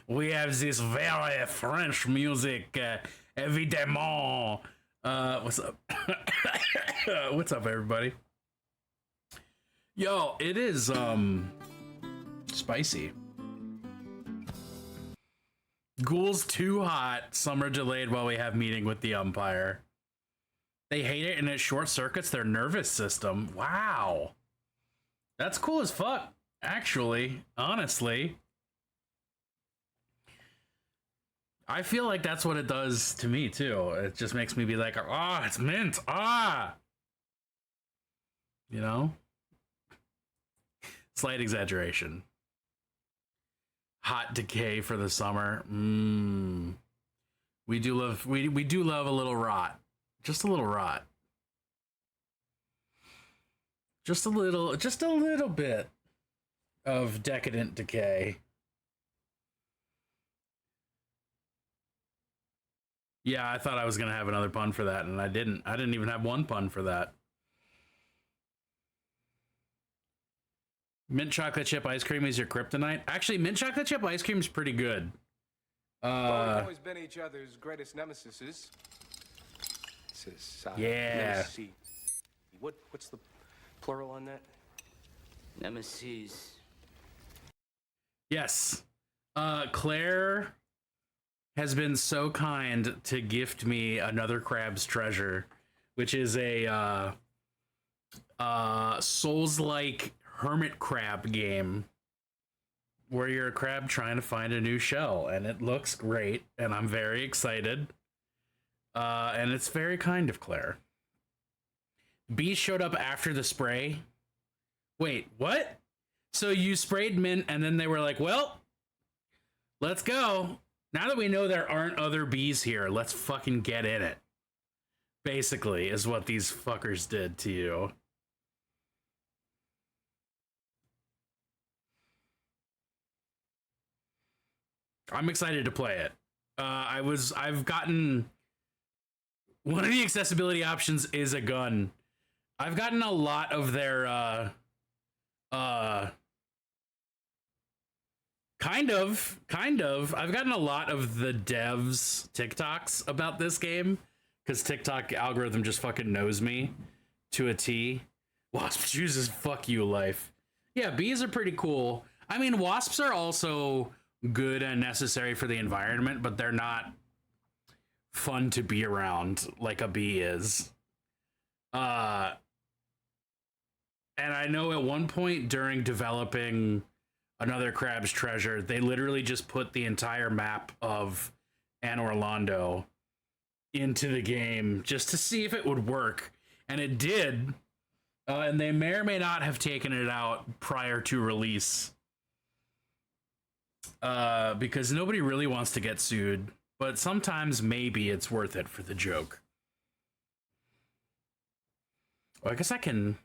We have this very French music, évidemment. What's up? What's up, everybody? Yo, it is spicy. Ghoul's too hot. Summer delayed while we have meeting with the umpire. They hate it and it short circuits their nervous system. Wow. That's cool as fuck, actually, honestly. I feel like that's what it does to me too. It just makes me be like, ah, it's mint. Ah, you know, slight exaggeration. Hot decay for the summer. We do love we do love a little rot. Just a little rot. Just a little bit of decadent decay. Yeah, I thought I was gonna have another pun for that, and I didn't. I didn't even have one pun for that. Mint chocolate chip ice cream is your kryptonite. Actually, mint chocolate chip ice cream is pretty good. We've always been each other's greatest nemesis. Yeah. What's the plural on that? Nemesis. Yes. Claire has been so kind to gift me another Crab's Treasure, which is a Souls-like hermit crab game where you're a crab trying to find a new shell, and it looks great, and I'm very excited. And it's very kind of Claire. Bees showed up after the spray. Wait, what? So you sprayed mint, and then they were like, well, let's go. Now that we know there aren't other bees here, let's fucking get in it. Basically, is what these fuckers did to you. I'm excited to play it. I've gotten... One of the accessibility options is a gun. I've gotten a lot of their, kind of. I've gotten a lot of the devs' TikToks about this game, because TikTok algorithm just fucking knows me to a T. Wasp chooses fuck you life. Yeah, bees are pretty cool. I mean, wasps are also good and necessary for the environment, but they're not fun to be around like a bee is. And I know at one point during developing another Crab's Treasure, they literally just put the entire map of Anne Orlando into the game just to see if it would work. And it did. And they may or may not have taken it out prior to release. Because nobody really wants to get sued. But sometimes maybe it's worth it for the joke. Well, I guess I can...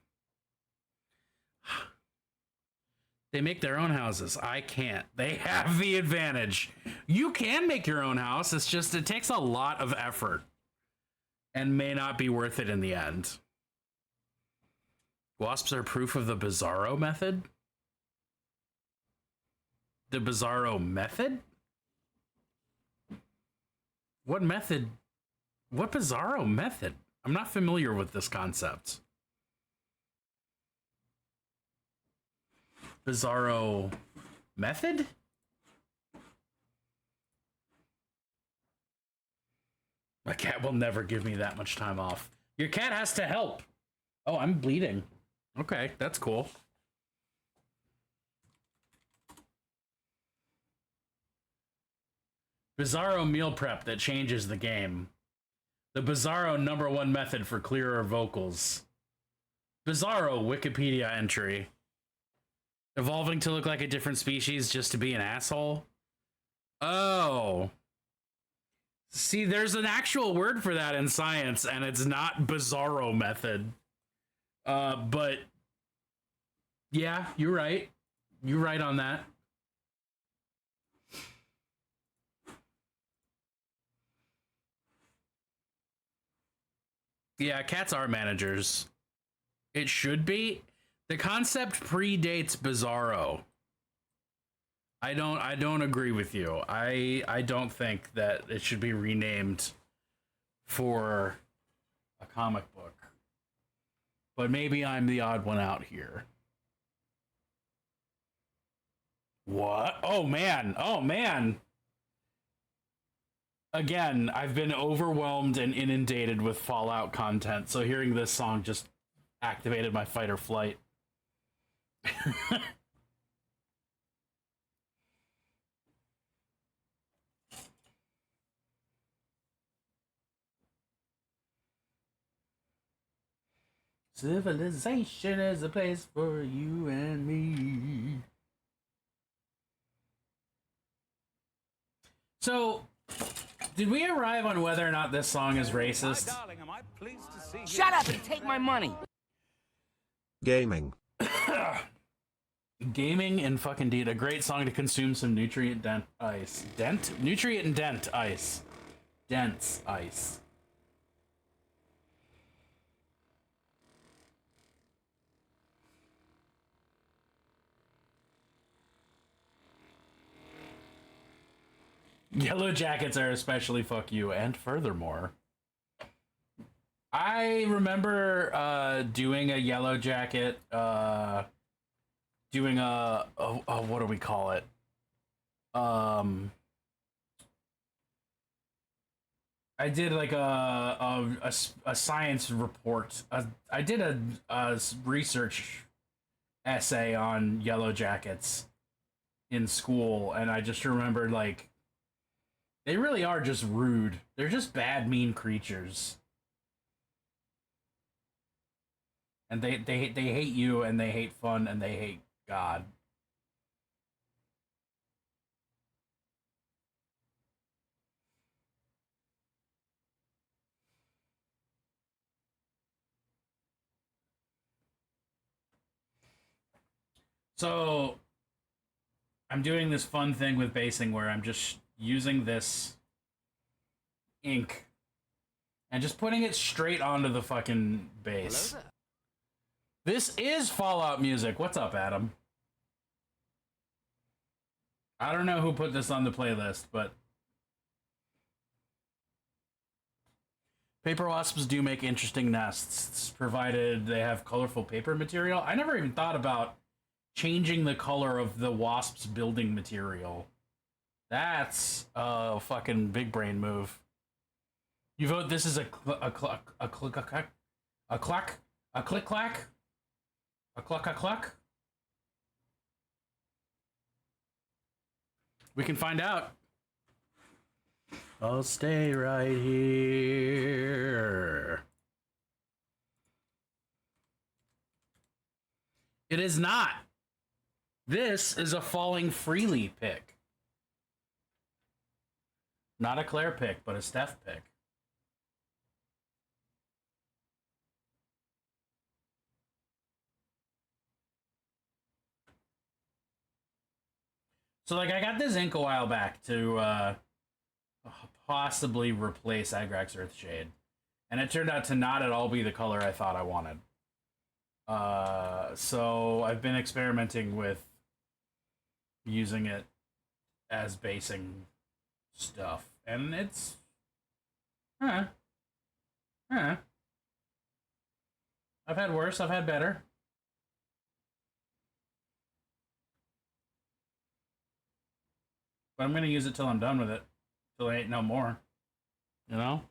They make their own houses. I can't. They have the advantage. You can make your own house. It's just, it takes a lot of effort. And may not be worth it in the end. Wasps are proof of the Bizarro method? The Bizarro method? What method? What Bizarro method? I'm not familiar with this concept. Bizarro method? My cat will never give me that much time off. Your cat has to help. Oh, I'm bleeding. Okay, that's cool. Bizarro meal prep that changes the game. The Bizarro #1 method for clearer vocals. Bizarro Wikipedia entry. Evolving to look like a different species just to be an asshole? Oh. See, there's an actual word for that in science, and it's not Bizarro method. But yeah, you're right. You're right on that. Yeah, cats are managers. It should be. The concept predates Bizarro. I don't agree with you. I don't think that it should be renamed for a comic book. But maybe I'm the odd one out here. What? Oh man. Oh man. Again, I've been overwhelmed and inundated with Fallout content, so hearing this song just activated my fight or flight. Civilization is a place for you and me. So, did we arrive on whether or not this song is racist? Shut up and take my money. Gaming. Gaming and fucking deed. A great song to consume some nutrient dent ice. Nutrient dent ice. Dense ice. Yellow Jackets are especially fuck you, and furthermore. I remember doing a Yellow Jacket, doing a what do we call it? I did like a science report. I did a research essay on Yellow Jackets in school, and I just remembered, like, they really are just rude. They're just bad, mean creatures. And they hate you, and they hate fun, and they hate God. So, I'm doing this fun thing with basing where I'm just using this ink and just putting it straight onto the fucking base. This is Fallout music. What's up, Adam? I don't know who put this on the playlist, but paper wasps do make interesting nests, provided they have colorful paper material. I never even thought about changing the color of the wasp's building material. That's a fucking big brain move. You vote this is a cluck. We can find out. I'll stay right here. It is not. This is a Falling Freely pick. Not a Claire pick, but a Steph pick. So, like, I got this ink a while back to possibly replace Agrax Earthshade. And it turned out to not at all be the color I thought I wanted. So I've been experimenting with using it as basing stuff. And it's... I've had worse, I've had better. But I'm going to use it till I'm done with it. Till I ain't no more. You know?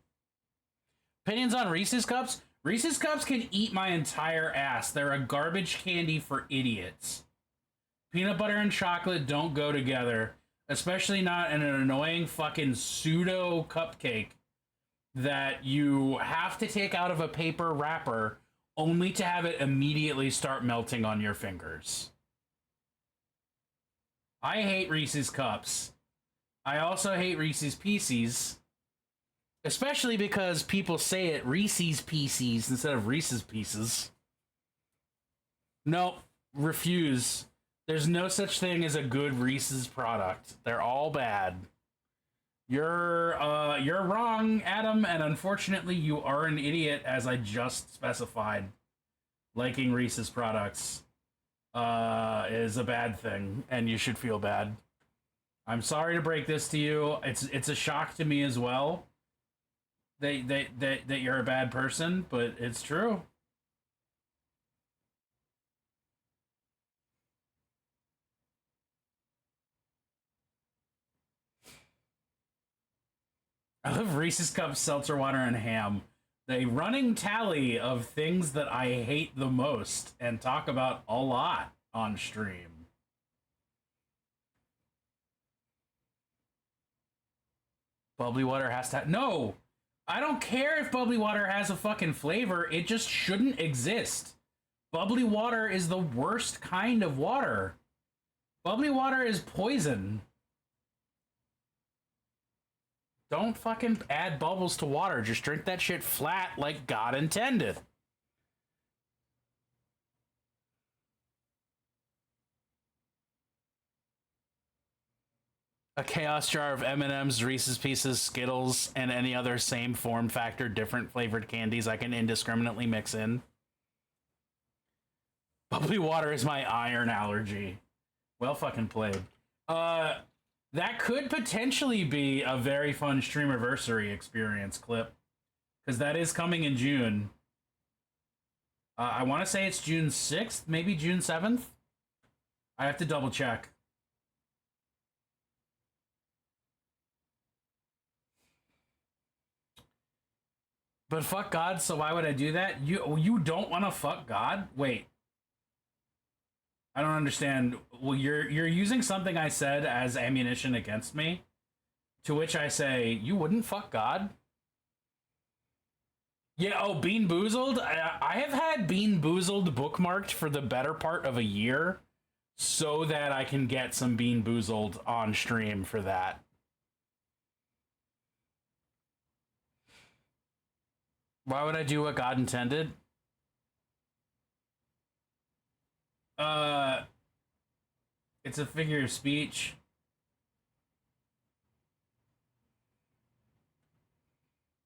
Opinions on Reese's Cups? Reese's Cups can eat my entire ass. They're a garbage candy for idiots. Peanut butter and chocolate don't go together. Especially not in an annoying fucking pseudo cupcake that you have to take out of a paper wrapper only to have it immediately start melting on your fingers. I hate Reese's Cups. I also hate Reese's Pieces, especially because people say it Reese's Pieces instead of Reese's Pieces. Nope, refuse. There's no such thing as a good Reese's product. They're all bad. You're wrong, Adam, and unfortunately you are an idiot, as I just specified. Liking Reese's products is a bad thing, and you should feel bad. I'm sorry to break this to you. It's a shock to me as well that you're a bad person, but it's true. I love Reese's Cups, seltzer water, and ham. The running tally of things that I hate the most and talk about a lot on stream. Bubbly water has to... No! I don't care if bubbly water has a fucking flavor. It just shouldn't exist. Bubbly water is the worst kind of water. Bubbly water is poison. Don't fucking add bubbles to water. Just drink that shit flat like God intended. A chaos jar of M&M's, Reese's Pieces, Skittles, and any other same form factor, different flavored candies I can indiscriminately mix in. Bubbly water is my iron allergy. Well fucking played. That could potentially be a very fun Streamiversary experience clip, because that is coming in June. I want to say it's June 6th, maybe June 7th. I have to double check. But fuck God, so why would I do that? You don't want to fuck God? Wait. I don't understand. Well, you're using something I said as ammunition against me, to which I say, you wouldn't fuck God? Yeah, oh, Bean Boozled? I have had Bean Boozled bookmarked for the better part of a year so that I can get some Bean Boozled on stream for that. Why would I do what God intended? It's a figure of speech.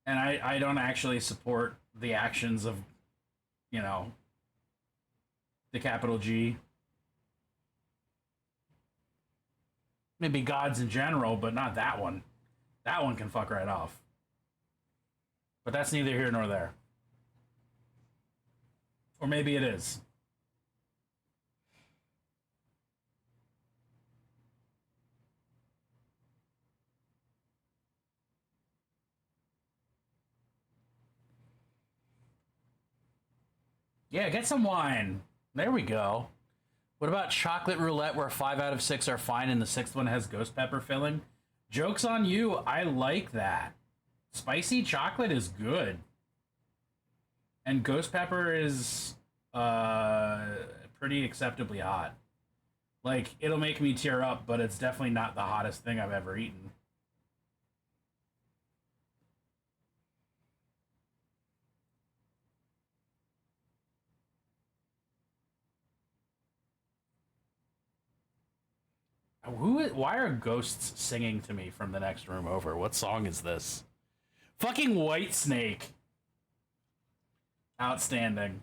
And I don't actually support the actions of, you know, the capital G. Maybe gods in general, but not that one. That one can fuck right off. But that's neither here nor there. Or maybe it is. Yeah, get some wine. There we go. What about chocolate roulette where 5 out of 6 are fine and the 6th one has ghost pepper filling? Joke's on you. I like that. Spicy chocolate is good. And ghost pepper is pretty acceptably hot. Like, it'll make me tear up, but it's definitely not the hottest thing I've ever eaten. Why are ghosts singing to me from the next room over? What song is this? Fucking White Snake. Outstanding.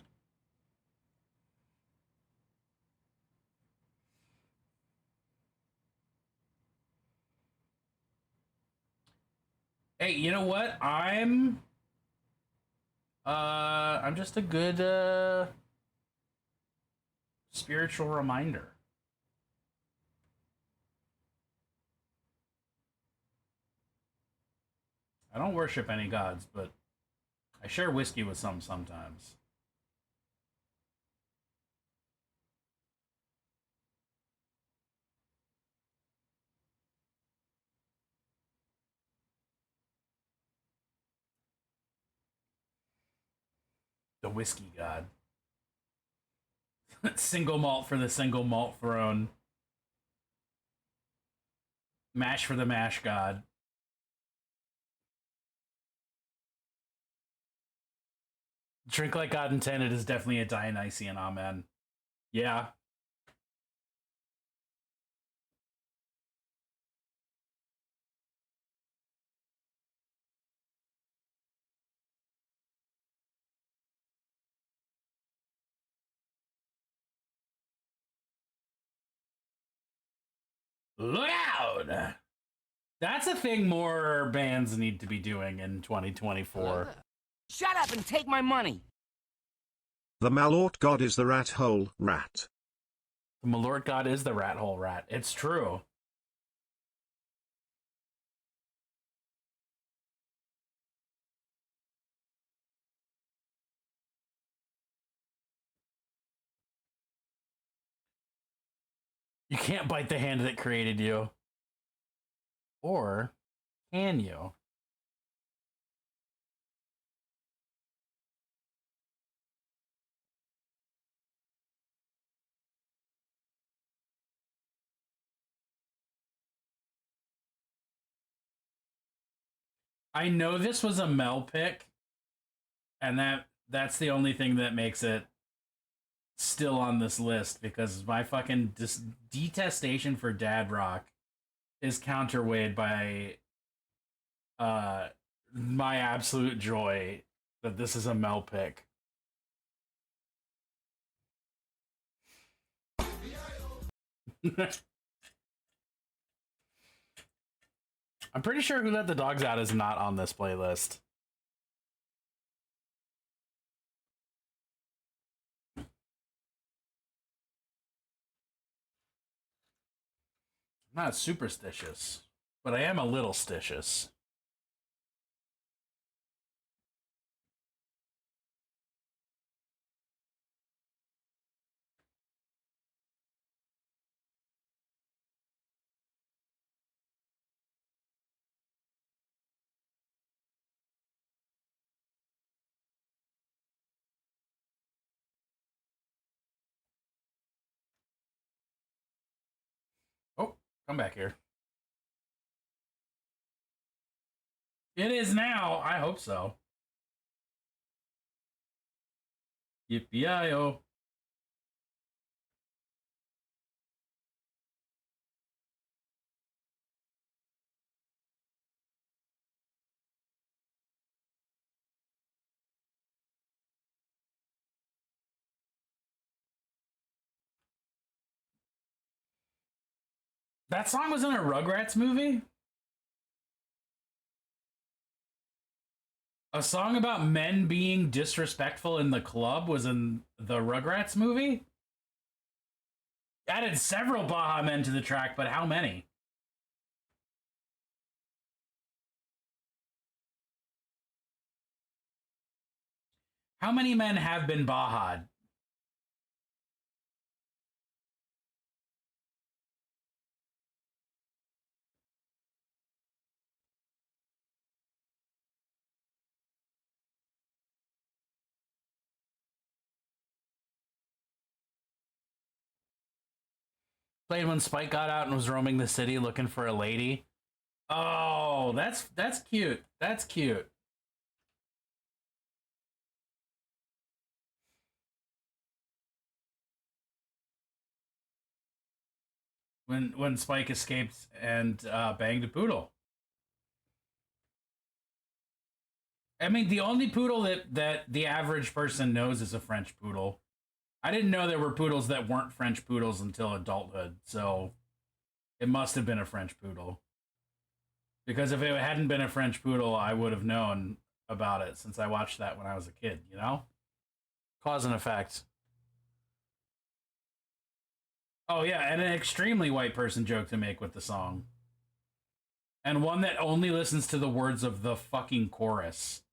Hey, you know what? I'm just a good spiritual reminder. I don't worship any gods, but I share whiskey with some sometimes. The whiskey god. Single malt for the single malt throne. Mash for the mash god. Drink like God intended is definitely a Dionysian amen. Yeah. Look out! That's a thing more bands need to be doing in 2024. Shut up and take my money! The Malort god is the rat hole rat. The Malort god is the rat hole rat. It's true. You can't bite the hand that created you. Or can you? I know this was a Mel pick, and that's the only thing that makes it still on this list, because my fucking detestation for dad rock is counterweighed by my absolute joy that this is a Mel pick. I'm pretty sure Who Let the Dogs Out is not on this playlist. I'm not superstitious, but I am a little stitious. Oh, come back here. It is now. I hope so. Yippee-i-oh. That song was in a Rugrats movie? A song about men being disrespectful in the club was in the Rugrats movie? Added several Baja Men to the track, but how many? How many men have been Baha'd? Played when Spike got out and was roaming the city looking for a lady. Oh, that's cute. That's cute. When Spike escaped and banged a poodle. I mean, the only poodle that the average person knows is a French poodle. I didn't know there were poodles that weren't French poodles until adulthood, so it must have been a French poodle. Because if it hadn't been a French poodle, I would have known about it since I watched that when I was a kid, you know? Cause and effect. Oh, yeah, and an extremely white person joke to make with the song. And one that only listens to the words of the fucking chorus.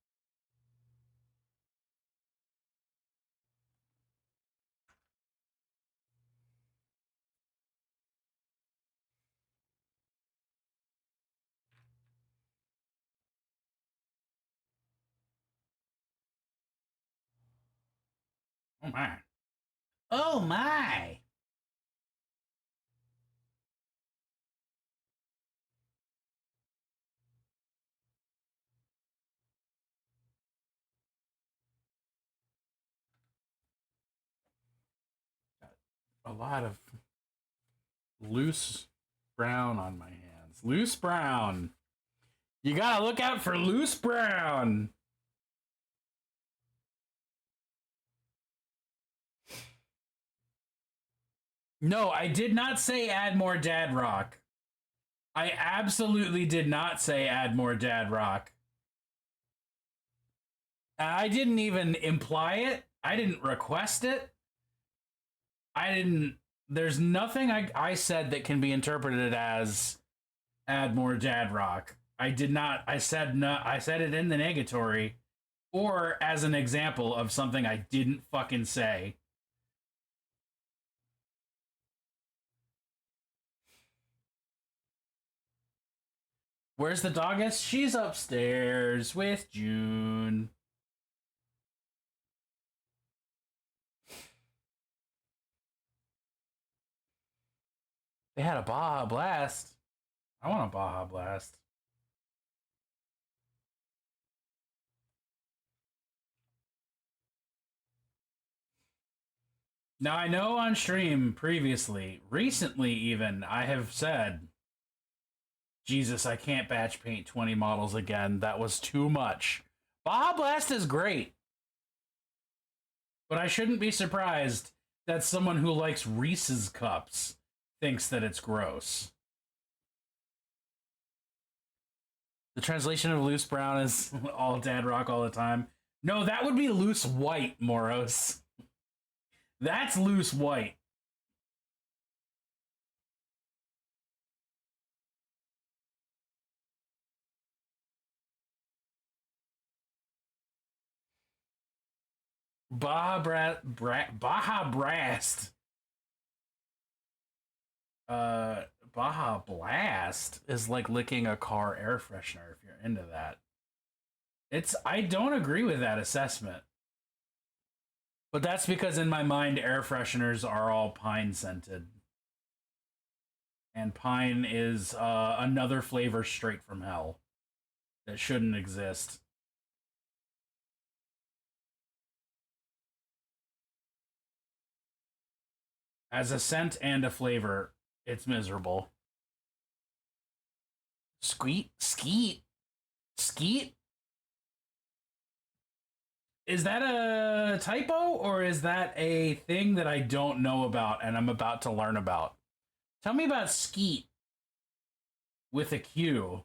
Oh, my. Oh, my. A lot of loose brown on my hands. Loose brown. You gotta look out for loose brown. No, I did not say add more dad rock. I absolutely did not say add more dad rock. I didn't even imply it. I didn't request it. I didn't. There's nothing I said that can be interpreted as add more dad rock. I did not. I said no. I said it in the negatory, or as an example of something I didn't fucking say. Where's the doggess? She's upstairs with June. They had a Baja Blast. I want a Baja Blast. Now, I know on stream previously, recently even, I have said, Jesus, I can't batch paint 20 models again. That was too much. Baja Blast is great. But I shouldn't be surprised that someone who likes Reese's Cups thinks that it's gross. The translation of loose brown is all dad rock all the time. No, that would be loose white, Moros. That's loose white. Baja Blast. Baja Blast is like licking a car air freshener if you're into that. I don't agree with that assessment. But that's because in my mind, air fresheners are all pine scented. And pine is another flavor straight from hell that shouldn't exist. As a scent and a flavor, it's miserable. Skeet? Is that a typo or is that a thing that I don't know about and I'm about to learn about? Tell me about skeet with a Q.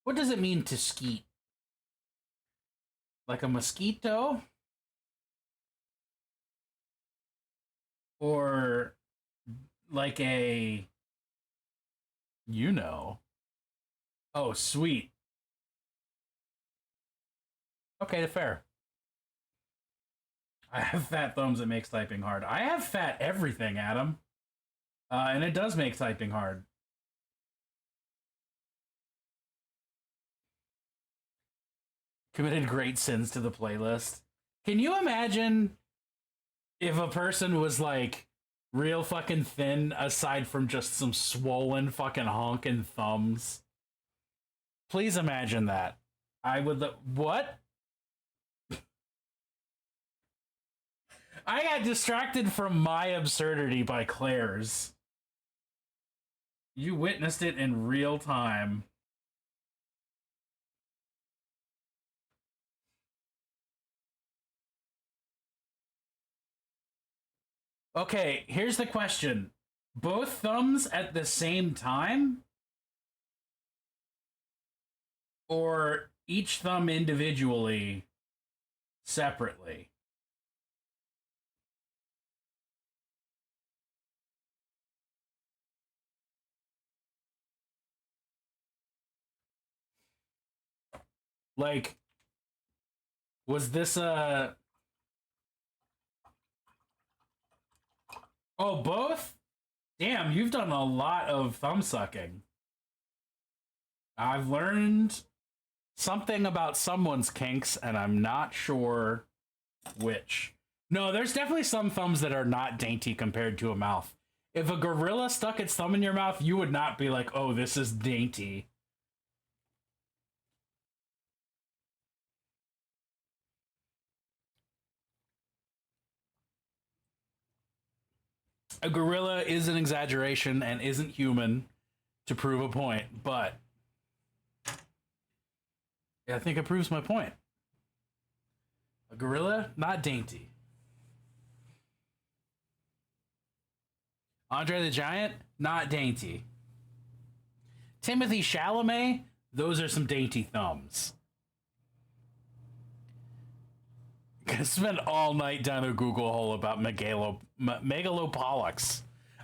What does it mean to skeet? Like a mosquito? Or like a, you know. Oh, sweet. Okay, fair. I have fat thumbs that makes typing hard. I have fat everything, Adam. And it does make typing hard. Committed great sins to the playlist. Can you imagine if a person was like real fucking thin aside from just some swollen fucking honking thumbs? Please imagine that. I would. What? I got distracted from my absurdity by Claire's. You witnessed it in real time. Okay, here's the question. Both thumbs at the same time? Or each thumb individually, separately? Like, was this a... Oh, both? Damn, you've done a lot of thumb sucking. I've learned something about someone's kinks, and I'm not sure which. No, there's definitely some thumbs that are not dainty compared to a mouth. If a gorilla stuck its thumb in your mouth, you would not be like, oh, this is dainty. A gorilla is an exaggeration and isn't human to prove a point, but I think it proves my point. A gorilla, not dainty. Andre the Giant, not dainty. Timothy Chalamet, those are some dainty thumbs. I spent all night down a Google hole about megalopollux.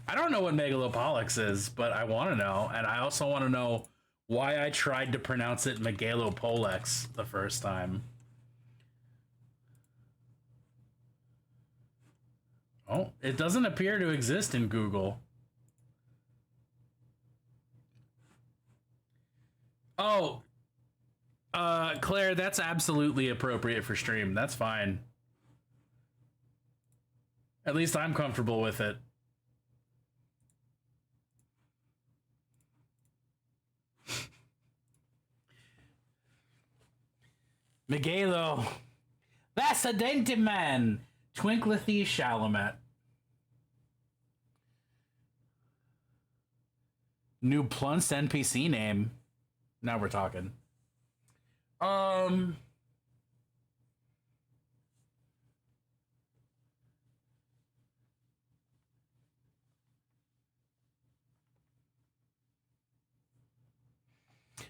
I don't know what megalopollux is, but I want to know, and I also want to know why I tried to pronounce it megalopolex the first time. Oh, it doesn't appear to exist in Google. Oh, Claire, that's absolutely appropriate for stream. That's fine. At least I'm comfortable with it. Miguelo, That's a dainty man. Twinklethy Chalamet. New Plunce NPC name. Now we're talking.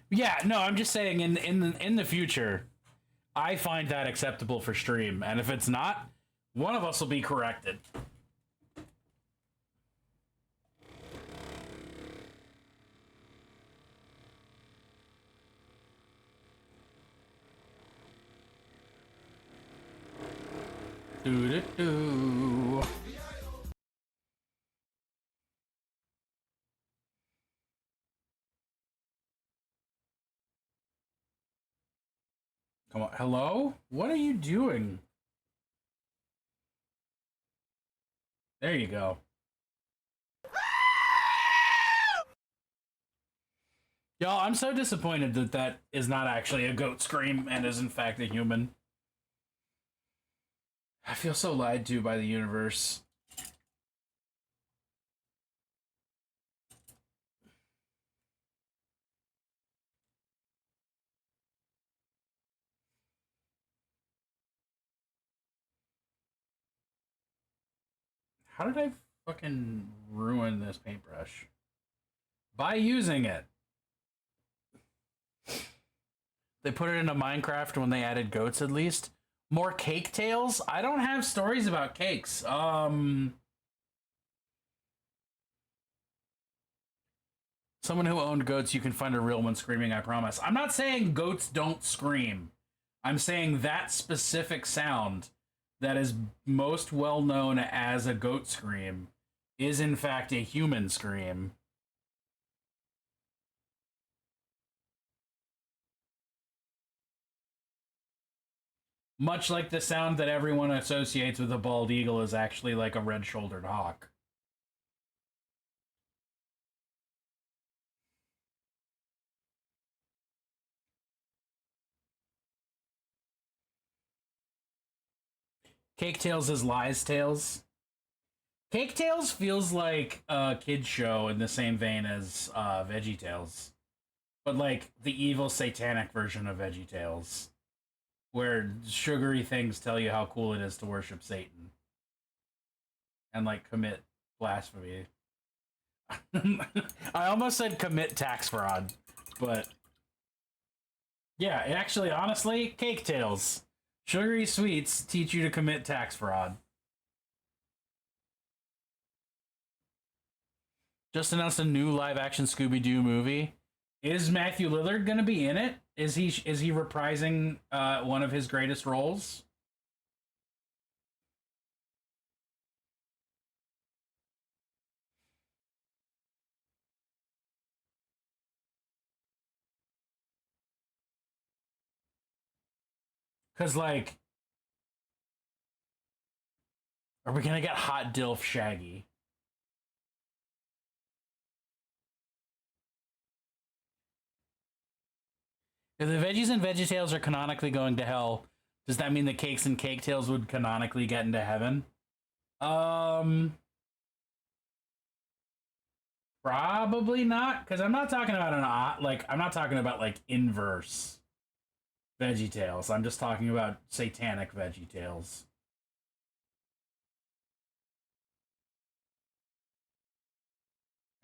Yeah, no, I'm just saying in the future, I find that acceptable for stream, and if it's not, one of us will be corrected. Doo-doo-doo. Come on, hello? What are you doing? There you go. Y'all, I'm so disappointed that that is not actually a goat scream and is in fact a human. I feel so lied to by the universe. How did I fucking ruin this paintbrush? By using it. They put it into Minecraft when they added goats, at least. More cake tales? I don't have stories about cakes. Someone who owned goats, you can find a real one screaming, I promise. I'm not saying goats don't scream. I'm saying that specific sound that is most well known as a goat scream is in fact a human scream. Much like the sound that everyone associates with a bald eagle is actually like a red-shouldered hawk. Cake Tales is Lies Tales. Cake Tales feels like a kid's show in the same vein as Veggie Tales. But like the evil satanic version of Veggie Tales. Where sugary things tell you how cool it is to worship Satan. And like commit blasphemy. I almost said commit tax fraud. But yeah, actually, honestly, Cake Tales. Sugary sweets teach you to commit tax fraud. Just announced a new live-action Scooby-Doo movie. Is Matthew Lillard going to be in it? Is he reprising one of his greatest roles? Because, like, are we going to get Hot Dilf Shaggy? If the Veggies and VeggieTales are canonically going to hell, does that mean the Cakes and Cake Tales would canonically get into heaven? Probably not, because I'm not talking about I'm not talking about like inverse VeggieTales. I'm just talking about satanic VeggieTales.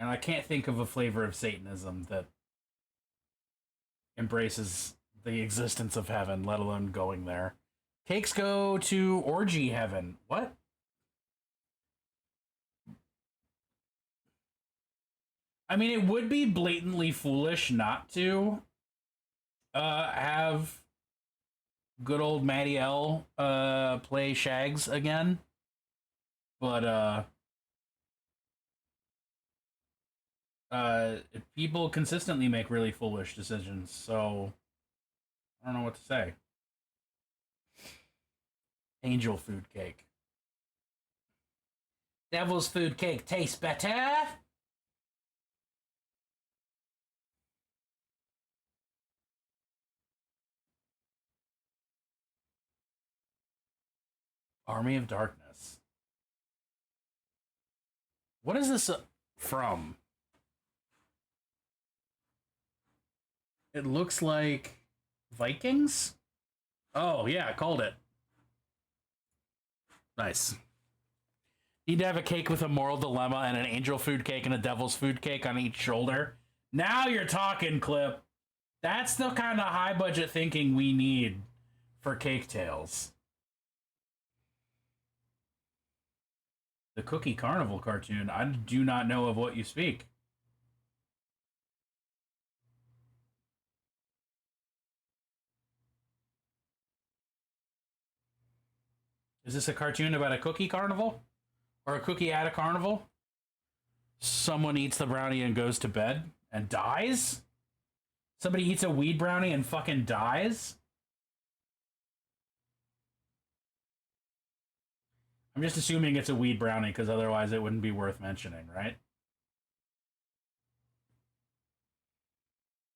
And I can't think of a flavor of Satanism that embraces the existence of heaven, let alone going there. Cakes go to orgy heaven. What? I mean, it would be blatantly foolish not to have good old Matty L play Shags again. But people consistently make really foolish decisions, so I don't know what to say. Angel food cake. Devil's food cake tastes better. Army of Darkness. What is this from? It looks like Vikings? Oh, yeah, I called it. Nice. Need to have a cake with a moral dilemma and an angel food cake and a devil's food cake on each shoulder. Now you're talking, Clip. That's the kind of high budget thinking we need for Cake Tales. The Cookie Carnival cartoon. I do not know of what you speak. Is this a cartoon about a cookie carnival? Or a cookie at a carnival? Someone eats the brownie and goes to bed and dies? Somebody eats a weed brownie and fucking dies? I'm just assuming it's a weed brownie because otherwise it wouldn't be worth mentioning, right?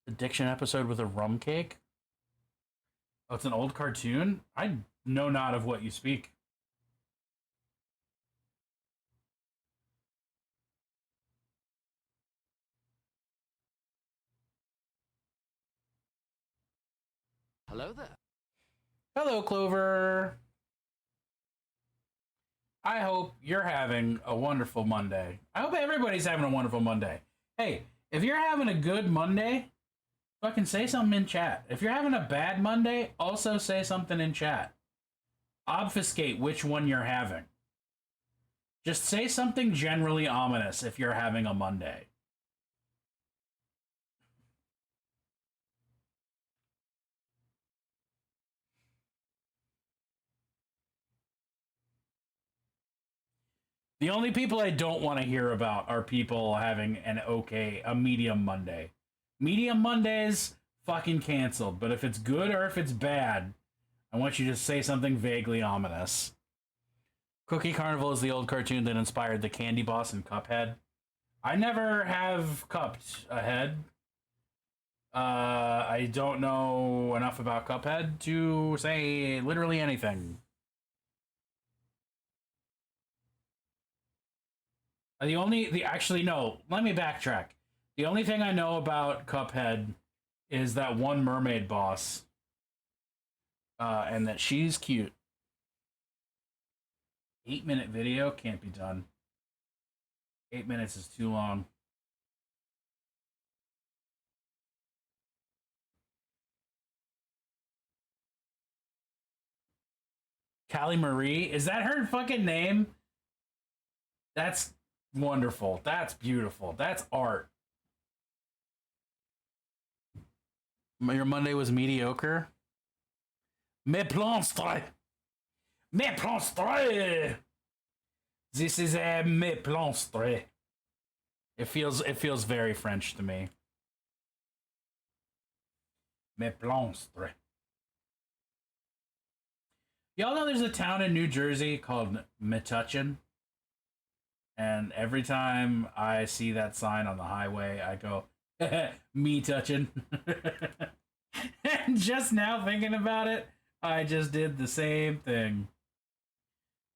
Addiction episode with a rum cake? Oh, it's an old cartoon? I know not of what you speak. Hello there. Hello, Clover. I hope you're having a wonderful Monday. I hope everybody's having a wonderful Monday. Hey, if you're having a good Monday, fucking say something in chat. If you're having a bad Monday, also say something in chat. Obfuscate which one you're having. Just say something generally ominous if you're having a Monday. The only people I don't want to hear about are people having a medium Monday. Medium Mondays, fucking canceled. But if it's good or if it's bad, I want you to say something vaguely ominous. Cookie Carnival is the old cartoon that inspired the Candy Boss and Cuphead. I never have cupped a head. I don't know enough about Cuphead to say literally anything. Actually, no, let me backtrack. The only thing I know about Cuphead is that one mermaid boss. And that she's cute. 8-minute video can't be done. 8 minutes is too long. Callie Marie? Is that her fucking name? That's wonderful. That's beautiful. That's art. Your Monday was mediocre? Mes plonstres! Mes plonstres! This is a mes plonstres. It feels very French to me. Mes plonstres. Y'all know there's a town in New Jersey called Metuchen? And every time I see that sign on the highway, I go, me touching. And just now thinking about it, I just did the same thing.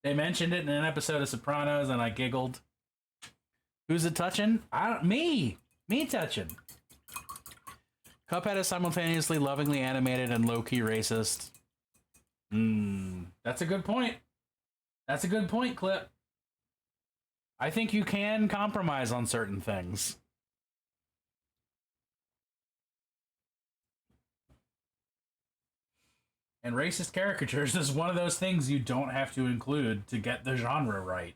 They mentioned it in an episode of Sopranos, and I giggled. Who's it touching? Me touching. Cuphead is simultaneously lovingly animated and low-key racist. That's a good point. That's a good point, Clip. I think you can compromise on certain things. And racist caricatures is one of those things you don't have to include to get the genre right.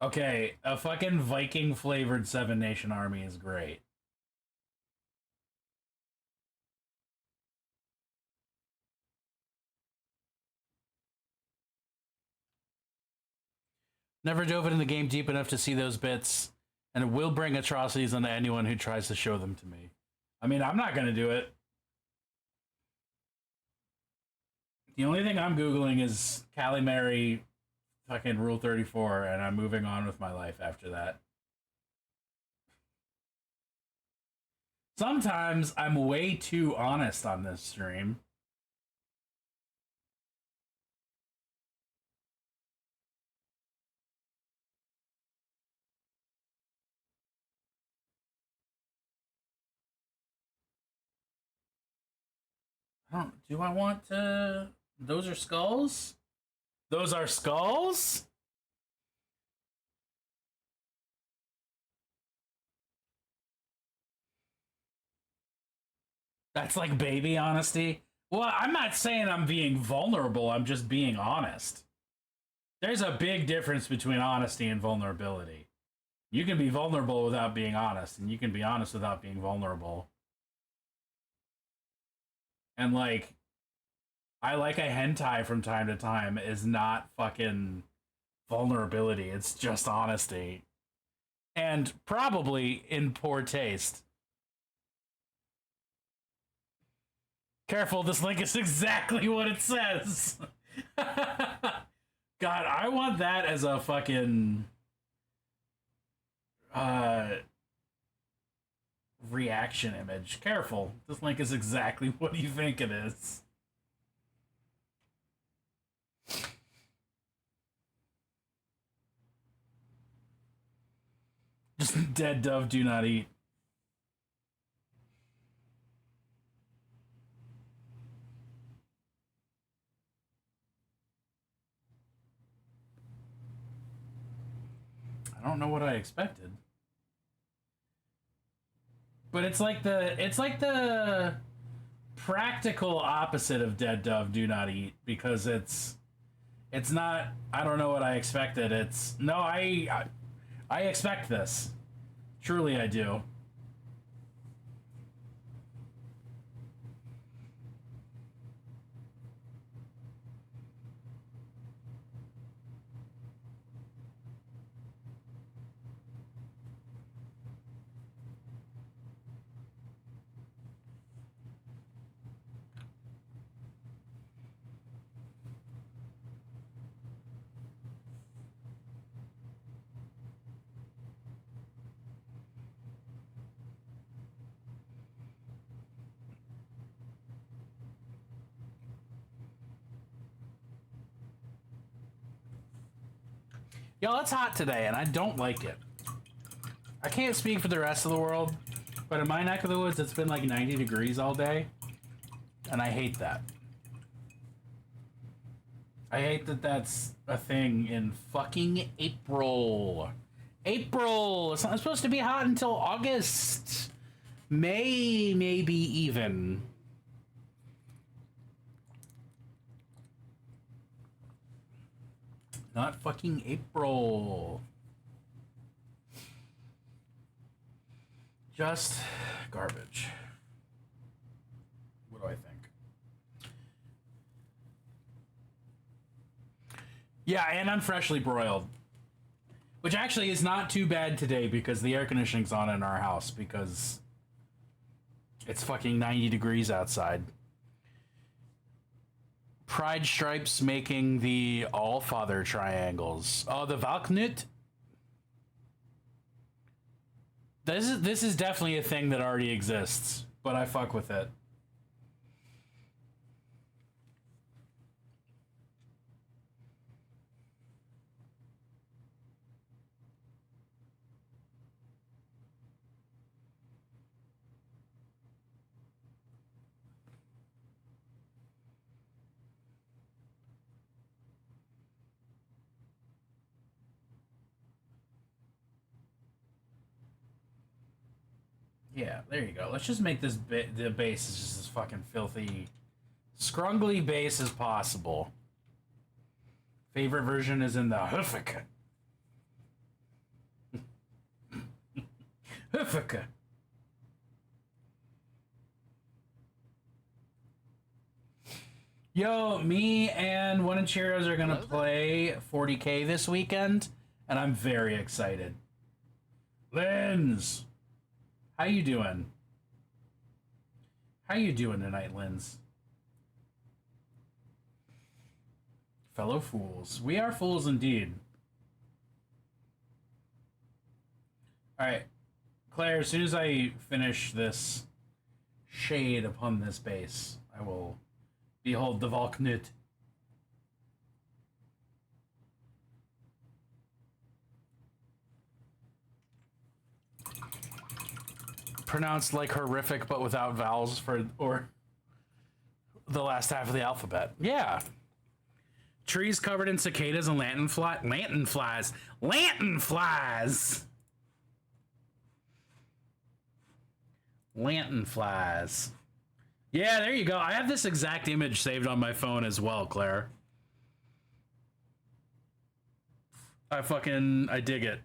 Okay, a fucking Viking-flavored Seven Nation Army is great. Never dove into the game deep enough to see those bits, and it will bring atrocities onto anyone who tries to show them to me. I mean, I'm not going to do it. The only thing I'm Googling is Calimari fucking Rule 34, and I'm moving on with my life after that. Sometimes I'm way too honest on this stream. Do I want to... Those are skulls? Those are skulls? That's like baby honesty? Well, I'm not saying I'm being vulnerable, I'm just being honest. There's a big difference between honesty and vulnerability. You can be vulnerable without being honest, and you can be honest without being vulnerable. And, like, I like a hentai from time to time is not fucking vulnerability. It's just honesty. And probably in poor taste. Careful, this link is exactly what it says. God, I want that as a fucking reaction image. Careful, this link is exactly what you think it is. Just dead dove do not eat. I don't know what I expected. But it's like the practical opposite of dead dove do not eat, because it's not I don't know what I expected. It's no, I expect this. Truly I do. Yo, it's hot today, and I don't like it. I can't speak for the rest of the world, but in my neck of the woods, it's been like 90 degrees all day, and I hate that. I hate that that's a thing in fucking April. April! It's not supposed to be hot until August. May, maybe even. Not fucking April. Just garbage. What do I think? Yeah, and I'm freshly broiled. Which actually is not too bad today because the air conditioning's on in our house because it's fucking 90 degrees outside. Pride Stripes making the All-Father triangles. Oh, the Valknut? This is definitely a thing that already exists, but I fuck with it. Yeah, there you go. Let's just make this the base is just as fucking filthy, scrungly base as possible. Favorite version is in the Hufika. Hufika. Yo, me and One and Cheerios are gonna play 40K this weekend, and I'm very excited. Linz! How you doing? How you doing tonight, Linz? Fellow fools. We are fools indeed. Alright. Claire, as soon as I finish this shade upon this base, I will behold the Valknut. Pronounced like horrific but without vowels or the last half of the alphabet. Yeah. Trees covered in cicadas and lanternflies. Lanternflies. Yeah, there you go. I have this exact image saved on my phone as well, Claire. I dig it.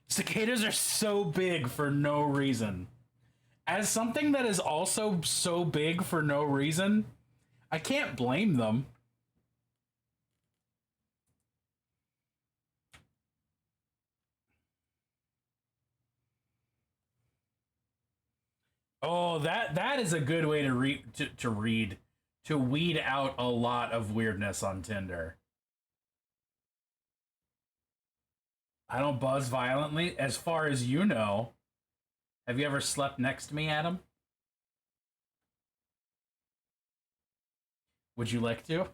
Cicadas are so big for no reason. As something that is also so big for no reason, I can't blame them. Oh, that is a good way to weed out a lot of weirdness on Tinder. I don't buzz violently, as far as you know. Have you ever slept next to me, Adam? Would you like to?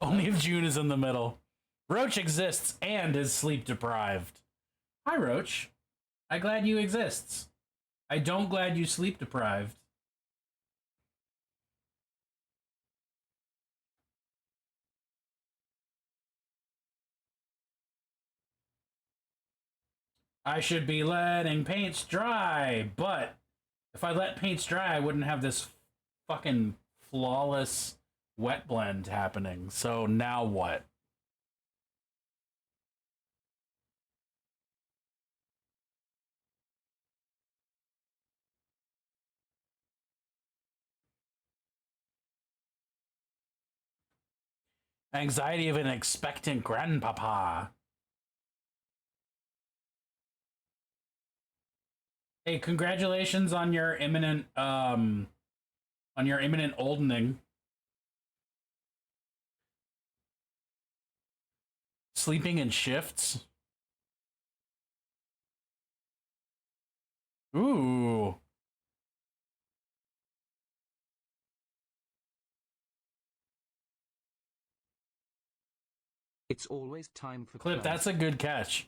Only if June is in the middle. Roach exists and is sleep deprived. Hi, Roach. I glad you exists. I don't glad you sleep deprived. I should be letting paints dry, but if I let paints dry, I wouldn't have this fucking flawless wet blend happening. So now what? Anxiety of an expectant grandpapa. Hey, congratulations on your imminent oldening. Sleeping in shifts. Ooh. It's always time for Clip, class. that's a good catch.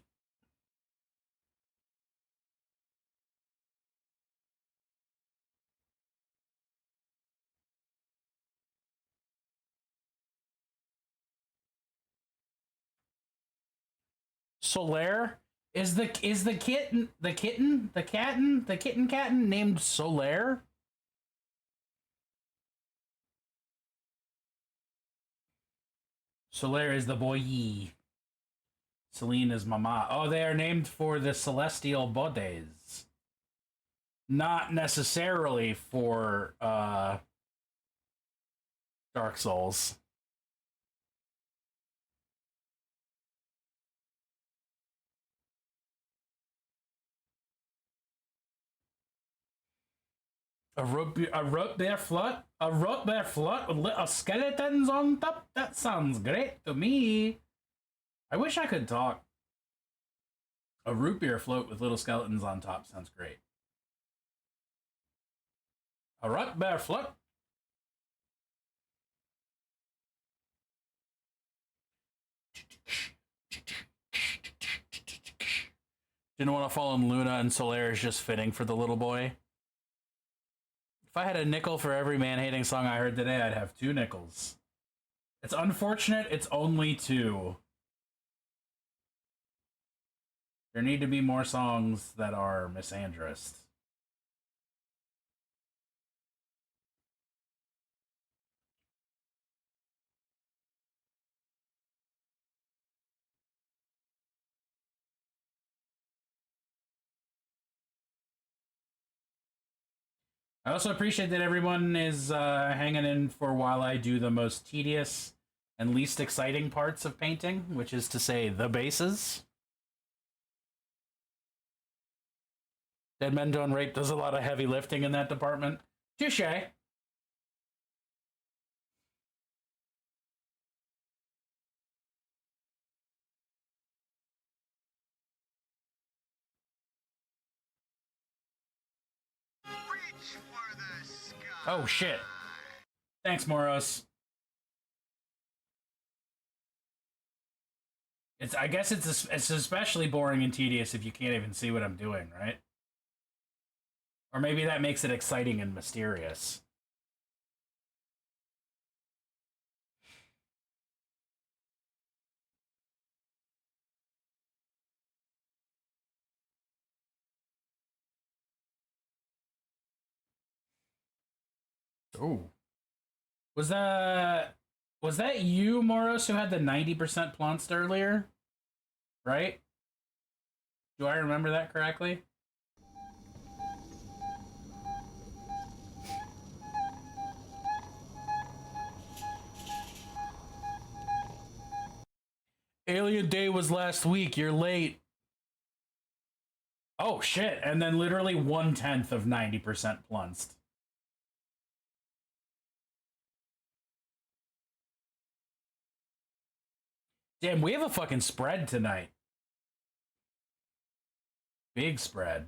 Solaire? Is the kitten named Solaire? Solaire is the boy. Celine is mama. Oh, they are named for the celestial bodies. Not necessarily for Dark Souls. A rope bear float with little skeletons on top. That sounds great to me. I wish I could talk. A root beer float with little skeletons on top sounds great. A rope bear float. Didn't want to fall in Luna, and Solaire is just fitting for the little boy. If I had a nickel for every man-hating song I heard today, I'd have 2 nickels. It's unfortunate it's only 2. There need to be more songs that are misandrous. I also appreciate that everyone is hanging in for while I do the most tedious and least exciting parts of painting, which is to say the bases. Dead Men Don't Rape does a lot of heavy lifting in that department. Touche. Oh shit. Thanks, Moros. I guess it's especially boring and tedious if you can't even see what I'm doing, right? Or maybe that makes it exciting and mysterious. Oh. Was that you, Moros, who had the 90% plunced earlier? Right? Do I remember that correctly? Alien Day was last week. You're late. Oh shit! And then literally 1/10 of 90% plunced. Damn, we have a fucking spread tonight. Big spread.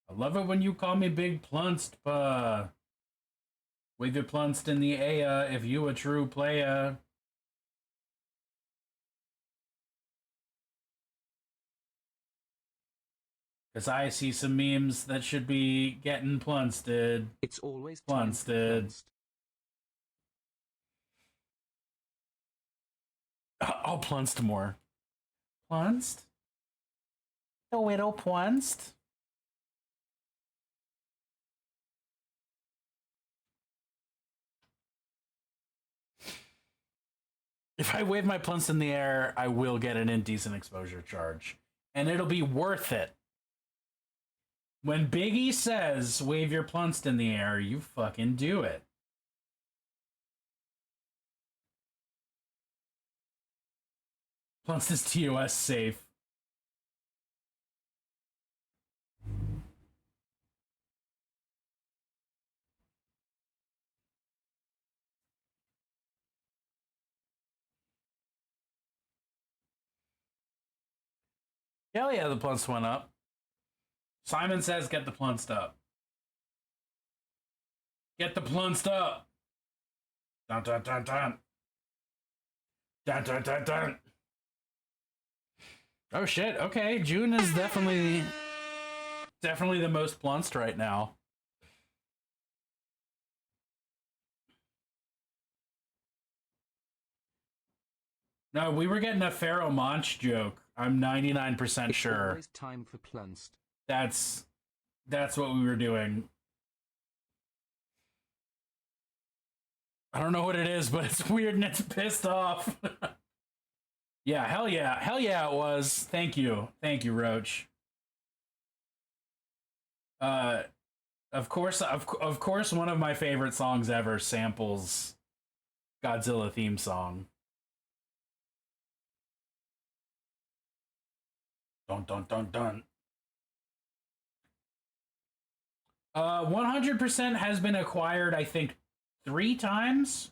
I love it when you call me Big Plunced, Wave your plunced in the air if you a true player. Because I see some memes that should be getting plunsted. It's always plunsted. I'll plunst more. Plunced? The widow plunced? If I wave my plunce in the air, I will get an indecent exposure charge. And it'll be worth it. When Biggie says, wave your plunce in the air, you fucking do it. Plunce is TOS safe. Hell yeah, the plunce went up. Simon says get the plunced up. Get the plunced up. Dun dun dun dun. Dun dun dun dun. Oh shit, okay. June is definitely the most plunced right now. No, we were getting a Pharaoh Monch joke. I'm 99% sure. Always time for plunced. That's what we were doing. I don't know what it is, but it's weird and it's pissed off. Yeah, hell yeah it was. Thank you, Roach. Of course, one of my favorite songs ever samples Godzilla theme song. Dun dun dun dun. 100% has been acquired, I think, 3 times.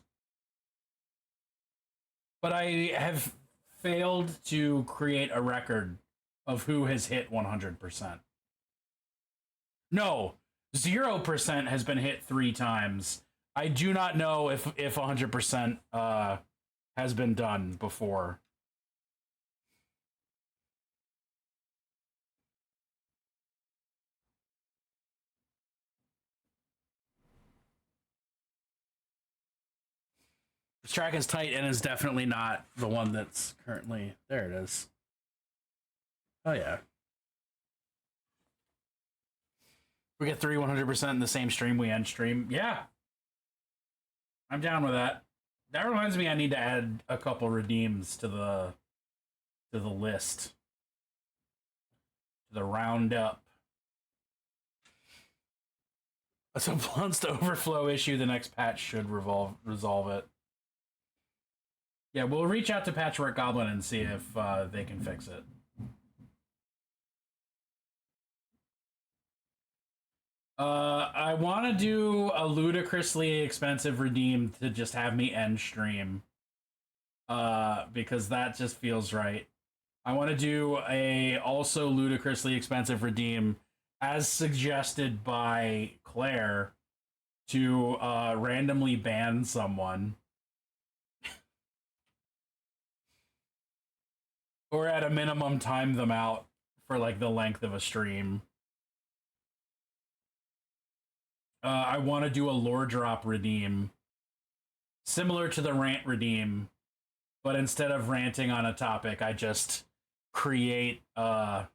But I have failed to create a record of who has hit 100%. No, 0% has been hit 3 times. I do not know if 100% has been done before. This track is tight and is definitely not the one that's currently... There it is. Oh, yeah. We get 100% in the same stream we end stream. Yeah. I'm down with that. That reminds me I need to add a couple redeems to the list. To the roundup. So once the overflow issue, the next patch should resolve it. Yeah, we'll reach out to Patchwork Goblin and see if they can fix it. I want to do a ludicrously expensive redeem to just have me end stream. Because that just feels right. I want to do a also ludicrously expensive redeem as suggested by Claire to randomly ban someone. Or at a minimum time them out for like the length of a stream. I want to do a lore drop redeem similar to the rant redeem, but instead of ranting on a topic, I just create I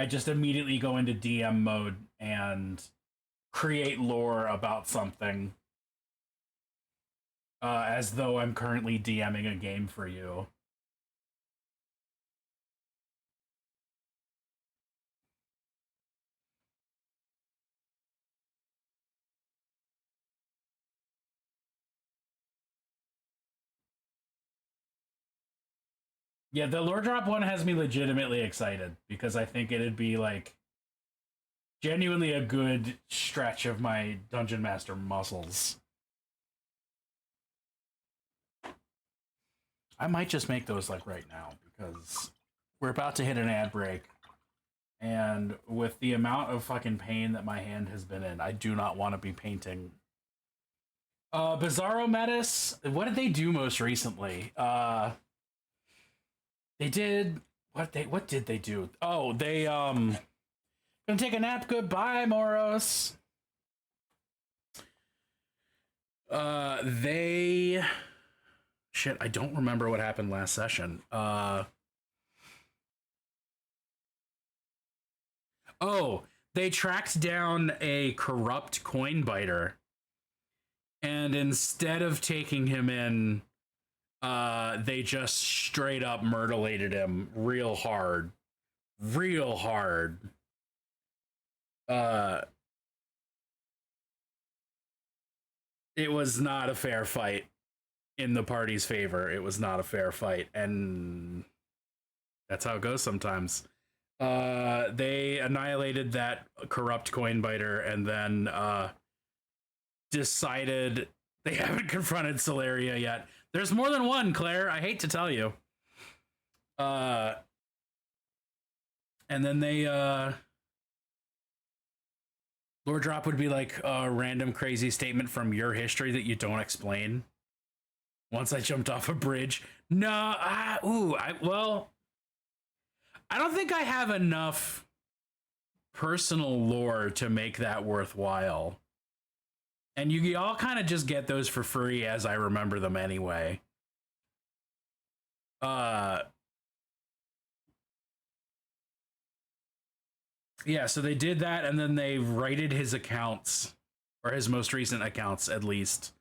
just immediately go into DM mode and create lore about something as though I'm currently DMing a game for you. Yeah, the lore drop one has me legitimately excited because I think it'd be like genuinely a good stretch of my Dungeon Master muscles. I might just make those like right now because we're about to hit an ad break. And with the amount of fucking pain that my hand has been in, I do not want to be painting. Bizarro Metis, what did they do most recently? They did what did they do? Oh, they gonna take a nap. Goodbye, Moros. They shit, I don't remember what happened last session. Oh, they tracked down a corrupt coin biter, and instead of taking him in, they just straight up myrtleated him real hard. It was not a fair fight in the party's favor. It was not a fair fight, and that's how it goes sometimes. They annihilated that corrupt coin biter and then decided they haven't confronted Celeria yet. There's more than one, Claire. I hate to tell you. And then they Lore Drop would be like a random crazy statement from your history that you don't explain. Once I jumped off a bridge. No, I don't think I have enough personal lore to make that worthwhile. And you all kind of just get those for free as I remember them anyway. Yeah, so they did that, and then they raided his accounts, or his most recent accounts at least,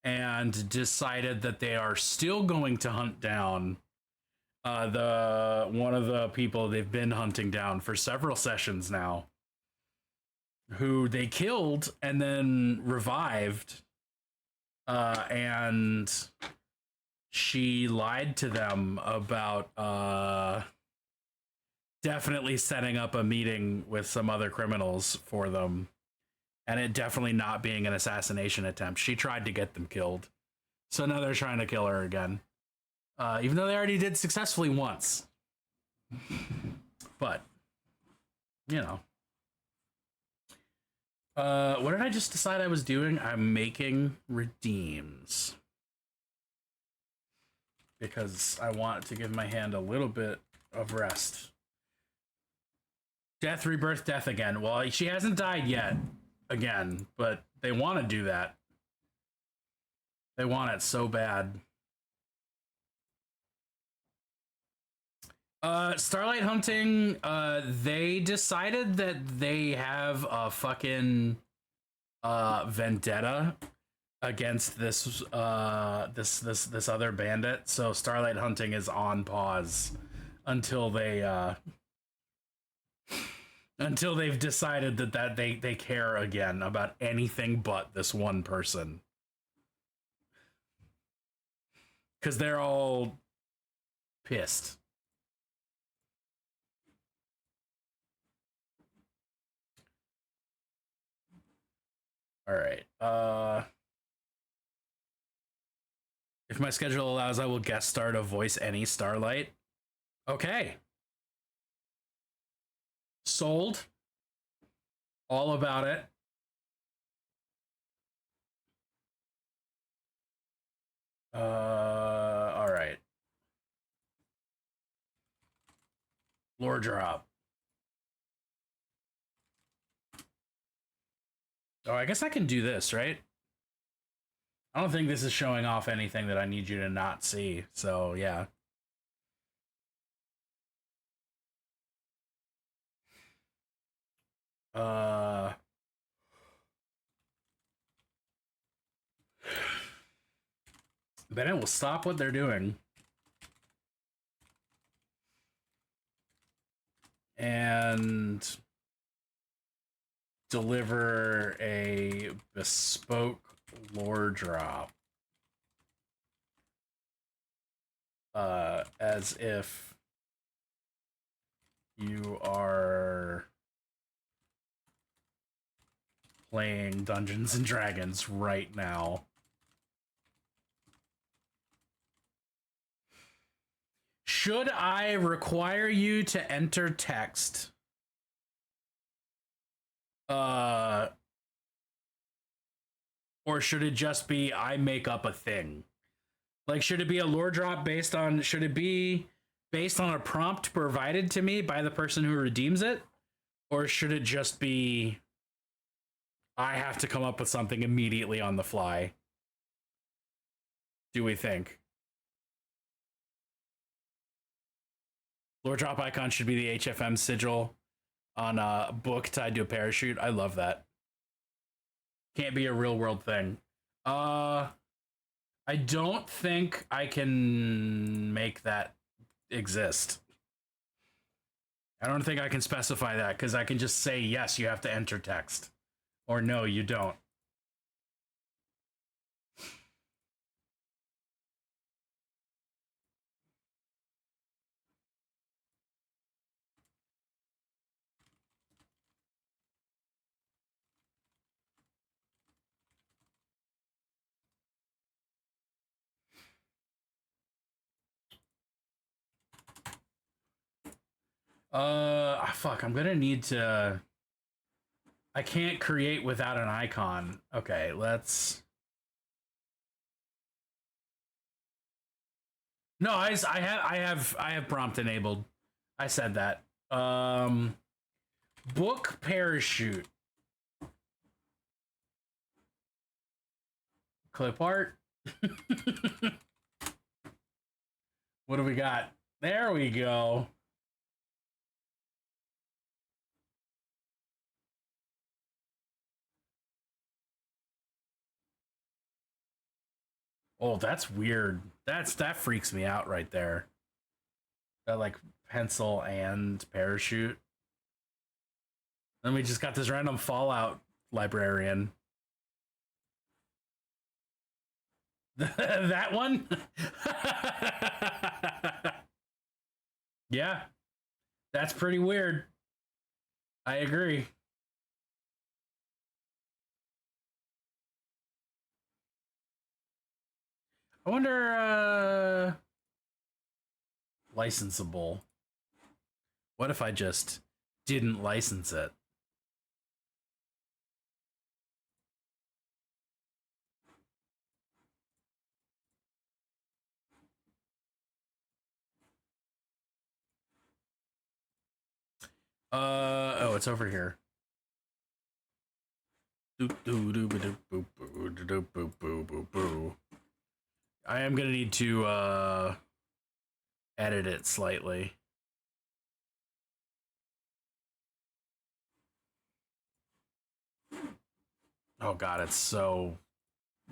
and decided that they are still going to hunt down one of the people they've been hunting down for several sessions now, who they killed and then revived, and she lied to them about definitely setting up a meeting with some other criminals for them, and it definitely not being an assassination attempt. She tried to get them killed, so now they're trying to kill her again, even though they already did successfully once. But you know, what did I just decide I was doing? I'm making redeems because I want to give my hand a little bit of rest. Death, rebirth, death again. Well, she hasn't died yet again, but they want to do that. They want it so bad. Starlight Hunting, they decided that they have a fucking vendetta against this other bandit. So Starlight Hunting is on pause until they Until they've decided that they care again about anything but this one person. Because they're all pissed. All right. If my schedule allows, I will guest star to voice any Starlight. Okay. Sold. All about it. All right. Lore drop. Oh, I guess I can do this, right? I don't think this is showing off anything that I need you to not see. So, yeah. Bennett will stop what they're doing. And deliver a bespoke lore drop. As if you are playing Dungeons and Dragons right now. Should I require you to enter text? Or should it just be I make up a thing? Like, should it be a lore drop based on, should it be based on a prompt provided to me by the person who redeems it? Or should it just be I have to come up with something immediately on the fly? Do we think? Lore drop icon should be the HFM sigil on a book tied to a parachute. I love that. Can't be a real world thing. I don't think I can make that exist. I don't think I can specify that because I can just say, yes, you have to enter text. Or no, you don't. Fuck, I'm gonna need to... I can't create without an icon. Okay, let's... No, I have prompt enabled. I said that. Book parachute. Clip art. What do we got? There we go. Oh, that's weird. That freaks me out right there. That like pencil and parachute. Then we just got this random Fallout librarian. That one? Yeah. That's pretty weird. I agree. I wonder, licensable. What if I just didn't license it? Oh, it's over here. I am gonna need to edit it slightly. Oh god, it's so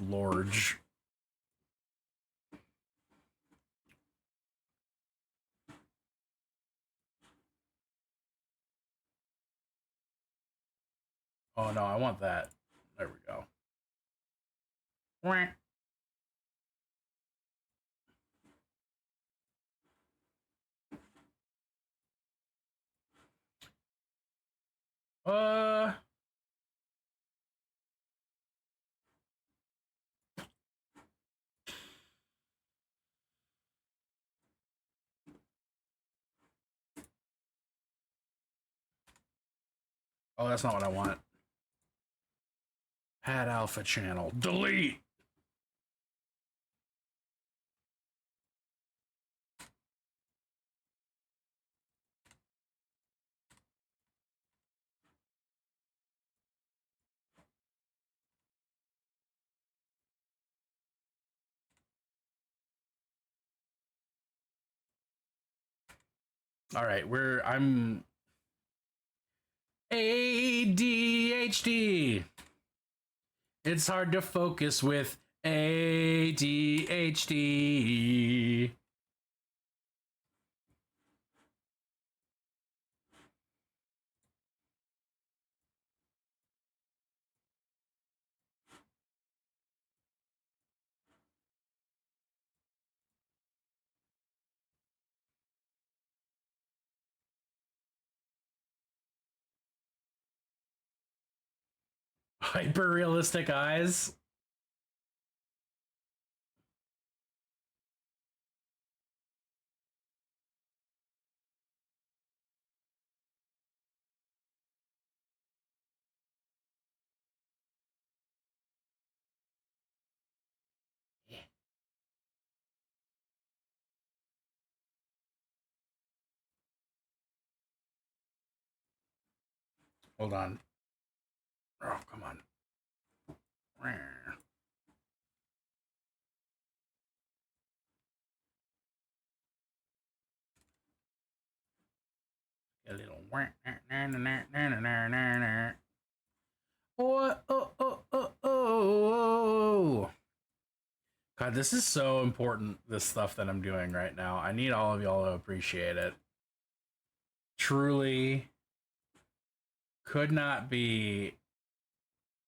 large. Oh no, I want that. There we go. Wah. Uh. Oh, that's not what I want. Add alpha channel. Delete. All right, I'm ADHD. It's hard to focus with ADHD. Hyper realistic eyes. Hold on. Oh, come on. A little. Oh, oh, oh, oh, oh. God, this is so important, this stuff that I'm doing right now. I need all of y'all to appreciate it. Truly could not be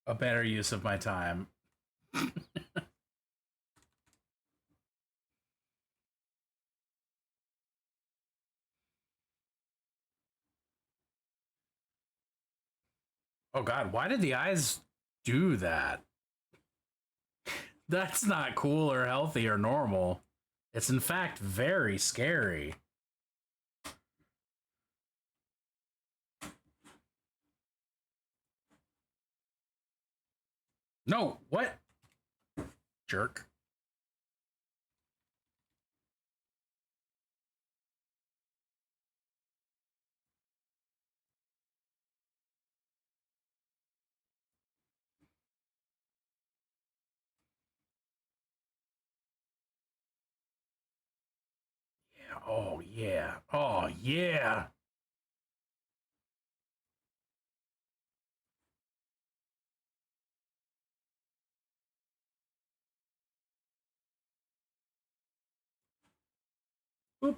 a better use of my time. Oh God, why did the eyes do that? That's not cool or healthy or normal. It's in fact very scary. No, what? Jerk. Yeah, oh yeah. Oh yeah. Boop.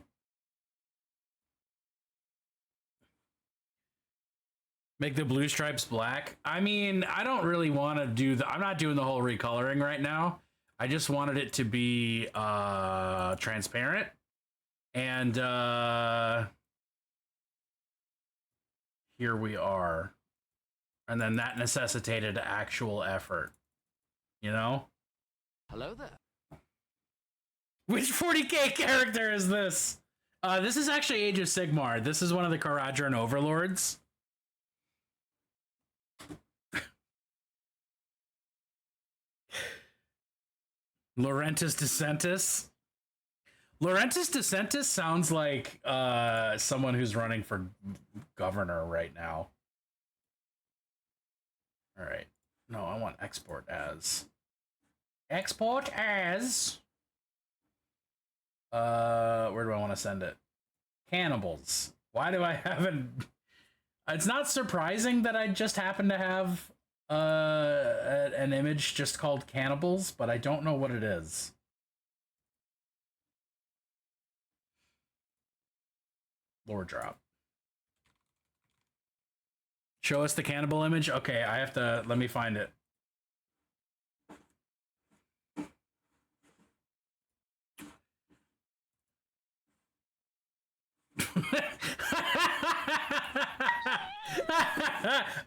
Make the blue stripes black. I mean, I don't really want to do I'm not doing the whole recoloring right now. I just wanted it to be transparent. And here we are. And then that necessitated actual effort. You know? Hello there. Which 40k character is this? This is actually Age of Sigmar. This is one of the Karadron overlords. Laurentis DeSantis. Laurentis DeSantis sounds like someone who's running for governor right now. All right. No, I want export as. Export as. Where do I want to send it? Cannibals. Why do I haven't? It's not surprising that I just happen to have an image just called Cannibals, but I don't know what it is. Lore drop. Show us the cannibal image. Okay, I have to. Let me find it.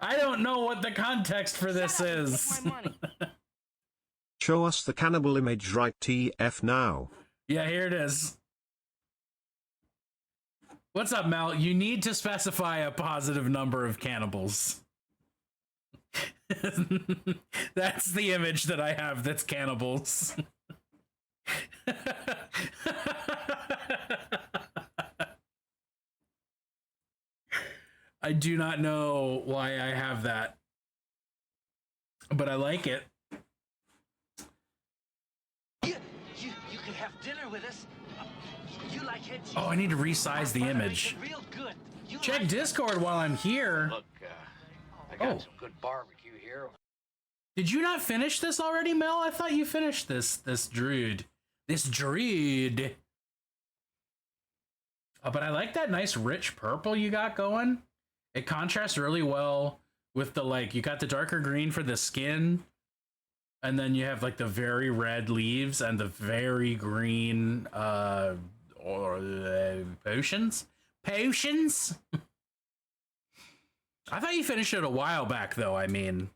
I don't know what the context for this is. Show us the cannibal image right TF now. Yeah, here it is. What's up, Mel? You need to specify a positive number of cannibals. That's the image that I have that's cannibals. I do not know why I have that, but I like it. You can have dinner with us. You like head cheese? Oh, I need to resize the image. Real good. Check like Discord while I'm here. Look, I got some good barbecue here. Did you not finish this already, Mel? I thought you finished this druid. Oh, but I like that nice rich purple you got going. It contrasts really well with the, like, you got the darker green for the skin, and then you have like the very red leaves and the very green potions. I thought you finished it a while back, though. I mean,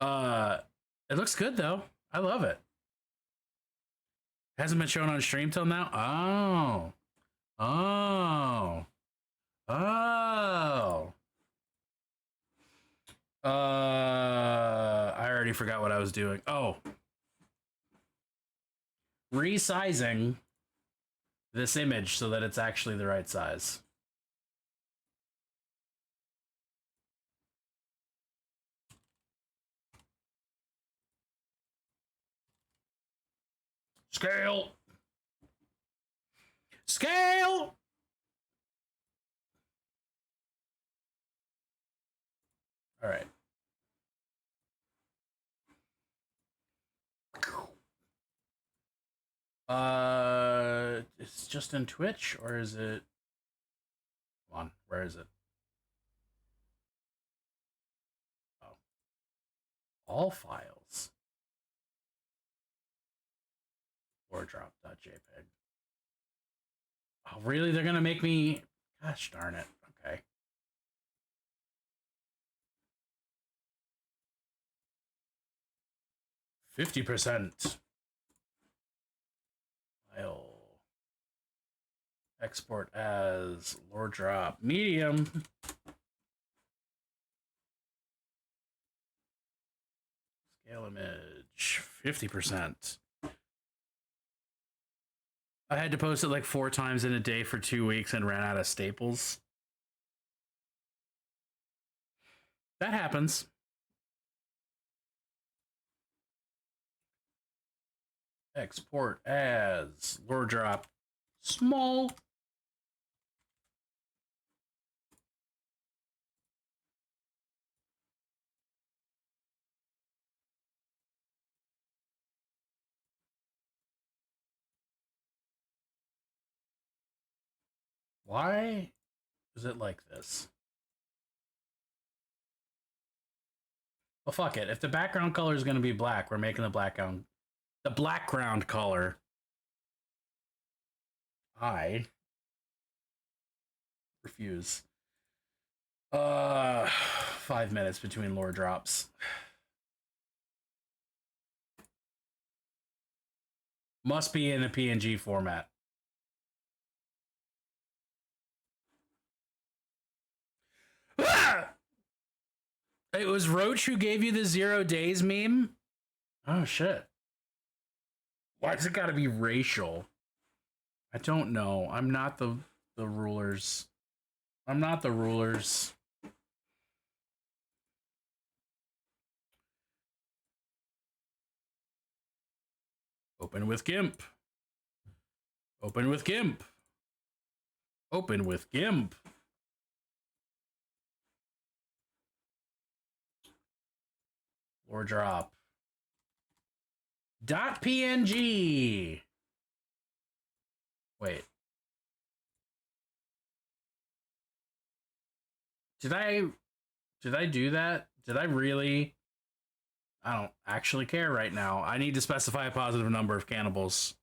it looks good though. I love it. Hasn't been shown on stream till now. Oh. I already forgot what I was doing. Oh. Resizing this image so that it's actually the right size. Scale. All right. It's just in Twitch, or is it? Come on, where is it? Oh, all files. Or drop.jpg. Oh, really? They're gonna make me. Gosh darn it. Okay. %. File. Export as lore drop medium. Scale image 50%. I had to post it like 4 times in a day for 2 weeks and ran out of staples. That happens. Export as lore drop small. Why is it like this? Well, fuck it. If the background color is going to be black, we're making the background color. I refuse. 5 minutes between lore drops. Must be in a PNG format. Ah! It was Roach who gave you the 0 days meme? Oh, shit. Why's it gotta be racial? I don't know. I'm not the rulers. I'm not the rulers. Open with GIMP. Open with GIMP. Open with GIMP. Or drop. .png. Wait. Did I do that? Did I really? I don't actually care right now. I need to specify a positive number of cannibals.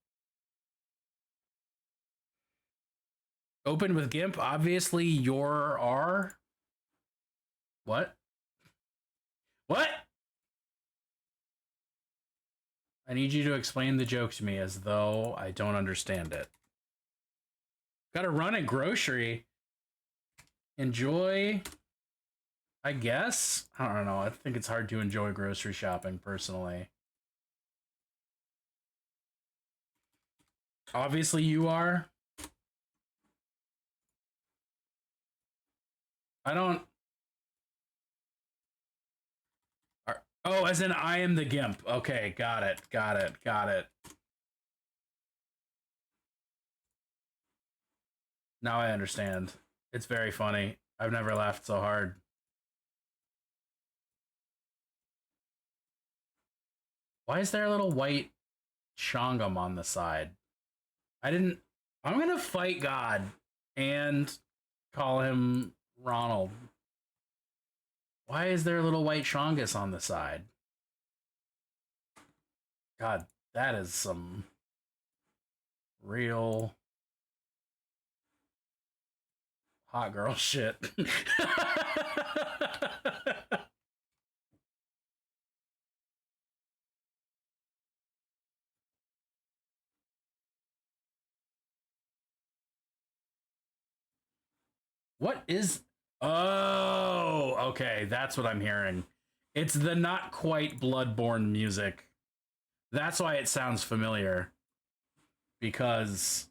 Open with GIMP, obviously your R. What? What? I need you to explain the joke to me as though I don't understand it. Gotta run a grocery. Enjoy, I guess? I don't know. I think it's hard to enjoy grocery shopping, personally. Obviously you are. I don't... Oh, as in I am the GIMP. Okay, got it. Now I understand. It's very funny. I've never laughed so hard. Why is there a little white Shangam on the side? I'm gonna fight God and call him Ronald. Why is there a little white Shongus on the side? God, that is some real hot girl shit. What is... Oh, okay, that's what I'm hearing. It's the not quite Bloodborne music. That's why it sounds familiar. Because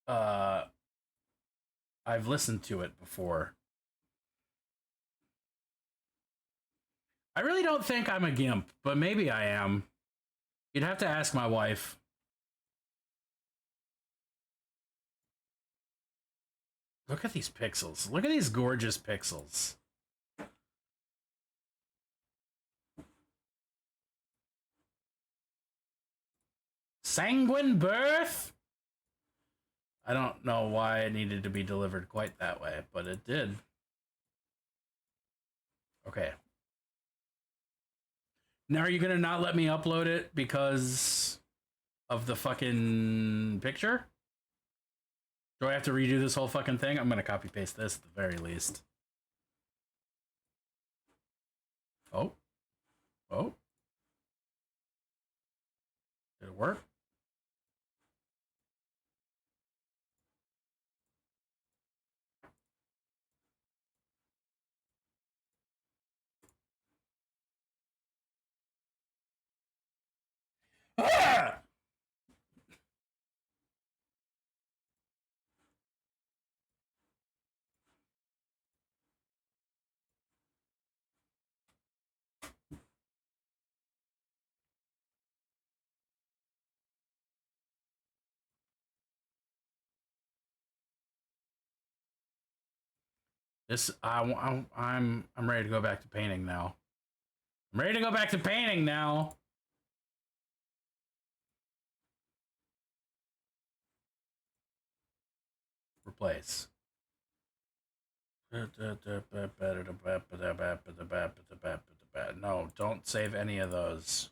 I've listened to it before. I really don't think I'm a GIMP, but maybe I am. You'd have to ask my wife. Look at these pixels. Look at these gorgeous pixels. Sanguine birth? I don't know why it needed to be delivered quite that way, but it did. Okay. Now are you gonna not let me upload it because of the fucking picture? Do I have to redo this whole fucking thing? I'm gonna copy paste this at the very least. Oh. Oh. Did it work? Ah! I'm ready to go back to painting now. I'm ready to go back to painting now. Replace. No, don't save any of those.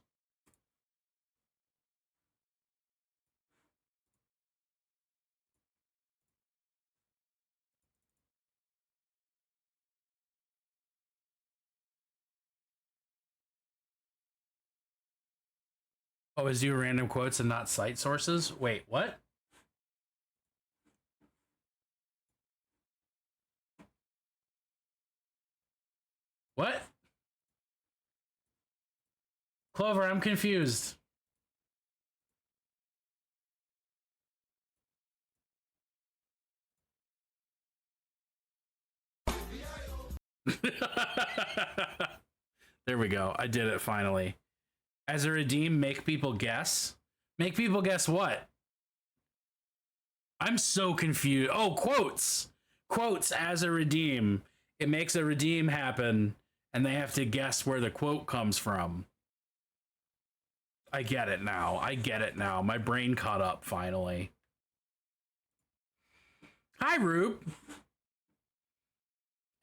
Oh, is you random quotes and not site sources? Wait, what? What? Clover, I'm confused. There we go. I did it finally. As a redeem, make people guess. Make people guess what? I'm so confused. Oh, quotes. Quotes as a redeem. It makes a redeem happen, and they have to guess where the quote comes from. I get it now. I get it now. My brain caught up finally. Hi, Rube.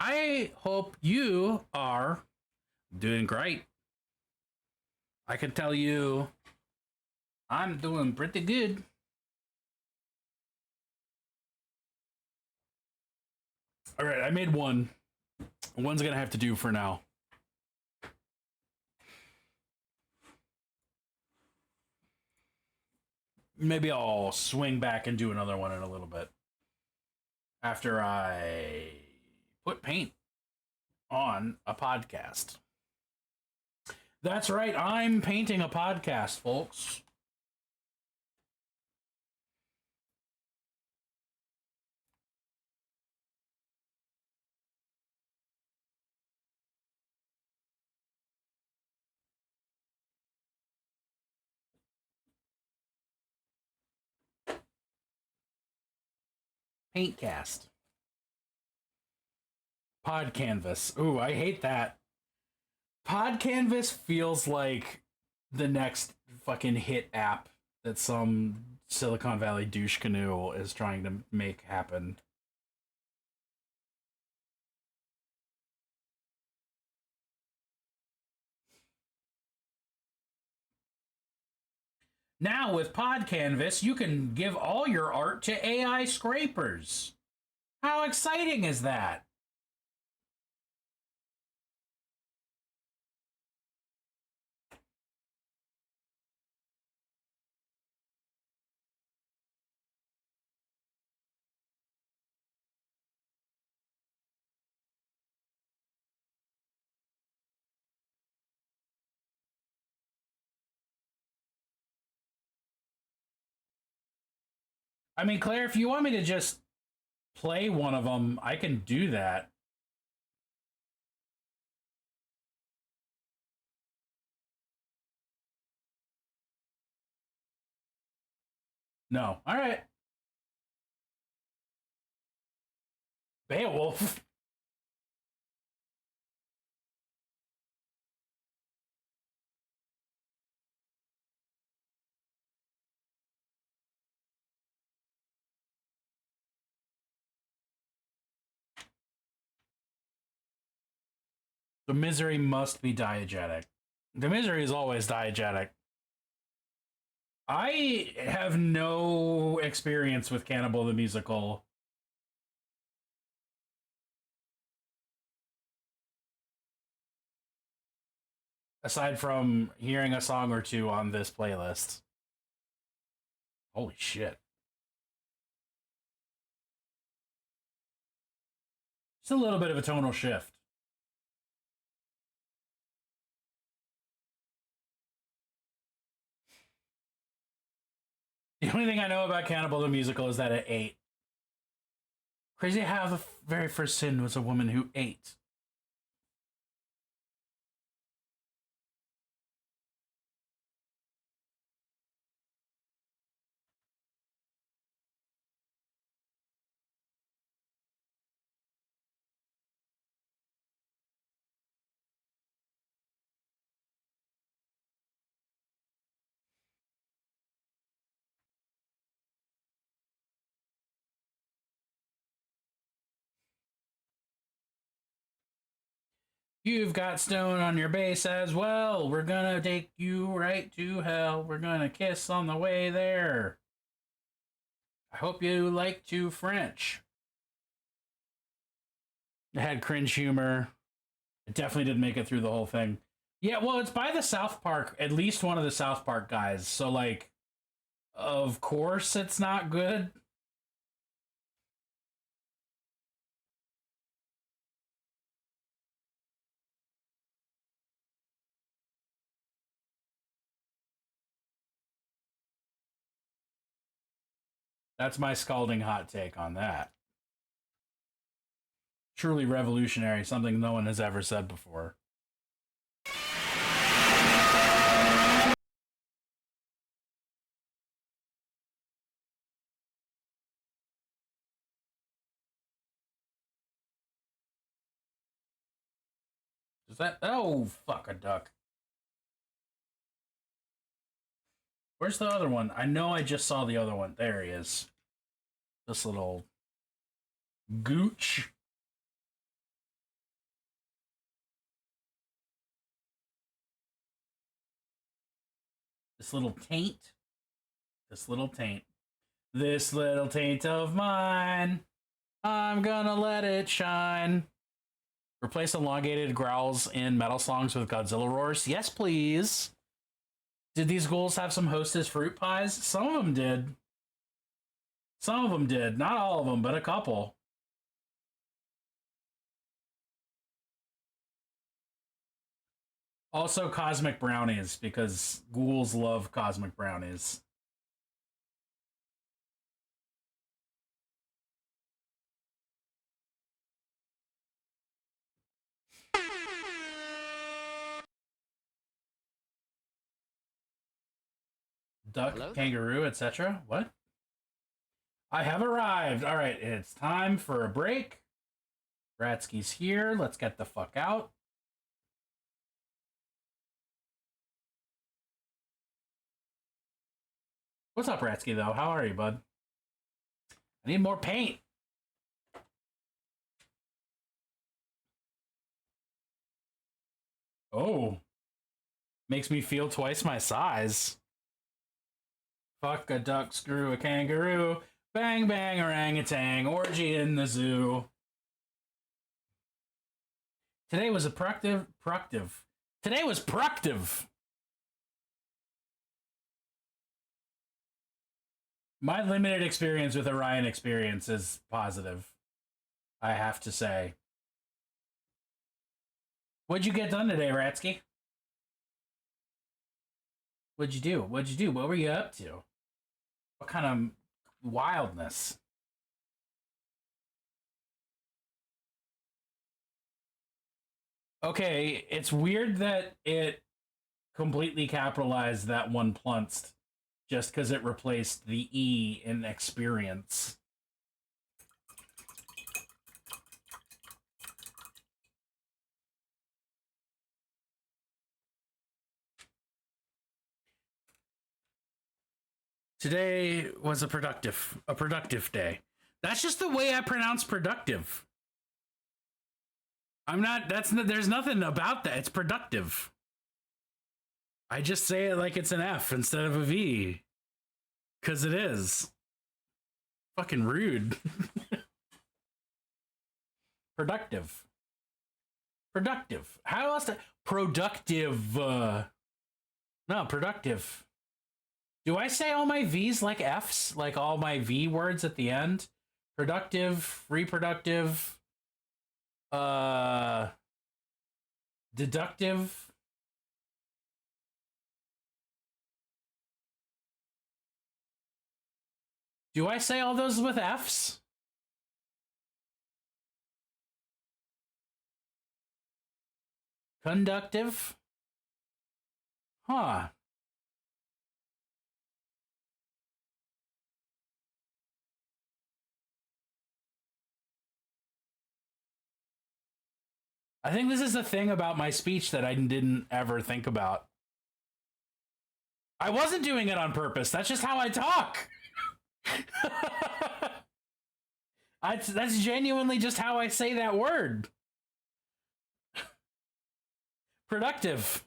I hope you are doing great. I can tell you I'm doing pretty good. All right, I made one. One's gonna have to do for now. Maybe I'll swing back and do another one in a little bit. After I put paint on a podcast. That's right, I'm painting a podcast, folks. Paintcast. Pod Canvas. Ooh, I hate that. Pod Canvas feels like the next fucking hit app that some Silicon Valley douche canoe is trying to make happen. Now with Pod Canvas, you can give all your art to AI scrapers. How exciting is that? I mean, Claire, if you want me to just play one of them, I can do that. No. All right. Beowulf. The misery must be diegetic. The misery is always diegetic. I have no experience with Cannibal the Musical. Aside from hearing a song or two on this playlist. Holy shit. It's a little bit of a tonal shift. The only thing I know about Cannibal the Musical is that it ate. Crazy how the very first sin was a woman who ate. You've got stone on your base as well. We're gonna take you right to hell. We're gonna kiss on the way there. I hope you like to French. It had cringe humor. It definitely didn't make it through the whole thing. Yeah, well, it's by the South Park, at least one of the South Park guys. So, like, of course it's not good. That's my scalding hot take on that. Truly revolutionary, something no one has ever said before. Is that... Oh, fuck, a duck. Where's the other one? I know I just saw the other one. There he is. This little gooch. This little taint. This little taint. This little taint of mine. I'm gonna let it shine. Replace elongated growls in metal songs with Godzilla roars. Yes, please. Did these ghouls have some Hostess fruit pies? Some of them did. Some of them did. Not all of them, but a couple. Also cosmic brownies, because ghouls love cosmic brownies. Duck, Hello? kangaroo, etc. What? I have arrived. All right, it's time for a break. Ratsky's here. Let's get the fuck out. What's up, Ratsky, though? How are you, bud? I need more paint. Oh. Makes me feel twice my size. Fuck a duck, screw a kangaroo. Bang, bang, orangutan. Orgy in the zoo. Today was productive. Today was productive. My limited experience with Orion Experience is positive, I have to say. What'd you get done today, Ratsky? What'd you do? What'd you do? What were you up to? What kind of wildness? Okay, it's weird that it completely capitalized that one plunced just because it replaced the E in experience. Today was a productive day. That's just the way I pronounce productive. There's nothing about that. It's productive. I just say it like it's an F instead of a V. Because it is. Fucking rude. Productive. How else to... Productive. No, productive. Do I say all my V's like F's? Like all my V words at the end? Productive, reproductive, deductive. Do I say all those with F's? Conductive? Huh. I think this is the thing about my speech that I didn't ever think about. I wasn't doing it on purpose. That's just how I talk. That's genuinely just how I say that word. Productive.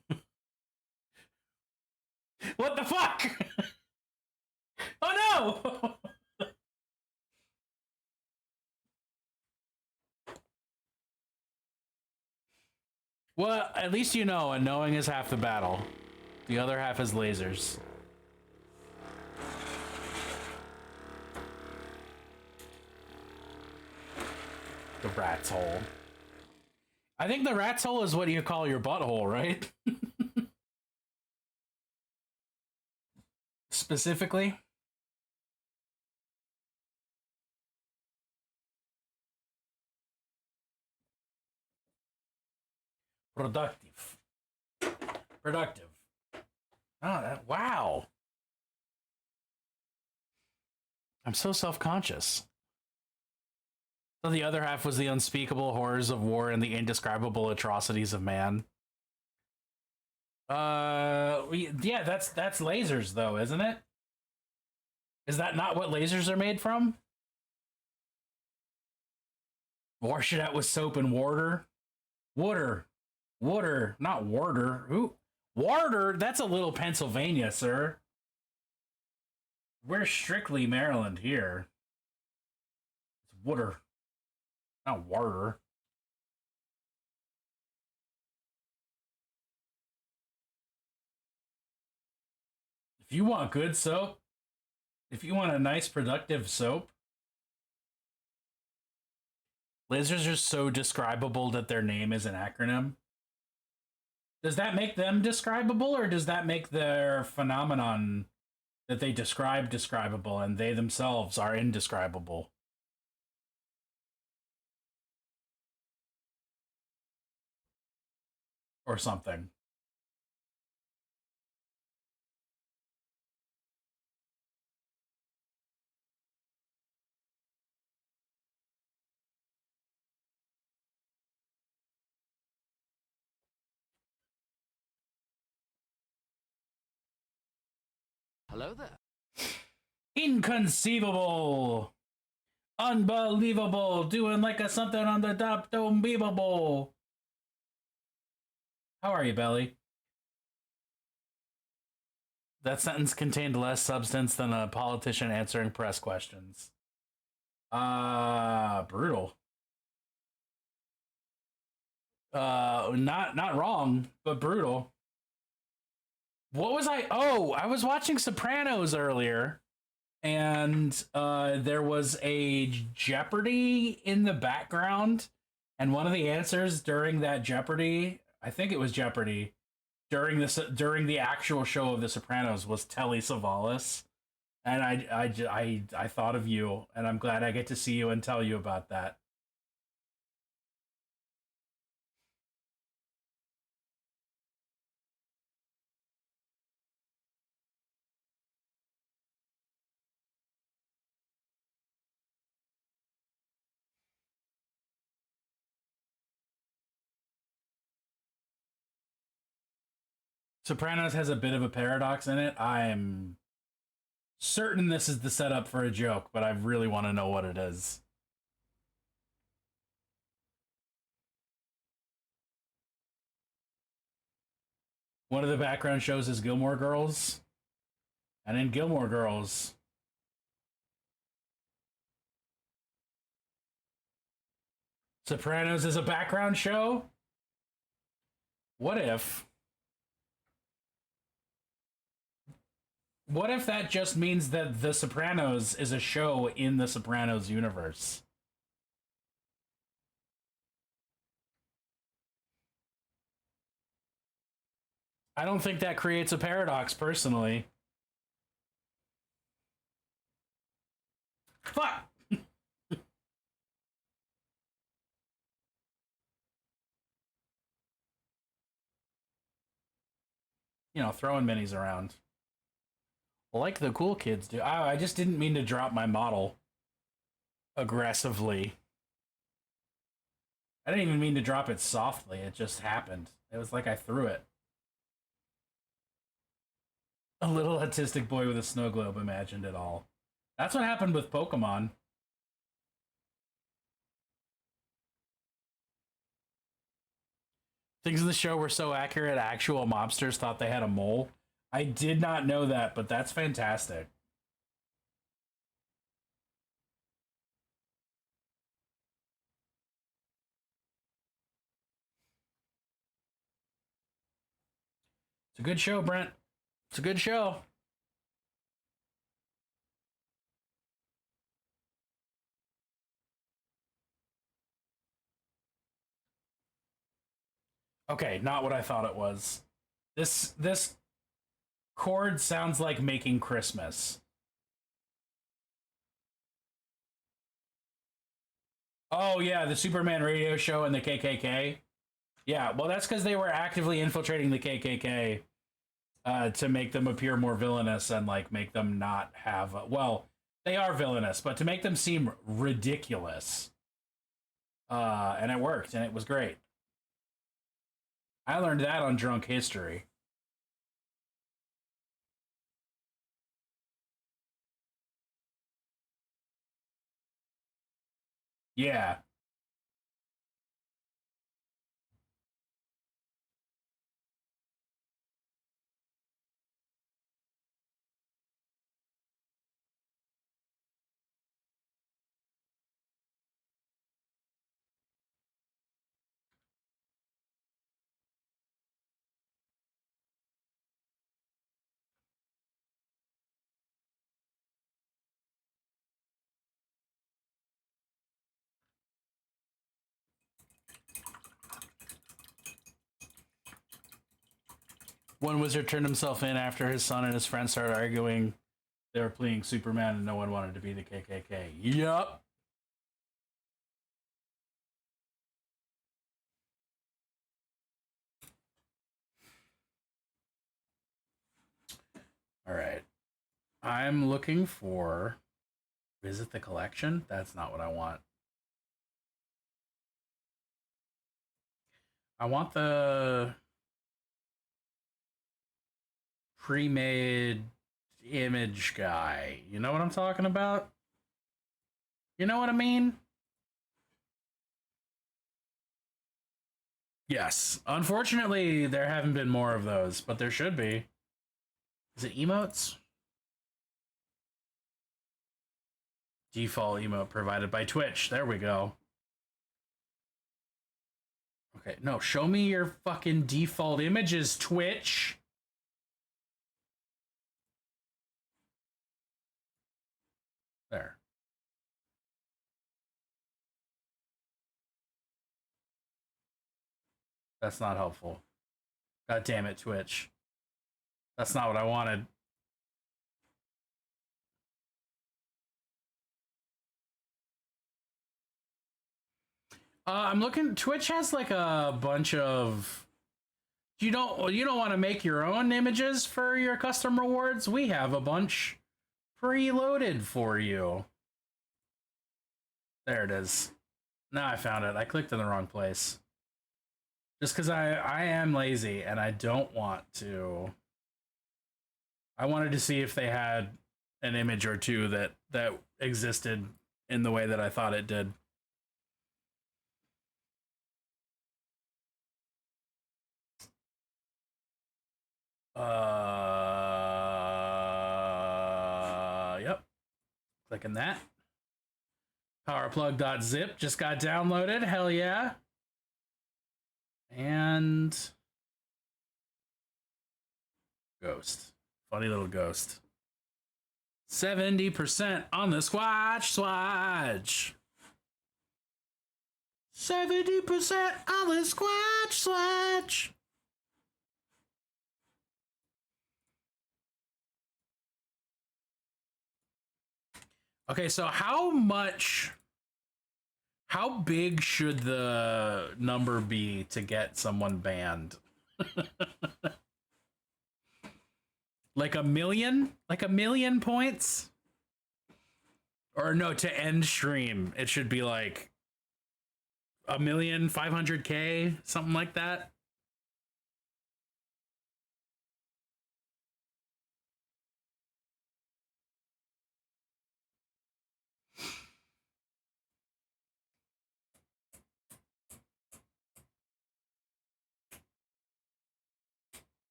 What the fuck? Oh no! Well, at least you know, and knowing is half the battle. The other half is lasers. The rat's hole. I think the rat's hole is what you call your butthole, right? Specifically. Productive. Oh, wow. I'm so self-conscious. So the other half was the unspeakable horrors of war and the indescribable atrocities of man. Yeah, that's lasers though, isn't it? Is that not what lasers are made from? Wash it out with soap and water. Water, not water. Ooh, Warder? That's a little Pennsylvania, sir. We're strictly Maryland here. It's Wooder, not Warder. If you want good soap, if you want a nice, productive soap, lizards are so describable that their name is an acronym. Does that make them describable, or does that make their phenomenon that they describe describable and they themselves are indescribable? Or something. Hello there. Inconceivable! Unbelievable! Doing like a something on the top, don't beavable! How are you, Belly? That sentence contained less substance than a politician answering press questions. Brutal. Not wrong, but brutal. What was I? Oh, I was watching Sopranos earlier, and there was a Jeopardy in the background, and one of the answers during that Jeopardy, I think it was Jeopardy, during the actual show of The Sopranos was Telly Savalas, and I thought of you, and I'm glad I get to see you and tell you about that. Sopranos has a bit of a paradox in it. I'm certain this is the setup for a joke, but I really want to know what it is. One of the background shows is Gilmore Girls. And in Gilmore Girls, Sopranos is a background show? What if that just means that The Sopranos is a show in the Sopranos universe? I don't think that creates a paradox, personally. Fuck! Throwing minis around. Like the cool kids do. I just didn't mean to drop my model aggressively. I didn't even mean to drop it softly. It just happened. It was like I threw it. A little autistic boy with a snow globe imagined it all. That's what happened with Pokemon. Things in the show were so accurate, actual mobsters thought they had a mole. I did not know that, but that's fantastic. It's a good show, Brent. It's a good show. Okay, not what I thought it was. This chord sounds like Making Christmas. Oh yeah, the Superman radio show and the KKK. Yeah, well that's because they were actively infiltrating the KKK to make them appear more villainous and like make them not have. Well, they are villainous, but to make them seem ridiculous. And it worked, and it was great. I learned that on Drunk History. Yeah. One wizard turned himself in after his son and his friend started arguing. They were playing Superman and no one wanted to be the KKK. Yup. All right. I'm looking for visit the collection. That's not what I want. I want the pre-made image guy. You know what I'm talking about? You know what I mean? Yes. Unfortunately, there haven't been more of those, but there should be. Is it emotes? Default emote provided by Twitch. There we go. Okay, no, show me your fucking default images, Twitch. There. That's not helpful. God damn it, Twitch. That's not what I wanted. I'm looking. Twitch has like a bunch of. You don't want to make your own images for your custom rewards? We have a bunch preloaded for you. There it is. Now I found it. I clicked in the wrong place. Just because I am lazy and I don't want to. I wanted to see if they had an image or two that existed in the way that I thought it did. Yep. Clicking that. Powerplug.zip just got downloaded. Hell yeah. And ghost. Funny little ghost. 70% on the swatch. 70% on the swatch. Okay, so how big should the number be to get someone banned? Like a million? Like 1,000,000 points? Or no, to end stream, it should be like 1,500,000, something like that.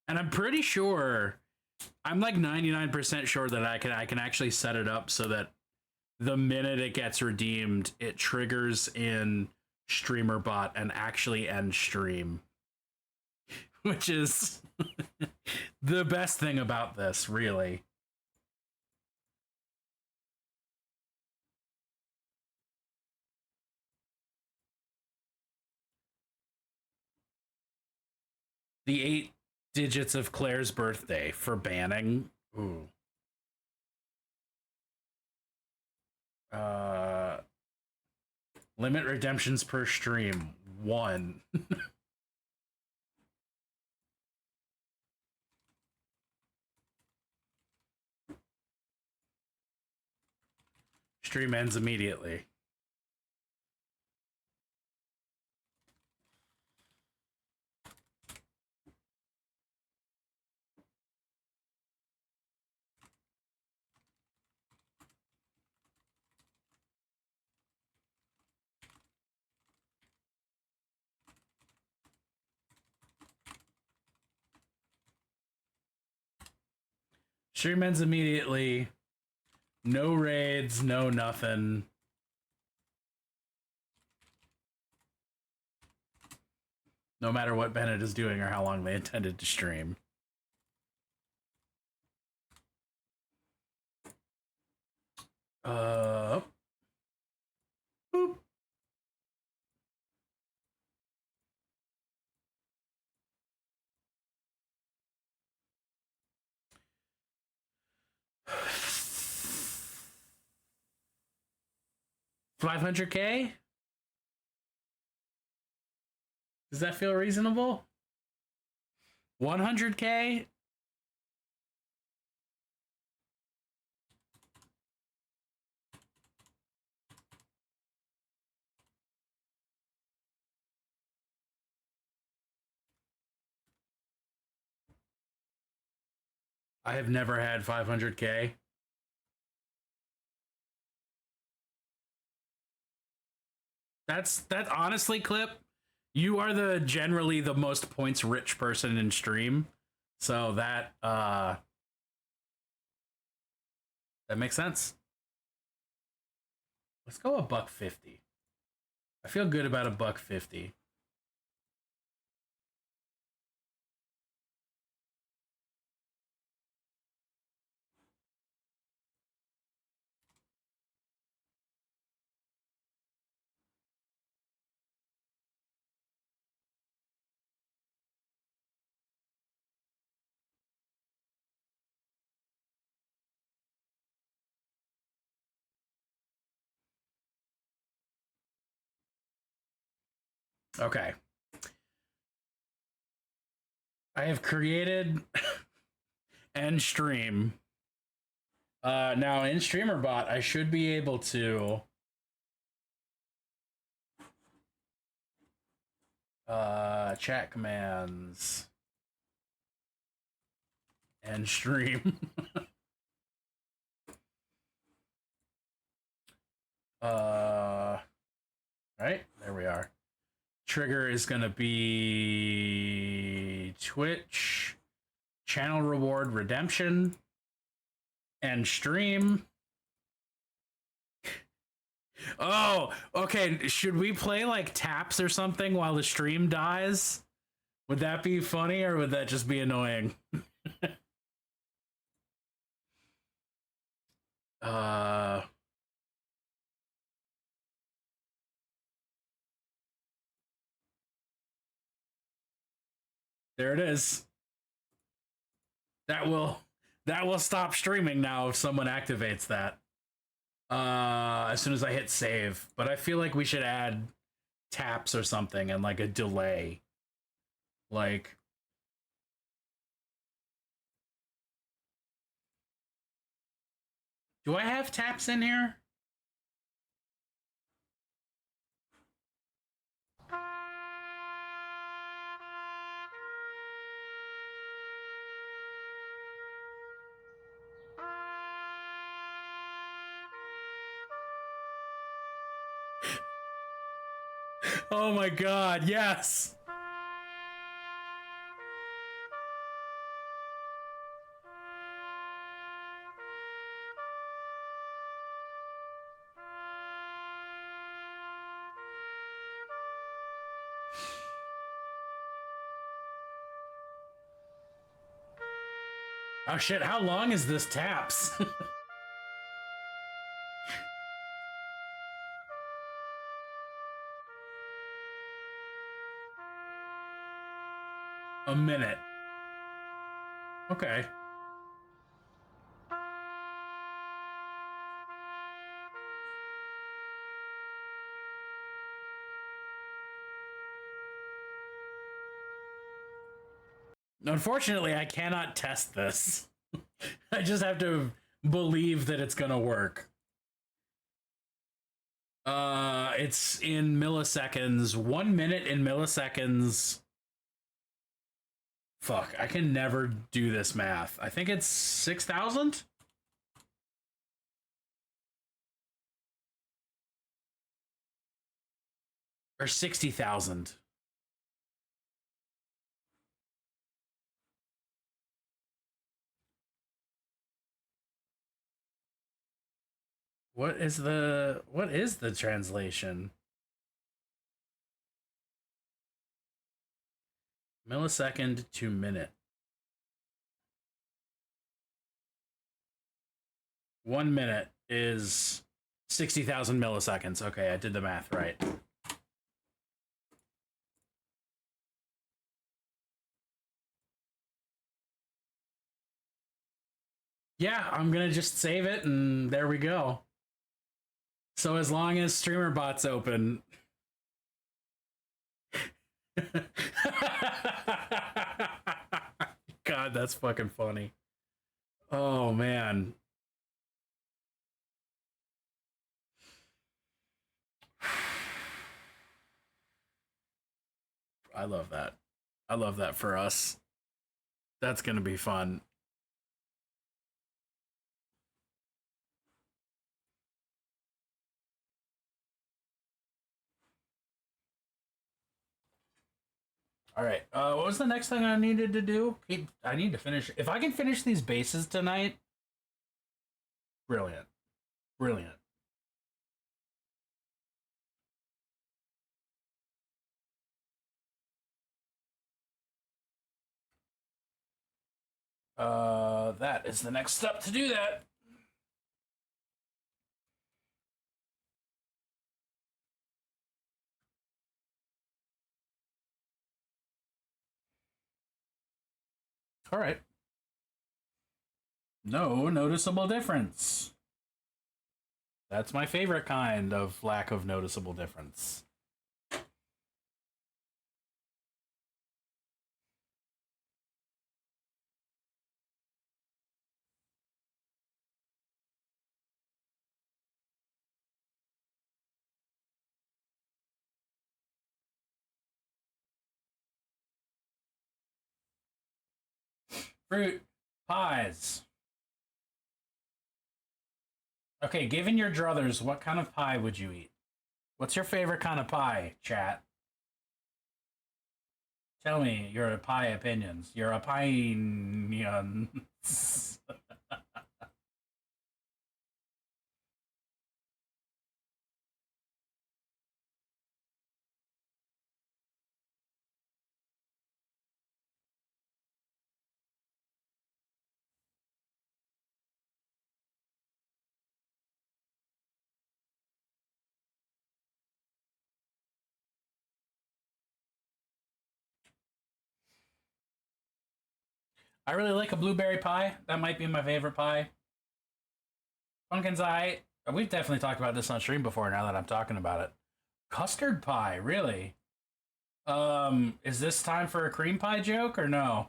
And I'm pretty sure, I'm like 99% sure that I can actually set it up so that the minute it gets redeemed, it triggers in streamer bot and actually ends stream. Which is the best thing about this, really. The 8 digits of Claire's birthday for banning. Ooh. Limit redemptions per stream. 1. Stream ends immediately. Stream ends immediately. No raids, no nothing. No matter what Bennett is doing or how long they intended to stream. Boop. 500K? Does that feel reasonable? 100K? I have never had 500K. That honestly, Clip, you are the generally the most points rich person in stream. So that makes sense. Let's go $150. I feel good about $150. Okay. I have created end stream. Now in StreamerBot, I should be able to chat commands and stream. Right, there we are. Trigger is gonna be Twitch, channel reward redemption, and stream. Oh, okay. Should we play like taps or something while the stream dies? Would that be funny or would that just be annoying? There it is. That will stop streaming now if someone activates that. As soon as I hit save. But I feel like we should add taps or something and like a delay. Like do I have taps in here? Oh my god, yes! Oh shit, how long is this taps? A minute. Okay. Unfortunately, I cannot test this. I just have to believe that it's gonna work. It's in milliseconds. 1 minute in milliseconds. Fuck, I can never do this math. I think it's 6,000? Or 60,000. What is the translation? Millisecond to minute. 1 minute is 60,000 milliseconds. Okay, I did the math right. Yeah, I'm gonna just save it and there we go. So as long as streamer bots open. God, that's fucking funny. Oh man. I love that. I love that for us. That's gonna be fun. All right. What was the next thing I needed to do? I need to finish. If I can finish these bases tonight, brilliant, brilliant. That is the next step to do that. All right. No noticeable difference. That's my favorite kind of lack of noticeable difference. Fruit pies. Okay, given your druthers, what kind of pie would you eat? What's your favorite kind of pie, chat? Tell me your pie opinions. Your opinions. I really like a blueberry pie. That might be my favorite pie. Pumpkin's eye. We've definitely talked about this on stream before now that I'm talking about it. Custard pie, really? Is this time for a cream pie joke or no?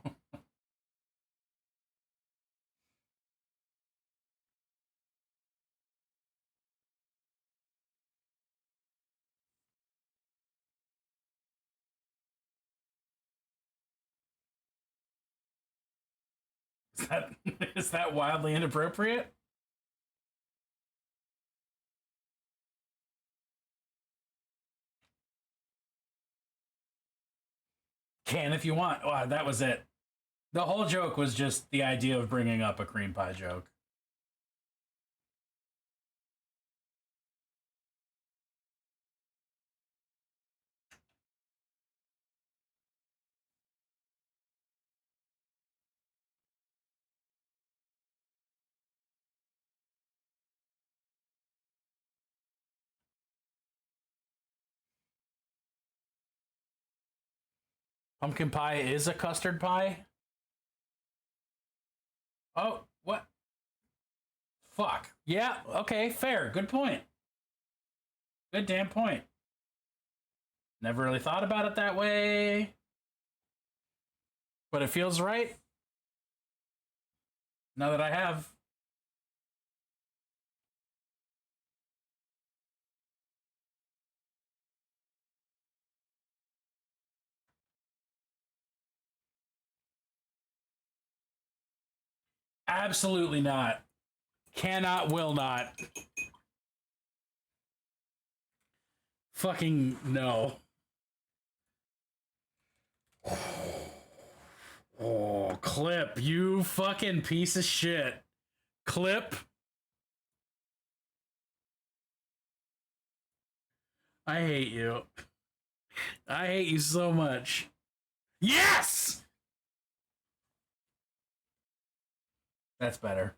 Is that is that wildly inappropriate? Can if you want. Oh, that was it. The whole joke was just the idea of bringing up a cream pie joke. Pumpkin pie is a custard pie? Oh, what? Fuck. Yeah, okay, fair. Good point. Good damn point. Never really thought about it that way. But it feels right. Now that I have. Absolutely not. Cannot, will not. Fucking no. Oh, Clip, you fucking piece of shit. Clip. I hate you. I hate you so much. Yes! That's better.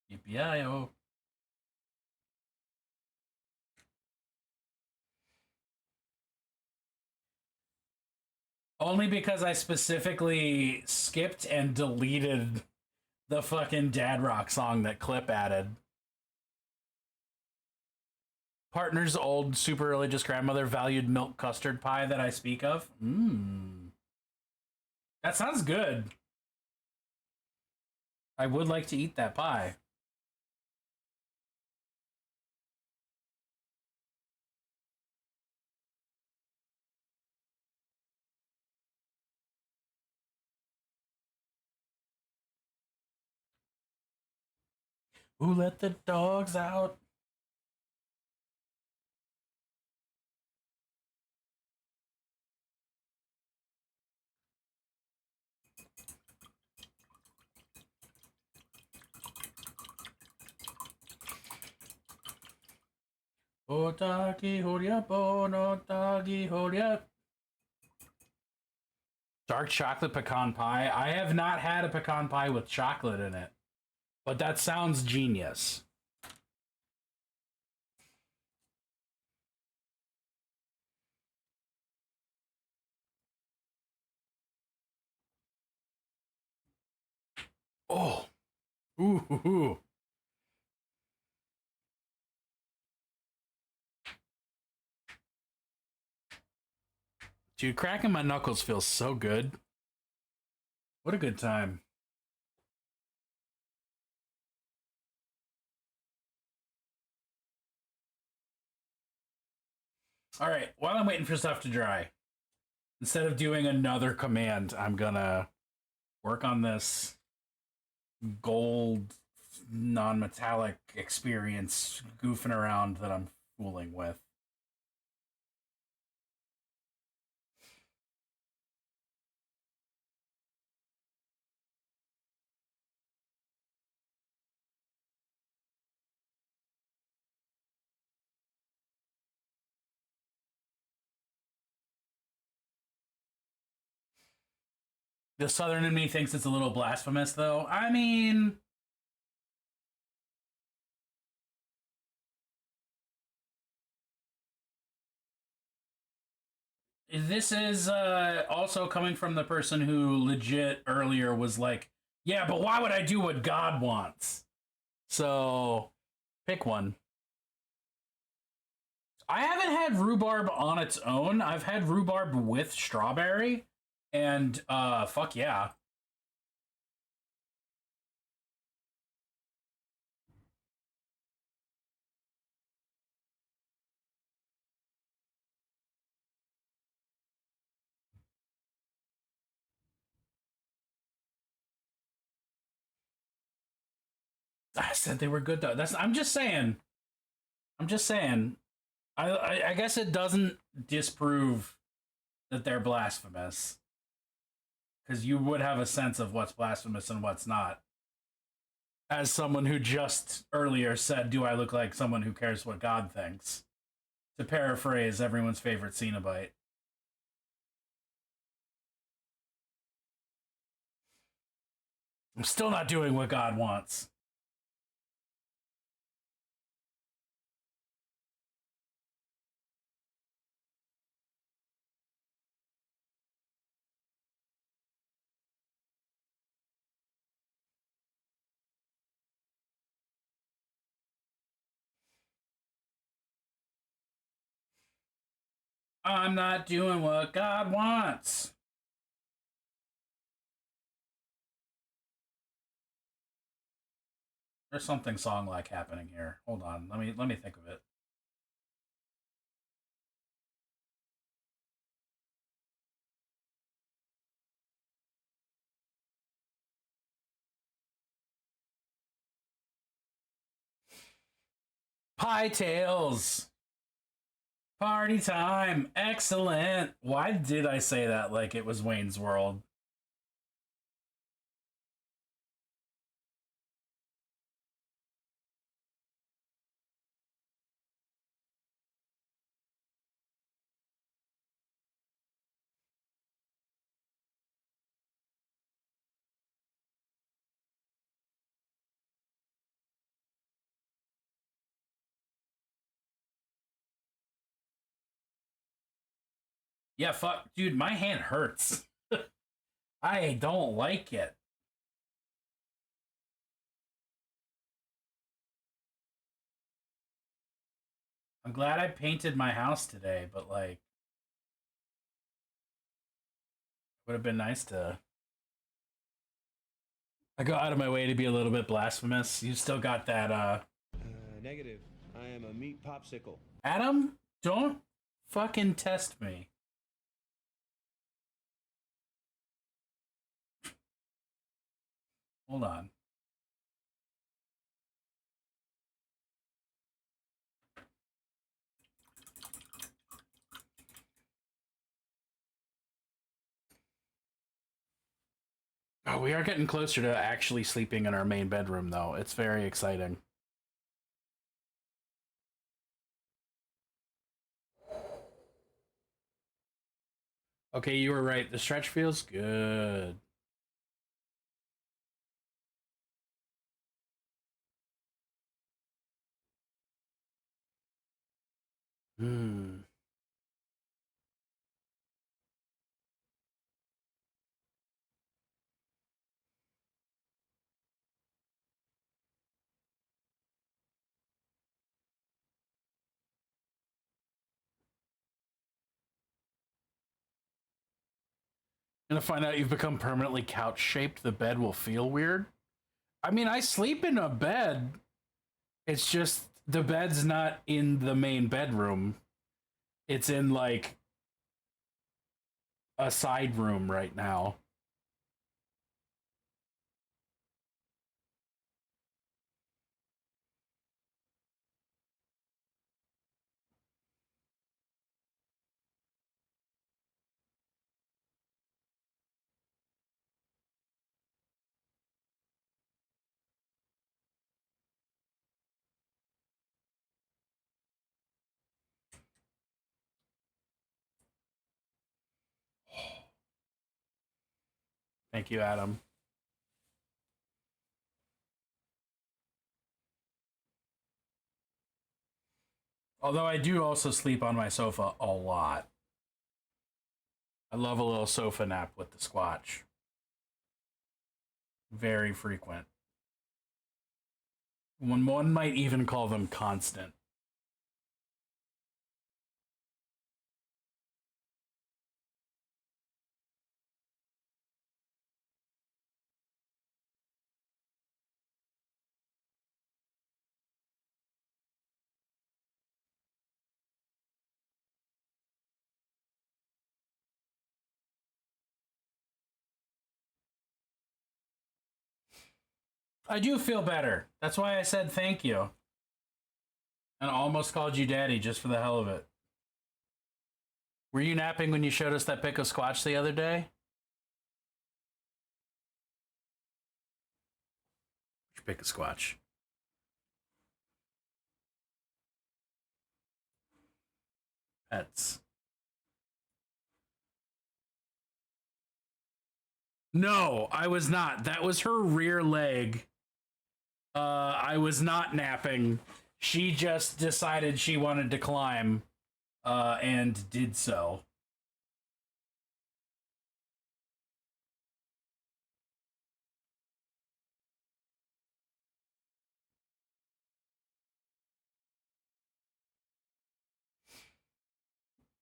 You Yippee-yi-yo. Only because I specifically skipped and deleted the fucking Dad Rock song that Clip added. Partner's old super religious grandmother valued milk custard pie that I speak of. That sounds good. I would like to eat that pie. Who let the dogs out? Oh, doggy, hold up. Oh, no, doggy, hold up. Dark chocolate pecan pie. I have not had a pecan pie with chocolate in it, but that sounds genius. Oh, ooh. Dude, cracking my knuckles feels so good. What a good time. All right, while I'm waiting for stuff to dry, instead of doing another command, I'm gonna work on this gold non-metallic experience goofing around that I'm fooling with. The Southern in me thinks it's a little blasphemous, though. I mean, this is also coming from the person who legit earlier was like, yeah, but why would I do what God wants? So, pick one. I haven't had rhubarb on its own. I've had rhubarb with strawberry, and fuck yeah. I said they were good though. That's I'm just saying. I'm just saying. I guess it doesn't disprove that they're blasphemous, because you would have a sense of what's blasphemous and what's not. As someone who just earlier said, "Do I look like someone who cares what God thinks?" To paraphrase everyone's favorite Cenobite. I'm still not doing what God wants. I'm not doing what God wants. There's something song-like happening here. Hold on, let me think of it. Pie Tales. Party time. Excellent. Why did I say that like it was Wayne's World? Yeah, fuck, dude, my hand hurts. I don't like it. I'm glad I painted my house today, but like, would have been nice to. I go out of my way to be a little bit blasphemous. You still got that, Negative. I am a meat popsicle. Adam, don't fucking test me. Hold on. Oh, we are getting closer to actually sleeping in our main bedroom, though. It's very exciting. Okay, you were right. The stretch feels good. Hmm. Gonna find out you've become permanently couch shaped. The bed will feel weird. I mean, I sleep in a bed. It's just the bed's not in the main bedroom. It's in like a side room right now. Thank you, Adam. Although I do also sleep on my sofa a lot. I love a little sofa nap with the squatch. Very frequent. One might even call them constant. I do feel better. That's why I said thank you. And almost called you daddy just for the hell of it. Were you napping when you showed us that pic of Squatch the other day? Which pic of Squatch? Pets. No, I was not. That was her rear leg. I was not napping. She just decided she wanted to climb, and did so.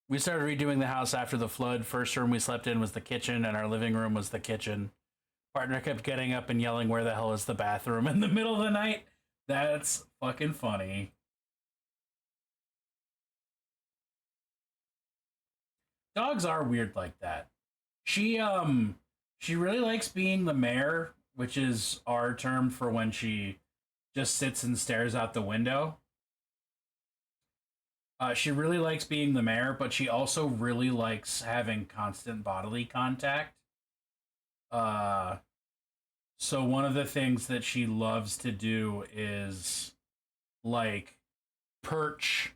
We started redoing the house after the flood. First room we slept in was the kitchen, and our living room was the kitchen. Partner kept getting up and yelling, "Where the hell is the bathroom?" in the middle of the night. That's fucking funny. Dogs are weird like that. She really likes being the mare, which is our term for when she just sits and stares out the window. She really likes being the mare, but she also really likes having constant bodily contact. Uh, so one of the things that she loves to do is like perch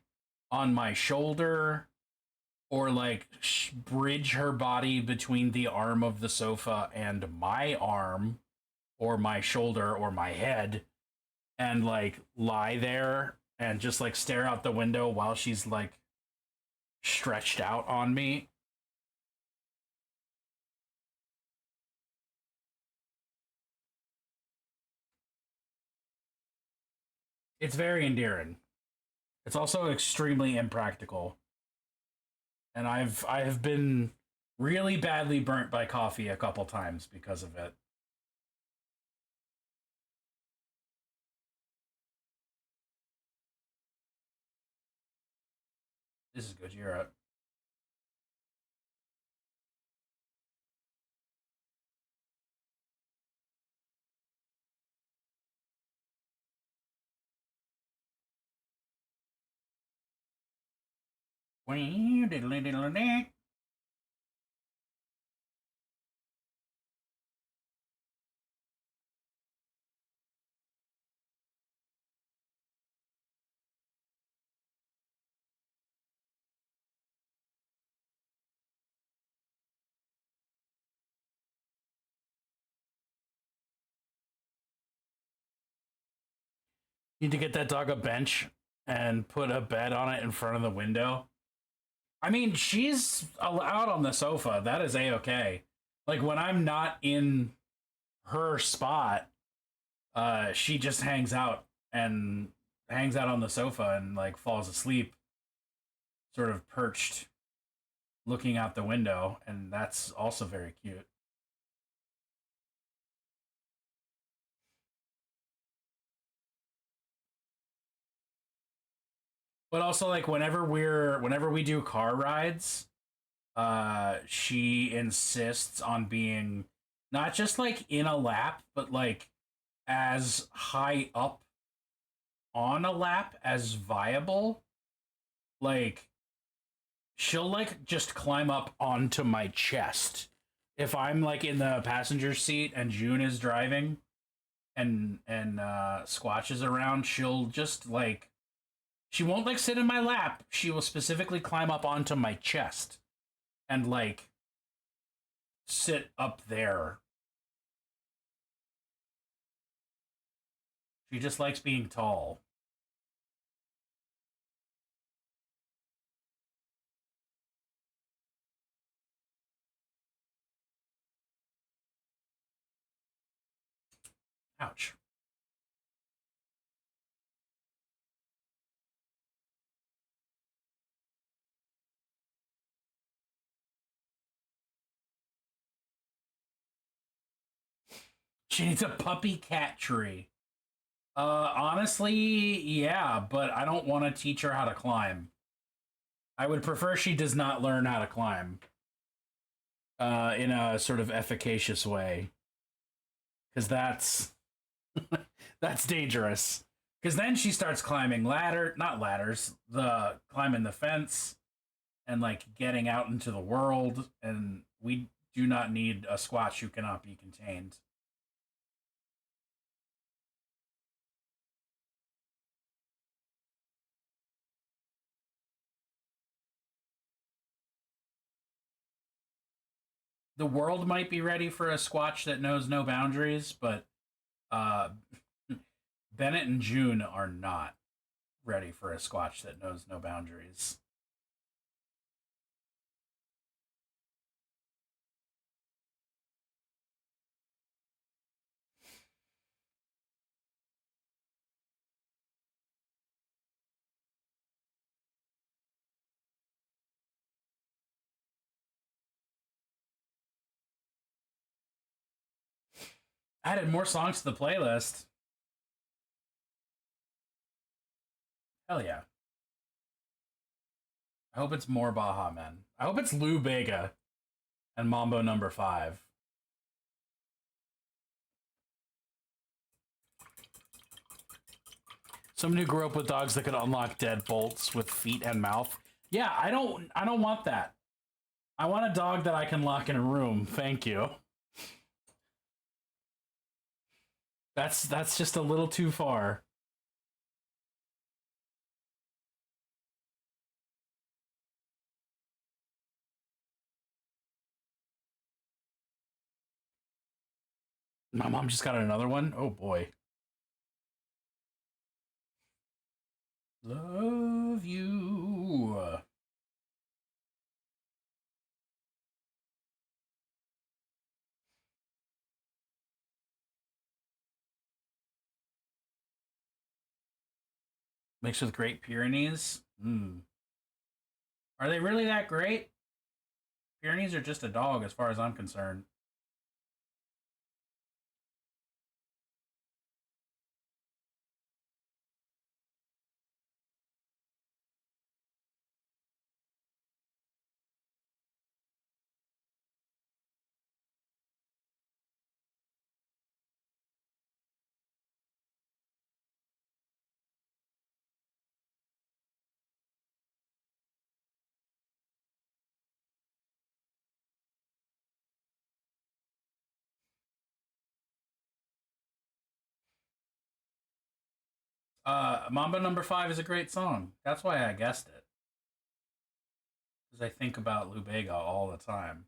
on my shoulder, or like bridge her body between the arm of the sofa and my arm, or my shoulder, or my head, and like lie there and just like stare out the window while she's like stretched out on me. It's very endearing. It's also extremely impractical. And I have been really badly burnt by coffee a couple times because of it. This is good. You're up. Need to get that dog a bench and put a bed on it in front of the window. I mean, she's out on the sofa. That is a-okay. Like, when I'm not in her spot, she just hangs out on the sofa and, like, falls asleep, sort of perched, looking out the window, and that's also very cute. But also, like, whenever we do car rides, she insists on being not just like in a lap, but like as high up on a lap as viable. Like, she'll like just climb up onto my chest if I'm like in the passenger seat and June is driving and Squatch is around. She'll just like, she won't like sit in my lap. She will specifically climb up onto my chest and like sit up there. She just likes being tall. Ouch. She needs a puppy cat tree. Honestly, yeah, but I don't want to teach her how to climb. I would prefer she does not learn how to climb. In a sort of efficacious way. Because that's dangerous. Because then she starts climbing not ladders, climbing the fence and like getting out into the world. And we do not need a Squatch who cannot be contained. The world might be ready for a Squatch that knows no boundaries, but uh, Bennett and June are not ready for a Squatch that knows no boundaries. Added more songs to the playlist. Hell yeah. I hope it's more Baja Men. I hope it's Lou Bega and Mambo number 5. Someone who grew up with dogs that could unlock deadbolts with feet and mouth. Yeah, I don't want that. I want a dog that I can lock in a room. Thank you. That's just a little too far. My mom just got another one. Oh boy. Love you. Mixed with Great Pyrenees. Are they really that great? Pyrenees are just a dog as far as I'm concerned. Mamba Number 5 is a great song. That's why I guessed it. Because I think about Lou Bega all the time.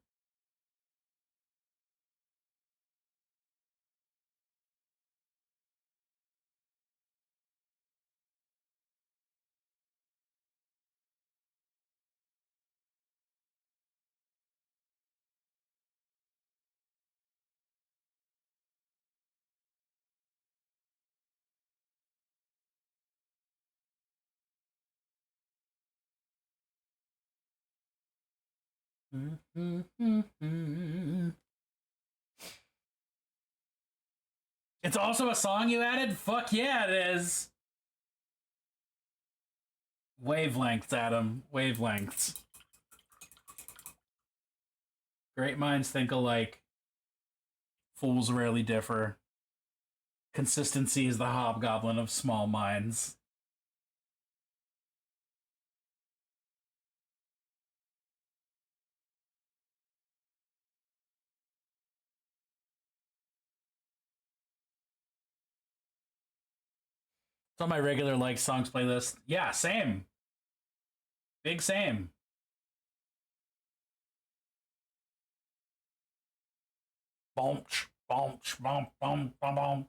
It's also a song you added? Fuck yeah, it is. Wavelengths, Adam. Wavelengths. Great minds think alike. Fools rarely differ. Consistency is the hobgoblin of small minds. It's on my regular like songs playlist. Yeah, same. Big same. Bonch, bonch, bonch, bonch, bonch.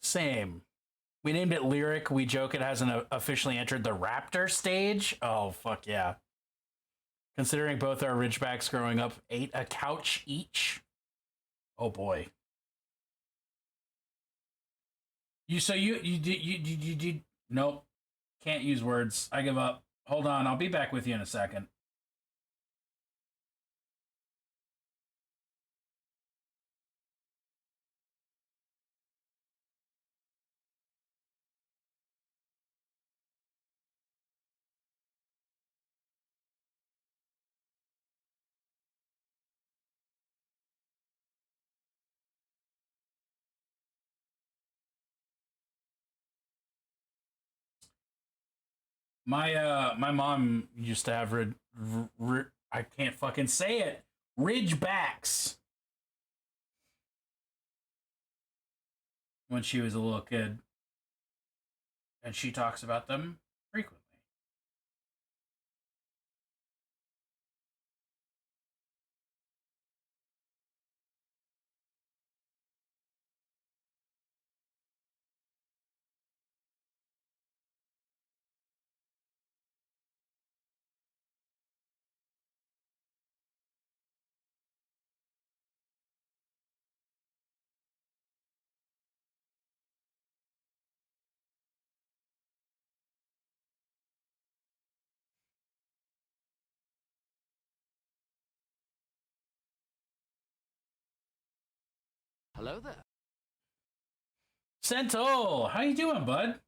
Same. We named it Lyric. We joke it hasn't officially entered the Raptor stage. Oh, fuck yeah. Considering both our Ridgebacks growing up ate a couch each. Oh, boy. You nope. Can't use words. I give up. Hold on. I'll be back with you in a second. My mom used to have I can't fucking say it. Ridgebacks when she was a little kid, and she talks about them frequently. Hello there. Sentinel, how you doing, bud?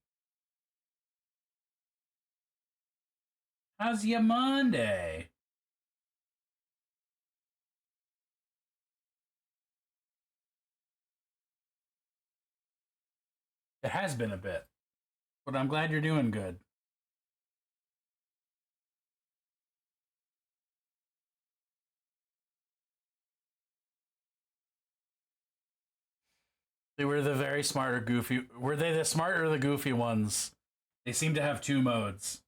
How's your Monday? It has been a bit, but I'm glad you're doing good. They were the very smart or goofy. Were they the smart or the goofy ones? They seem to have two modes.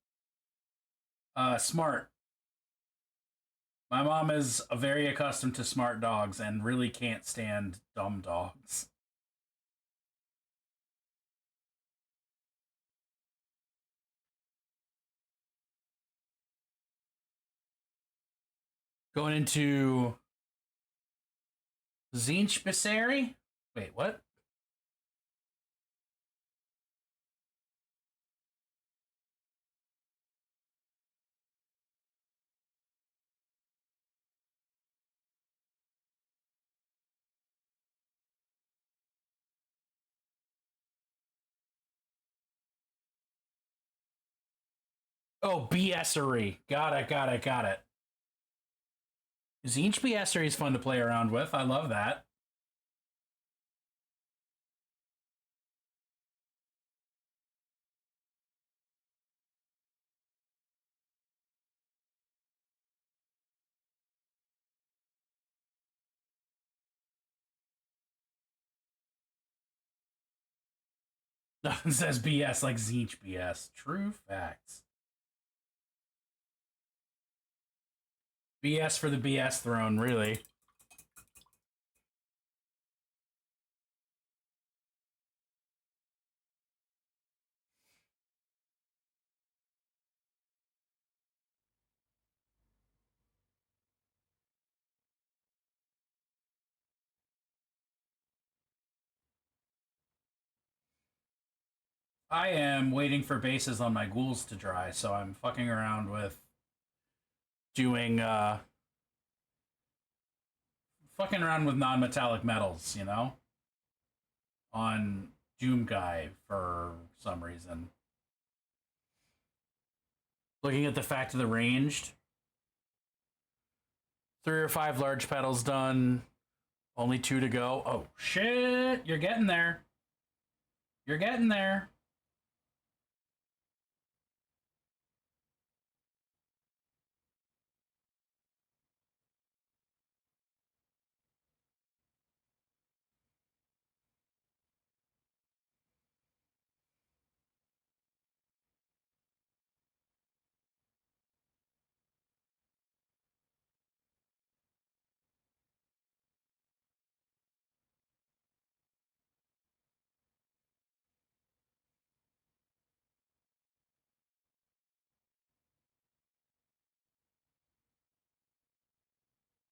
Smart. My mom is very accustomed to smart dogs and really can't stand dumb dogs. Going into Zinchbisari? Wait, what? Oh, BSery. Got it. Zinchbisari is fun to play around with. I love that. It says BS like Zinch BS. True facts. BS for the BS throne, really. I am waiting for bases on my ghouls to dry, so I'm fucking around with doing fucking around with non-metallic metals, you know, on Doom Guy for some reason. Looking at the fact of the ranged, 3 or 5 large petals done, only 2 to go. Oh shit, you're getting there. You're getting there.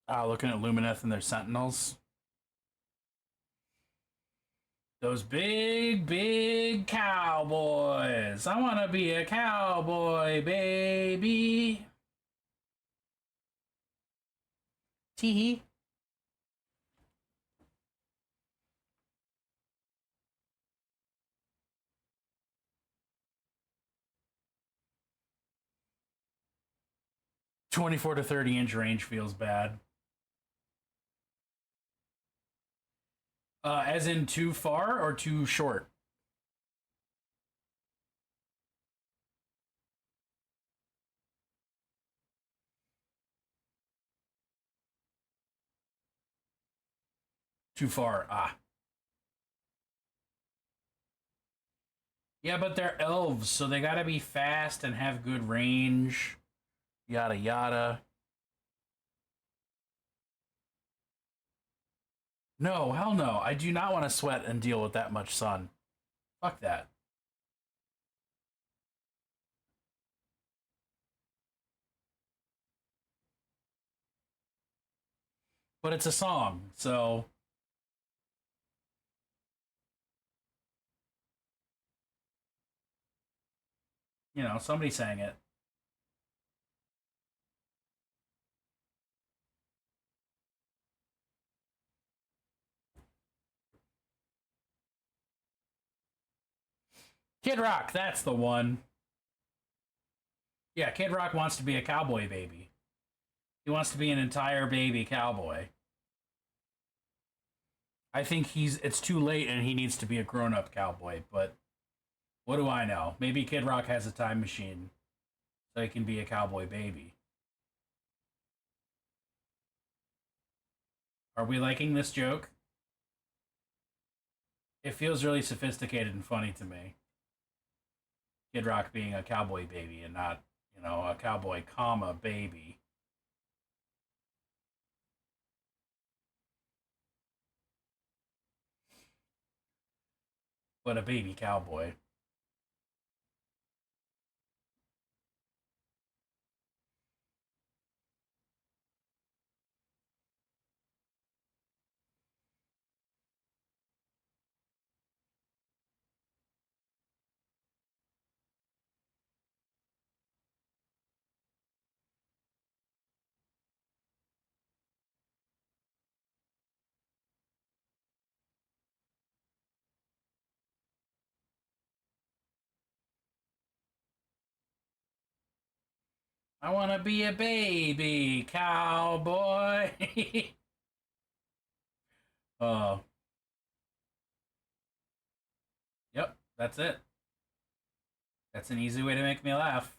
Looking at Lumineth and their Sentinels. Those big, big cowboys. I want to be a cowboy, baby. Tee-hee. .24 to 30-inch range feels bad. As in too far or too short? Too far. Yeah, but they're elves, so they gotta be fast and have good range. Yada yada. No, hell no. I do not want to sweat and deal with that much sun. Fuck that. But it's a song, so you know, somebody sang it. Kid Rock, that's the one. Yeah, Kid Rock wants to be a cowboy baby. He wants to be an entire baby cowboy. I think it's too late and he needs to be a grown-up cowboy, but what do I know? Maybe Kid Rock has a time machine so he can be a cowboy baby. Are we liking this joke? It feels really sophisticated and funny to me. Kid Rock being a cowboy baby and not, you know, a cowboy comma baby. But a baby cowboy. I want to be a baby cowboy. Oh, yep, that's it. That's an easy way to make me laugh.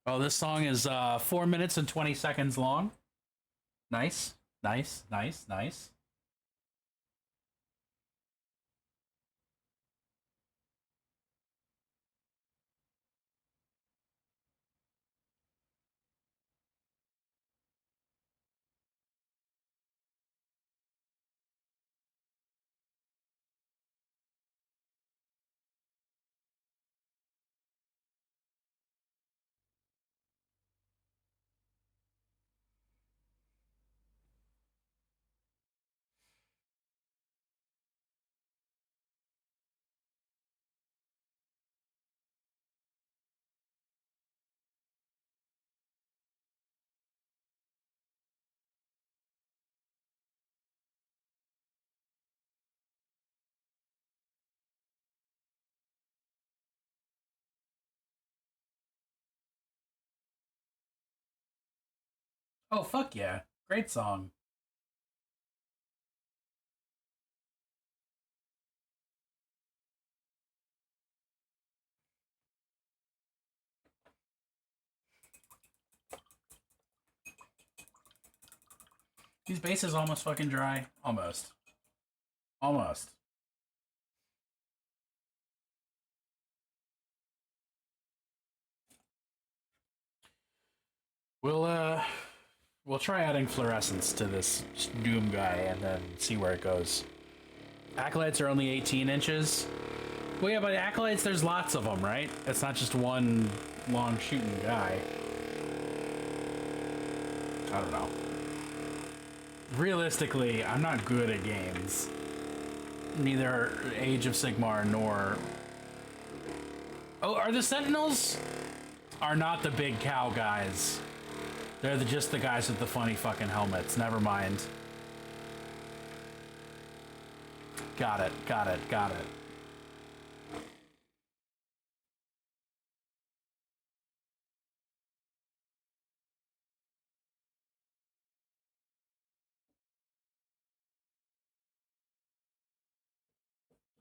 Oh, this song is 4 minutes and 20 seconds long. Nice, nice, nice, nice. Oh, fuck yeah. Great song. These bases almost fucking dry. Almost. Almost. We'll try adding fluorescence to this Doom guy and then see where it goes. Acolytes are only 18 inches. Well, yeah, but Acolytes, there's lots of them, right? It's not just one long shooting guy. I don't know. Realistically, I'm not good at games. Neither Age of Sigmar nor... Oh, are the Sentinels? Are not the big cow guys. They're just the guys with the funny fucking helmets. Never mind. Got it, got it, got it.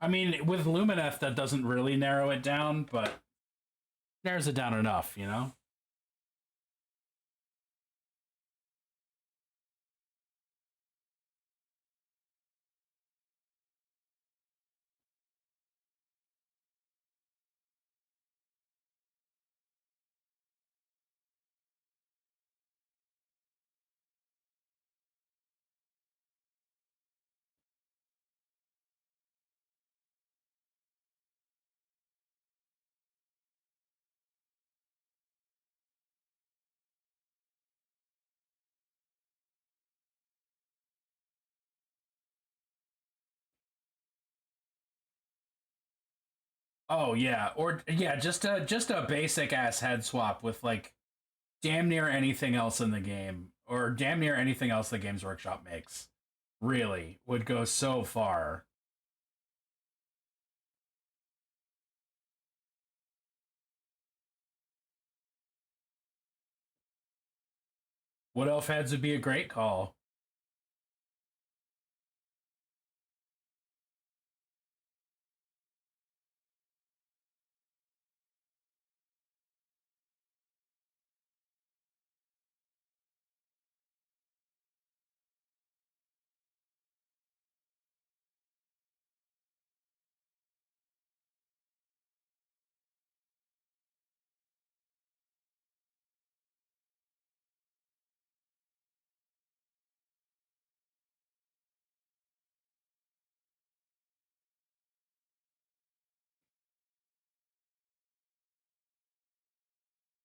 I mean, with Lumineth, that doesn't really narrow it down, but narrows it down enough, you know? Oh yeah, or yeah, just a basic ass head swap with like damn near anything else in the game, or damn near anything else the Games Workshop makes. Really would go so far. Wood Elf heads would be a great call.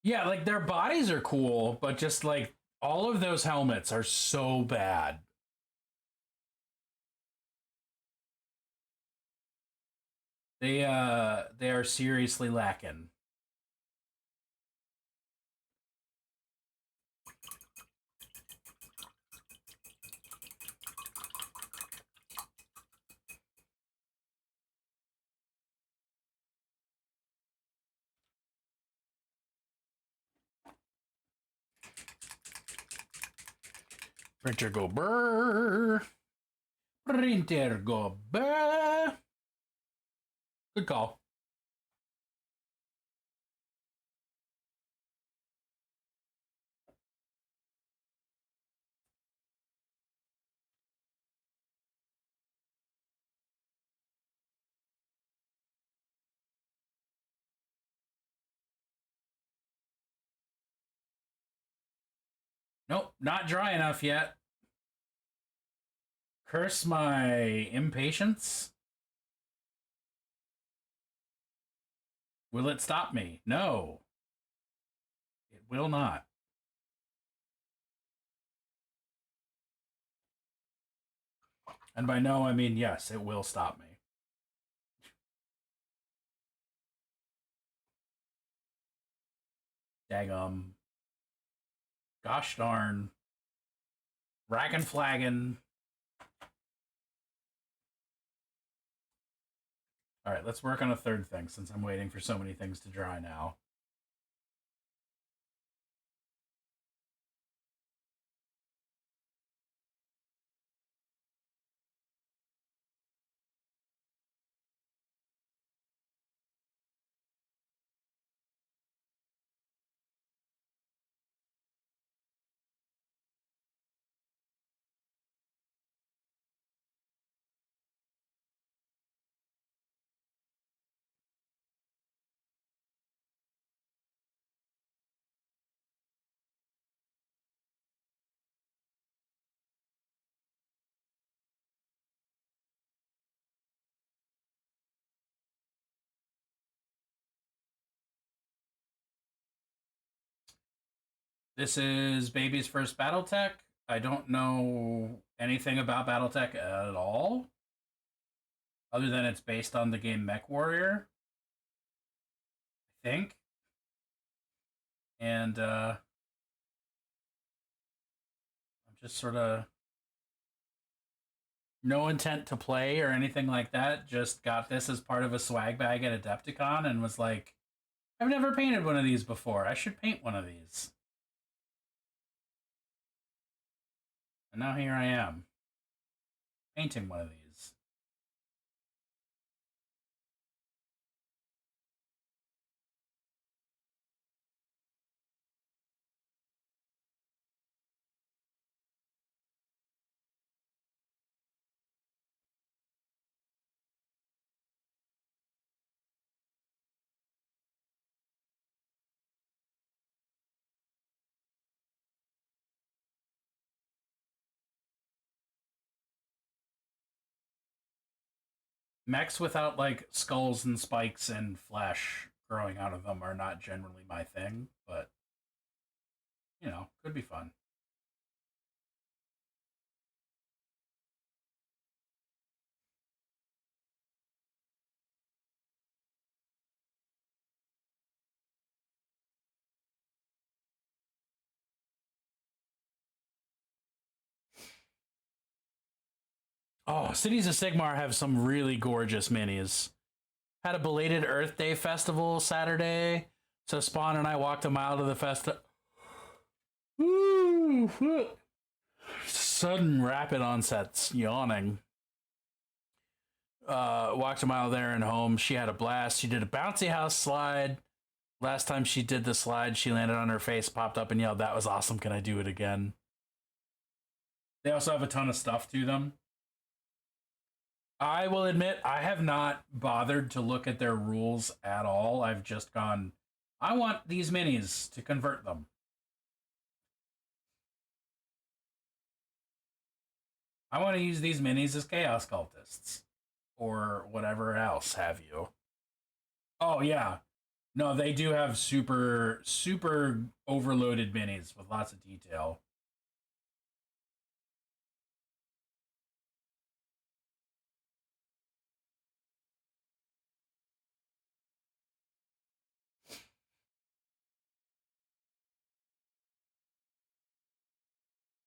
Yeah, like their bodies are cool, but just like all of those helmets are so bad. They are seriously lacking. Printer go brrr. Printer go brrr. Good call. Nope, not dry enough yet. Curse my impatience. Will it stop me? No. It will not. And by no, I mean yes, it will stop me. Daggum. Gosh darn. Rackin' flaggin'. All right, let's work on a third thing since I'm waiting for so many things to dry now. This is Baby's first Battletech. I don't know anything about Battletech at all, other than it's based on the game Mech Warrior, I think. And I'm just sort of no intent to play or anything like that. Just got this as part of a swag bag at Adepticon and was like, I've never painted one of these before. I should paint one of these. And now here I am, painting one of these. Mechs without like skulls and spikes and flesh growing out of them are not generally my thing, but you know, could be fun. Oh, Cities of Sigmar have some really gorgeous minis. Had a belated Earth Day festival Saturday, so Spawn and I walked a mile to the festival. Sudden rapid onsets, yawning. Walked a mile there and home. She had a blast. She did a bouncy house slide. Last time she did the slide, she landed on her face, popped up and yelled, "That was awesome. Can I do it again?" They also have a ton of stuff to them. I will admit, I have not bothered to look at their rules at all. I've just gone, I want these minis to convert them. I want to use these minis as Chaos Cultists. Or whatever else have you. Oh, yeah. No, they do have super, super overloaded minis with lots of detail.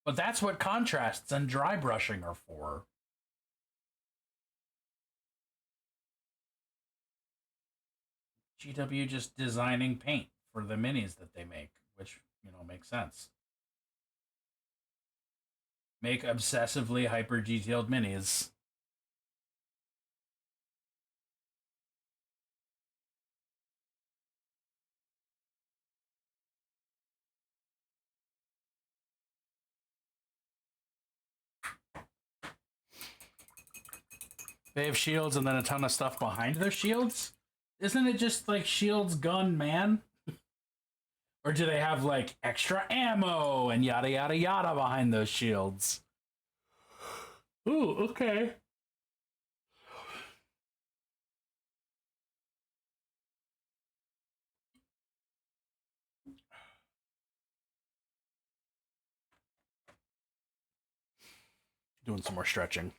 But that's what contrasts and dry brushing are for. GW just designing paint for the minis that they make, which, you know, makes sense. Make obsessively hyper detailed minis. They have shields and then a ton of stuff behind their shields? Isn't it just like shields, gun, man? Or do they have like extra ammo and yada yada yada behind those shields? Ooh, okay. Doing some more stretching.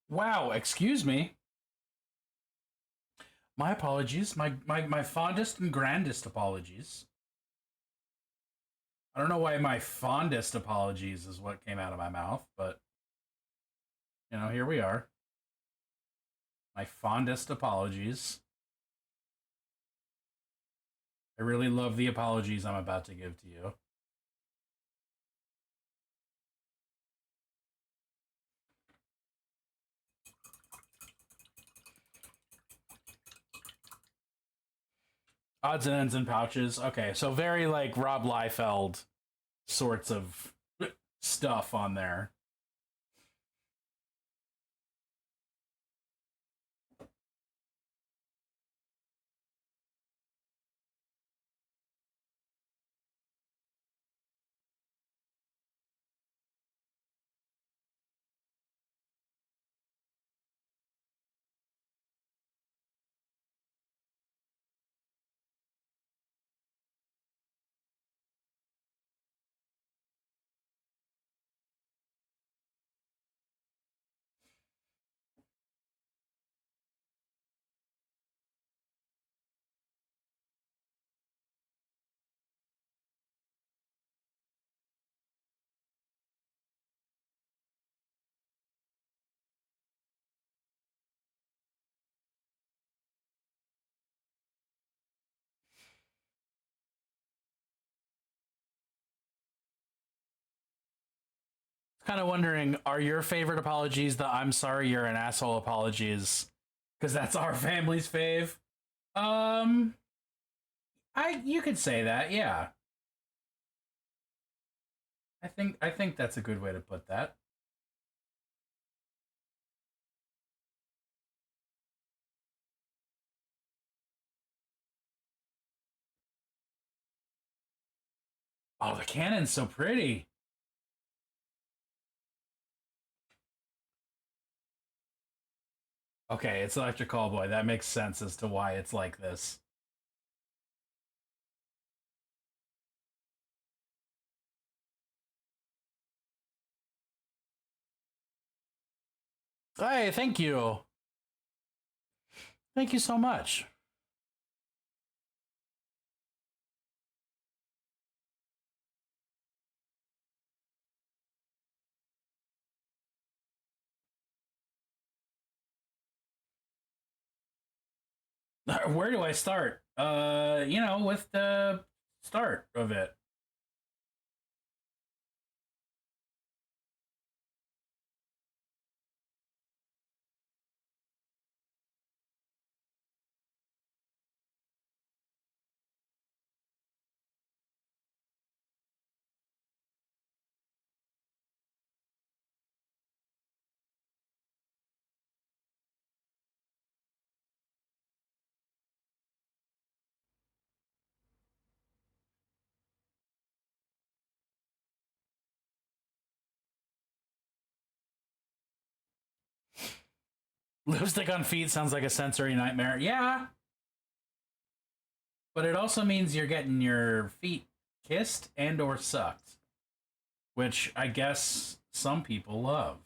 Wow, excuse me. My apologies. My fondest and grandest apologies. I don't know why my fondest apologies is what came out of my mouth, but you know, here we are. My fondest apologies. I really love the apologies I'm about to give to you. Odds and ends and pouches. Okay, so very like Rob Liefeld sorts of stuff on there. Kind of wondering, are your favorite apologies the "I'm sorry you're an asshole" apologies? Because that's our family's fave. Um, you could say that, yeah. I think that's a good way to put that. Oh, the cannon's so pretty. Okay, it's Electric Callboy. That makes sense as to why it's like this. Hey, thank you. Thank you so much. Where do I start? You know, with the start of it. Lipstick on feet sounds like a sensory nightmare. Yeah. But it also means you're getting your feet kissed and or sucked, which I guess some people love.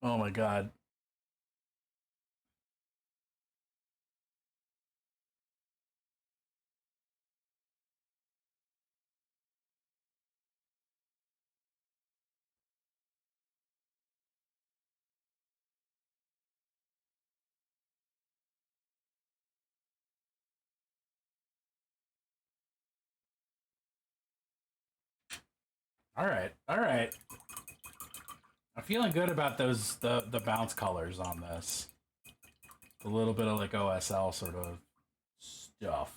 Oh my god. All right. All right. I'm feeling good about those the bounce colors on this. A little bit of like OSL sort of stuff.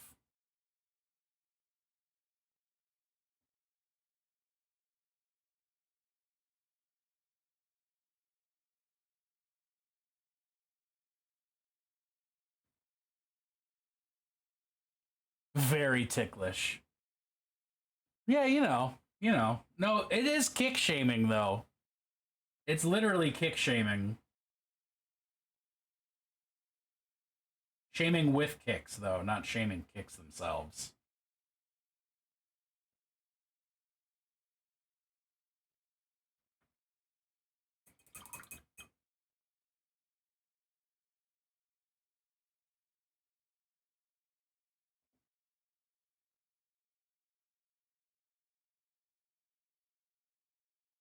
Very ticklish. Yeah, you know. No, it is kick shaming though. It's literally kick shaming. Shaming with kicks though, not shaming kicks themselves.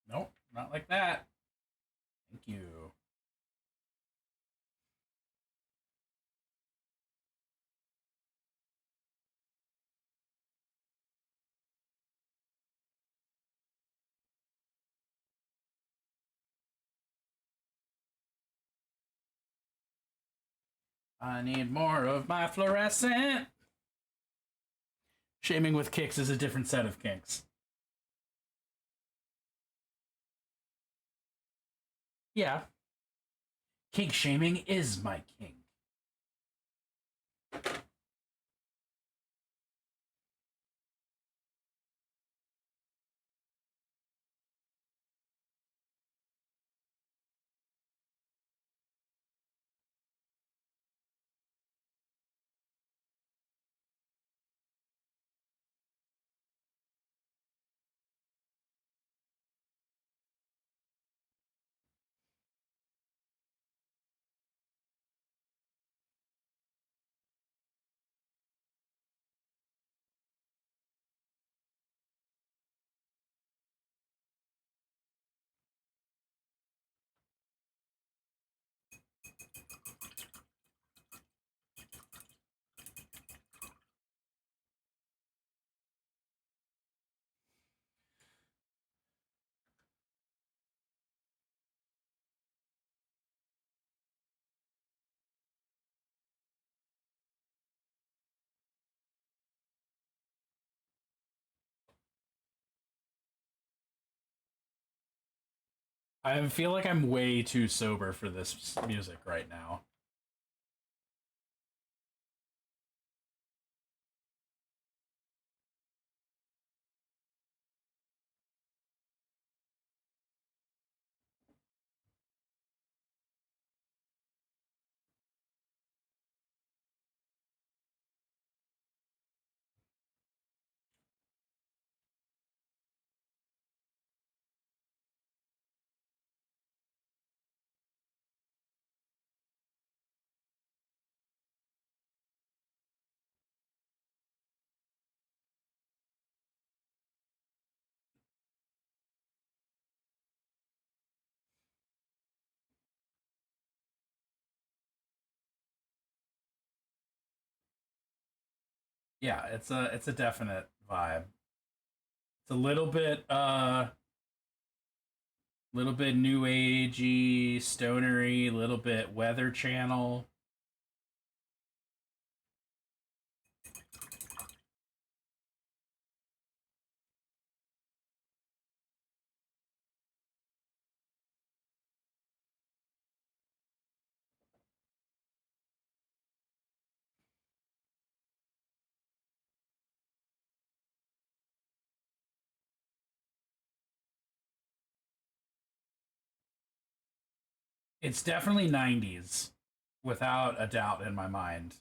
Nope, not like that. Thank you. I need more of my fluorescent. Shaming with kicks is a different set of kinks. Yeah. Kink shaming is my kink. I feel like I'm way too sober for this music right now. Yeah, it's a definite vibe. It's a little bit new agey, stonery, little bit Weather Channel. It's definitely 90s, without a doubt in my mind.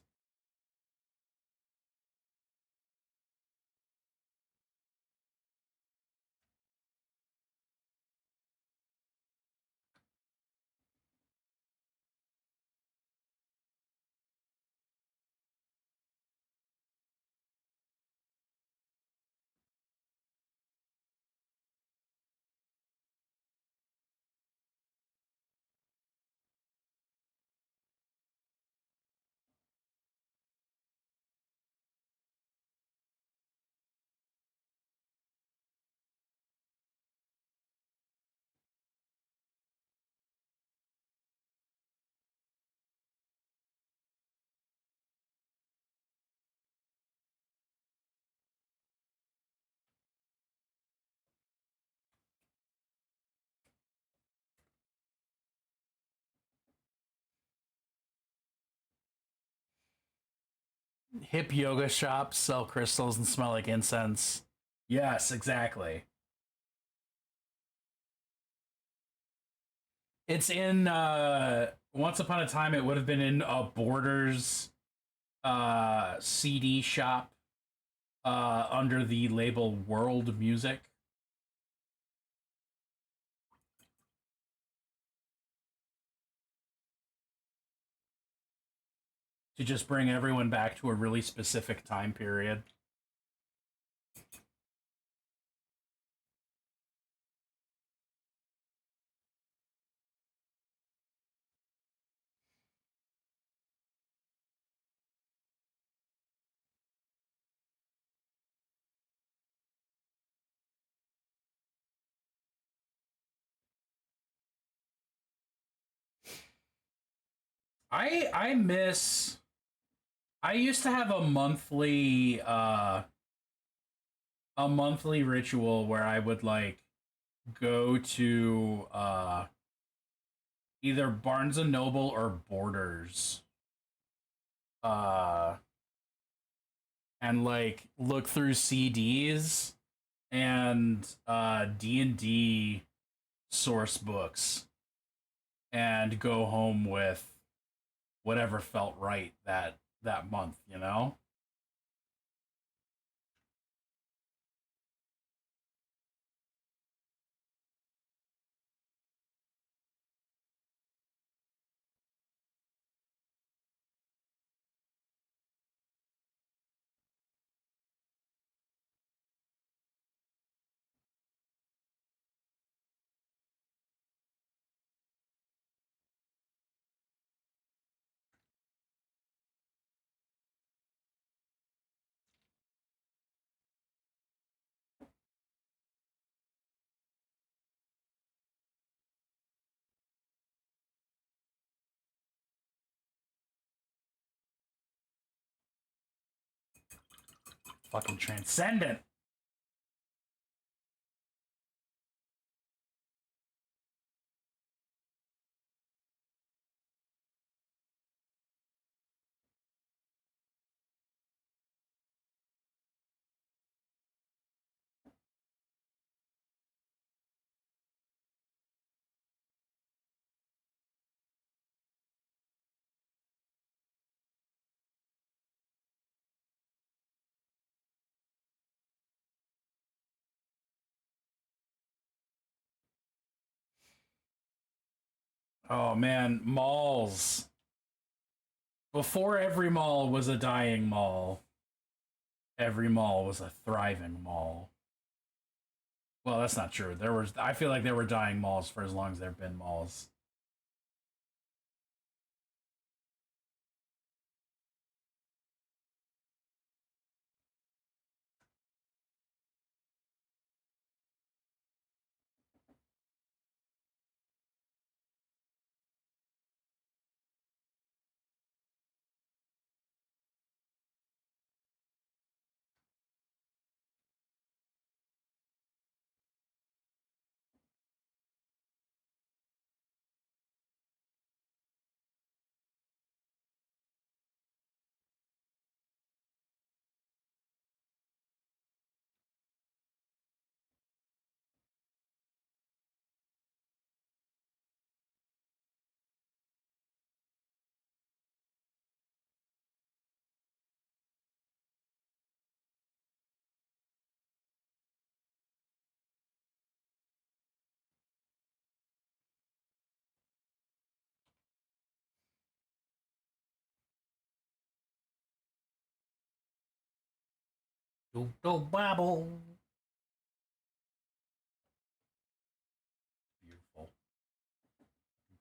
Hip yoga shops sell crystals and smell like incense. Yes, exactly. It's in once upon a time it would have been in a Borders CD shop under the label World Music. To just bring everyone back to a really specific time period. I miss I used to have a monthly ritual where I would like go to either Barnes and Noble or Borders uh and like look through CDs and D&D source books and go home with whatever felt right that month, you know? Fucking transcendent. Oh man, malls. Before every mall was a dying mall, every mall was a thriving mall. Well, that's not true. I feel like there were dying malls for as long as there've been malls. Do babble. Beautiful.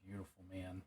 Beautiful, man.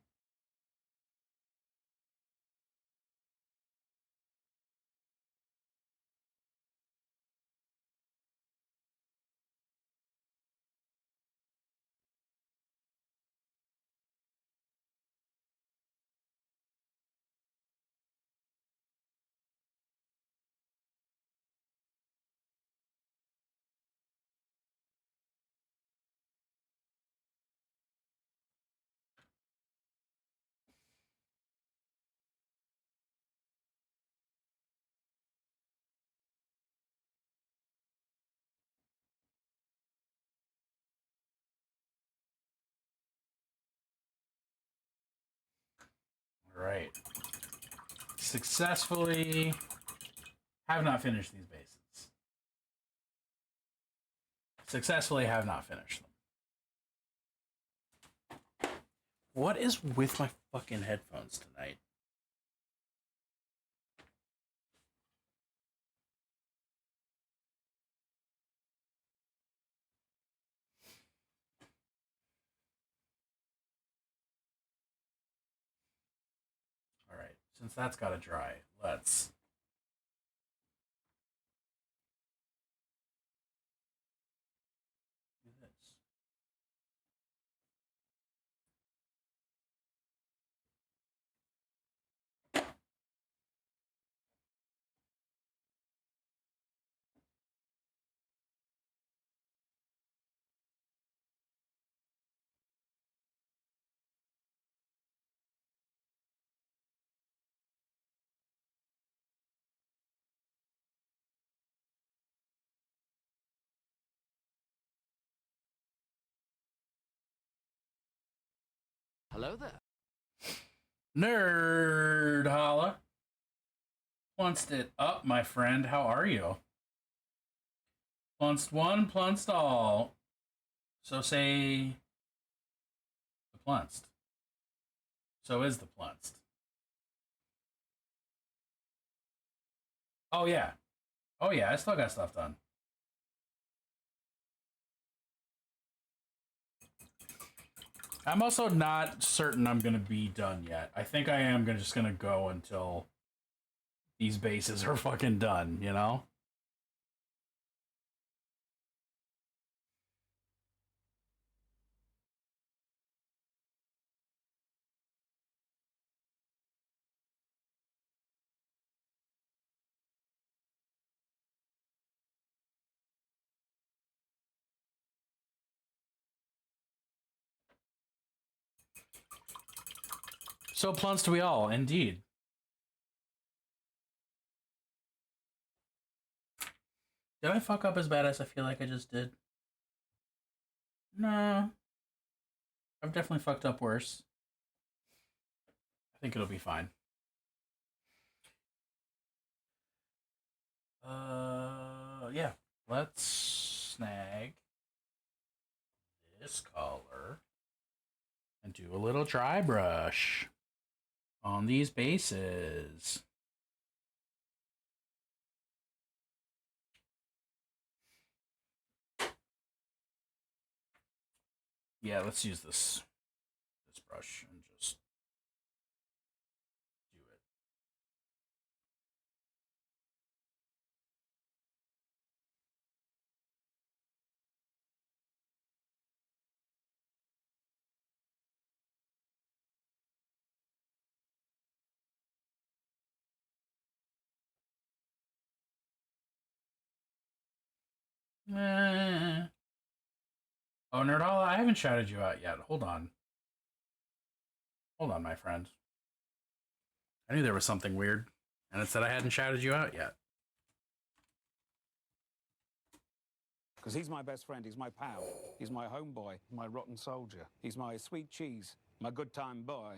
All right. Successfully have not finished these bases. Successfully have not finished them. What is with my fucking headphones tonight? All right. Since that's got to dry, let's do this. Hello there. Nerd holla. Plunced it up, my friend. How are you? Plunced one, plunced all. So say the plunced. So is the plunced. Oh yeah. Oh yeah, I still got stuff done. I'm also not certain I'm gonna be done yet. I think I am just gonna go until these bases are fucking done, you know? So plunced we all, indeed. Did I fuck up as bad as I feel like I just did? No. I've definitely fucked up worse. I think it'll be fine. Yeah. Let's snag this color and do a little dry brush on these bases. Yeah, let's use this brush and just do it. Oh, Nerdala, I haven't shouted you out yet. Hold on. Hold on, my friend. I knew there was something weird, and it said I hadn't shouted you out yet. Because he's my best friend, he's my pal, he's my homeboy, my rotten soldier, he's my sweet cheese, my good time boy.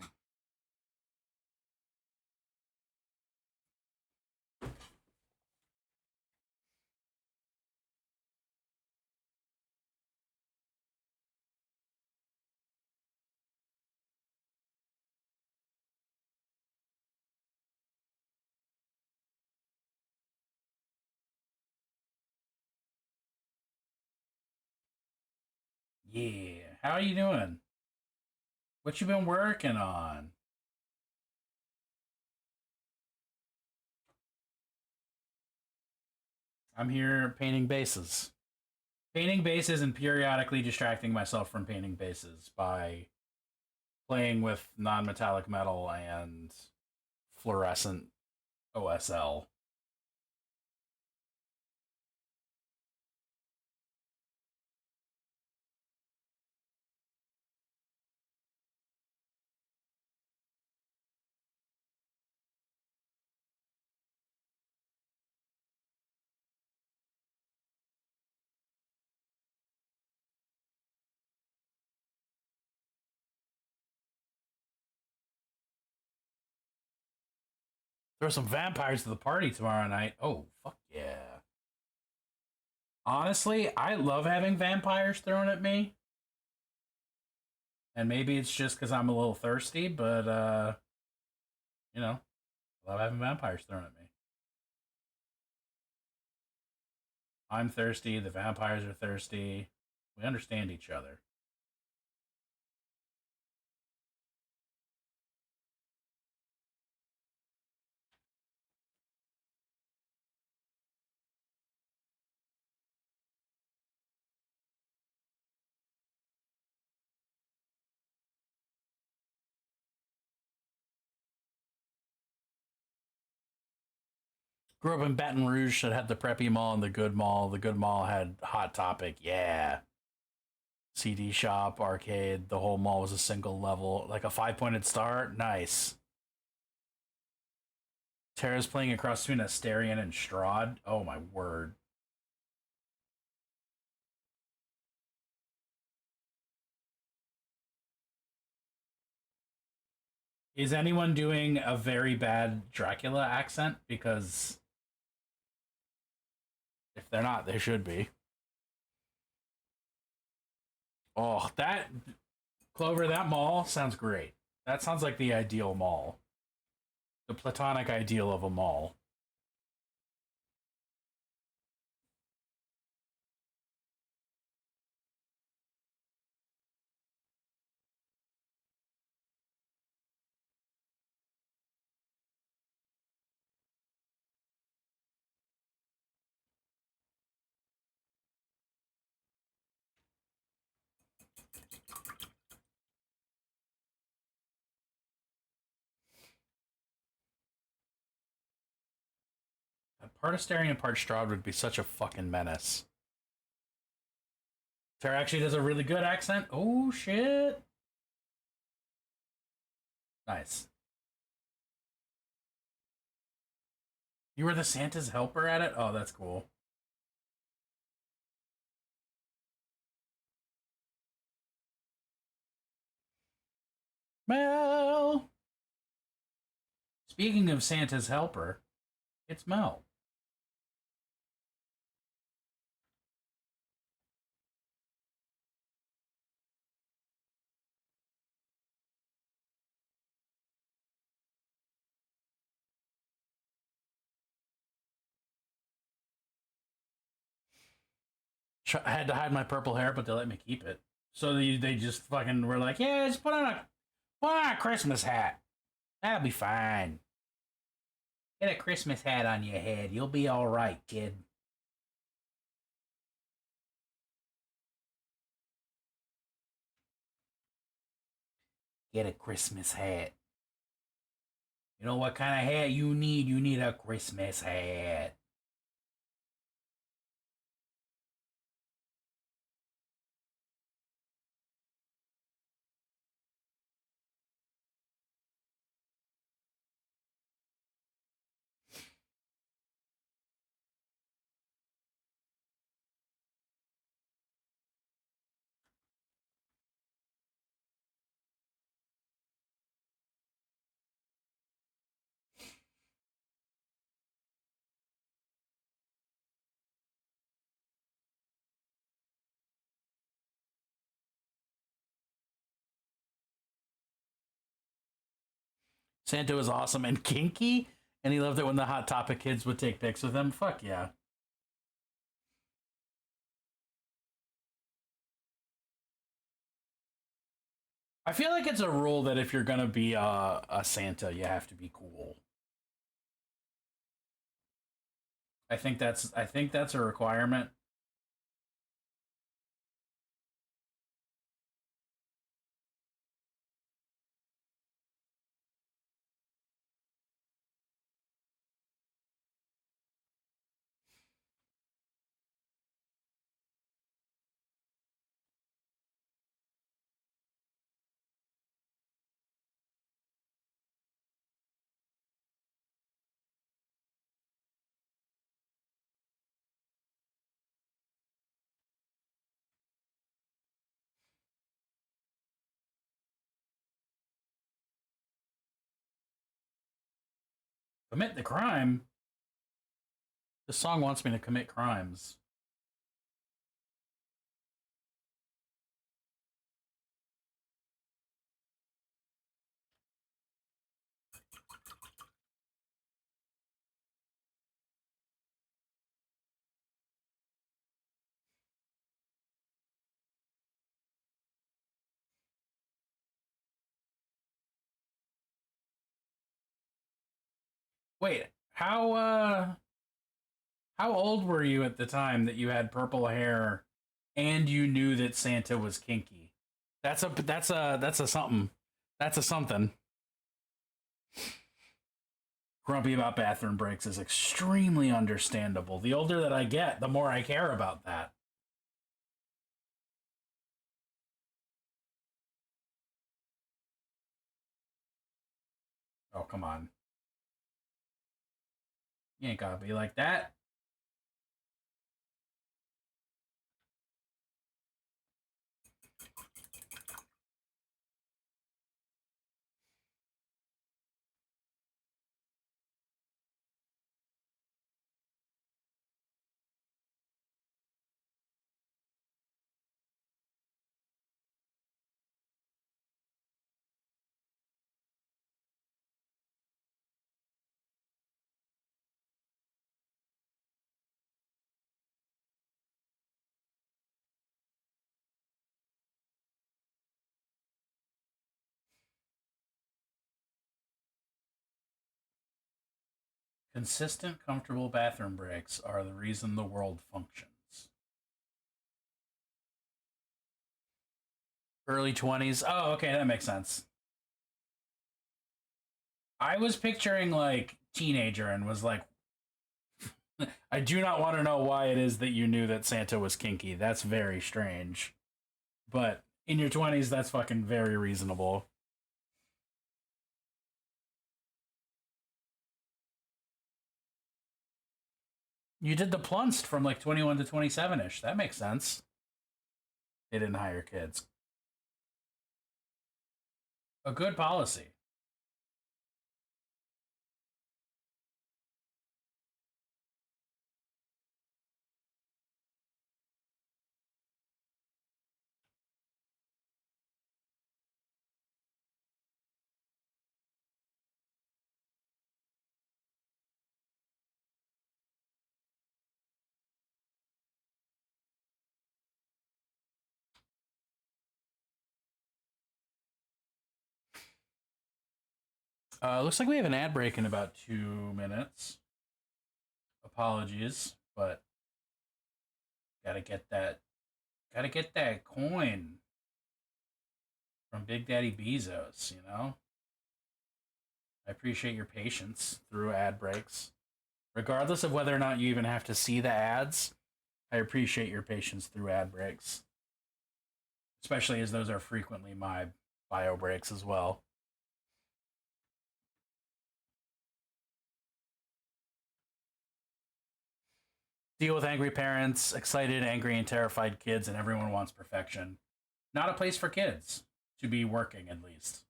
Yeah. How are you doing? What you been working on? I'm here painting bases. Painting bases and periodically distracting myself from painting bases by playing with non-metallic metal and fluorescent OSL. Throw some vampires to the party tomorrow night. Oh, fuck yeah. Honestly, I love having vampires thrown at me. And maybe it's just because I'm a little thirsty, but, you know, I love having vampires thrown at me. I'm thirsty. The vampires are thirsty. We understand each other. Grew up in Baton Rouge that had the preppy mall and the good mall. The good mall had Hot Topic. Yeah. CD shop, arcade. The whole mall was a single level, like a 5-pointed star. Nice. Tara's playing across between Asterion and Strahd. Oh my word. Is anyone doing a very bad Dracula accent? Because if they're not, they should be. Oh, that Clover, that mall sounds great. That sounds like the ideal mall. The platonic ideal of a mall. Part Asterion, part Strahd would be such a fucking menace. Tara actually does a really good accent. Oh shit. Nice. You were the Santa's helper at it? Oh, that's cool. Mel! Speaking of Santa's helper, it's Mel. I had to hide my purple hair, but they let me keep it. So they just fucking were like, yeah, just put on a Christmas hat. That'll be fine. Get a Christmas hat on your head. You'll be all right, kid. Get a Christmas hat. You know what kind of hat you need? You need a Christmas hat. Santa was awesome and kinky, and he loved it when the Hot Topic kids would take pics with him. Fuck yeah. I feel like it's a rule that if you're gonna be a Santa, you have to be cool. I think that's a requirement. Commit the crime. This song wants me to commit crimes. Wait, how old were you at the time that you had purple hair and you knew that Santa was kinky? That's a something. That's a something. Grumpy about bathroom breaks is extremely understandable. The older that I get, the more I care about that. Oh, come on. You ain't gotta be like that. Consistent, comfortable bathroom breaks are the reason the world functions. Early 20s. Oh, okay, that makes sense. I was picturing like teenager and was like, I do not want to know why it is that you knew that Santa was kinky. That's very strange. But in your 20s, that's fucking very reasonable. You did the plunced from like 21 to 27 ish. That makes sense. They didn't hire kids. A good policy. Looks like we have an ad break in about 2 minutes. Apologies, but gotta get that coin from Big Daddy Bezos, you know? I appreciate your patience through ad breaks. Regardless of whether or not you even have to see the ads, I appreciate your patience through ad breaks. Especially as those are frequently my bio breaks as well. Deal with angry parents, excited, angry, and terrified kids, and everyone wants perfection. Not a place for kids to be working, at least.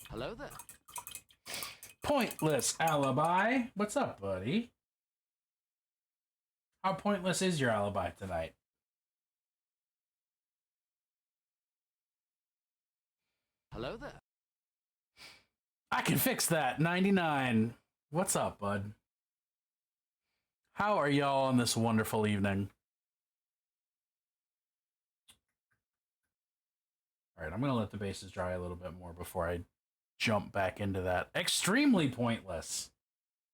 Hello there. Pointless alibi. What's up, buddy? How pointless is your alibi tonight? Hello there. I can fix that. 99. What's up, bud? How are y'all on this wonderful evening? All right, I'm going to let the bases dry a little bit more before I jump back into that. Extremely pointless.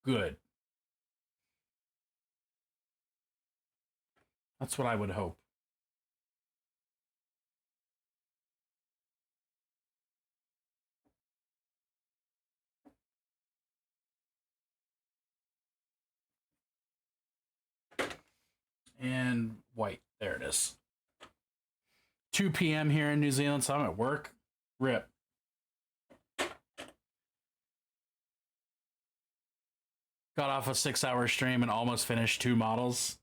Good. That's what I would hope. And white. There it is. 2 p.m. here in New Zealand, so I'm at work. Rip. Got off a 6-hour stream and almost finished 2 models.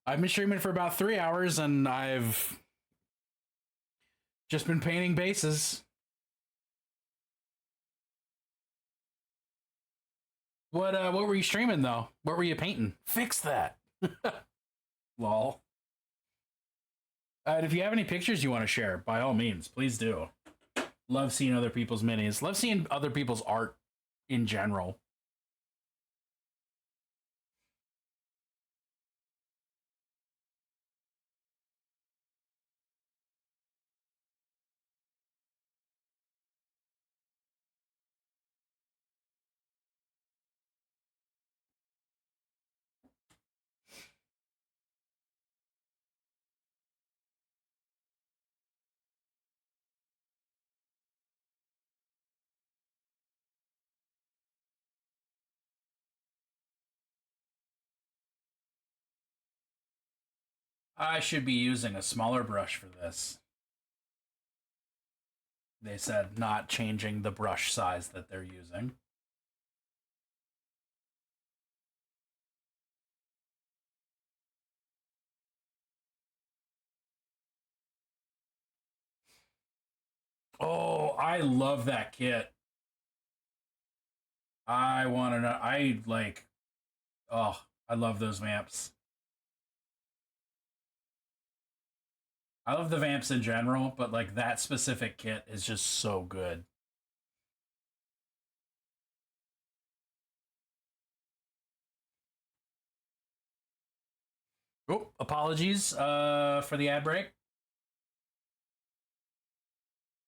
I've been streaming for about 3 hours and I've just been painting bases. What were you streaming though? What were you painting? Fix that. Lol. And if you have any pictures you want to share, by all means, please do. Love seeing other people's minis. Love seeing other people's art in general. I should be using a smaller brush for this. They said not changing the brush size that they're using. Oh, I love that kit. I want to know. I love those vamps. I love the vamps in general, but like that specific kit is just so good. Oh, apologies for the ad break.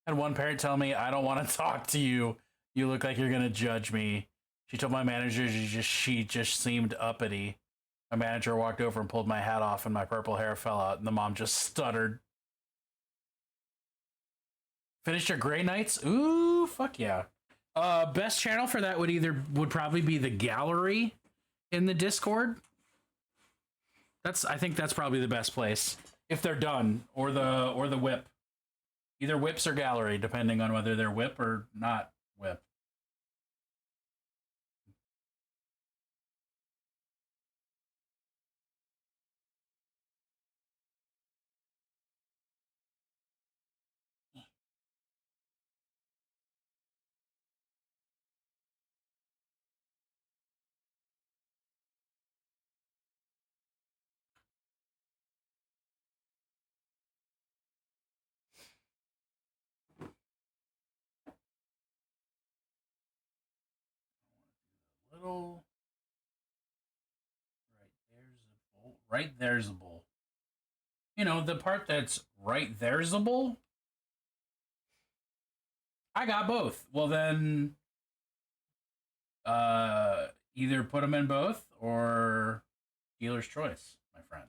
Had one parent tell me, I don't want to talk to you. You look like you're going to judge me. She told my manager she just seemed uppity. My manager walked over and pulled my hat off and my purple hair fell out and the mom just stuttered. Finished your Grey Knights? Ooh, fuck yeah. Best channel for that would probably be the gallery in the Discord. I think that's probably the best place if they're done, or the whip. Either whips or gallery, depending on whether they're whip or not whip. Little right there's a bowl. You know, the part that's right there's a bowl. I got both. Well then, either put them in both or dealer's choice, my friend.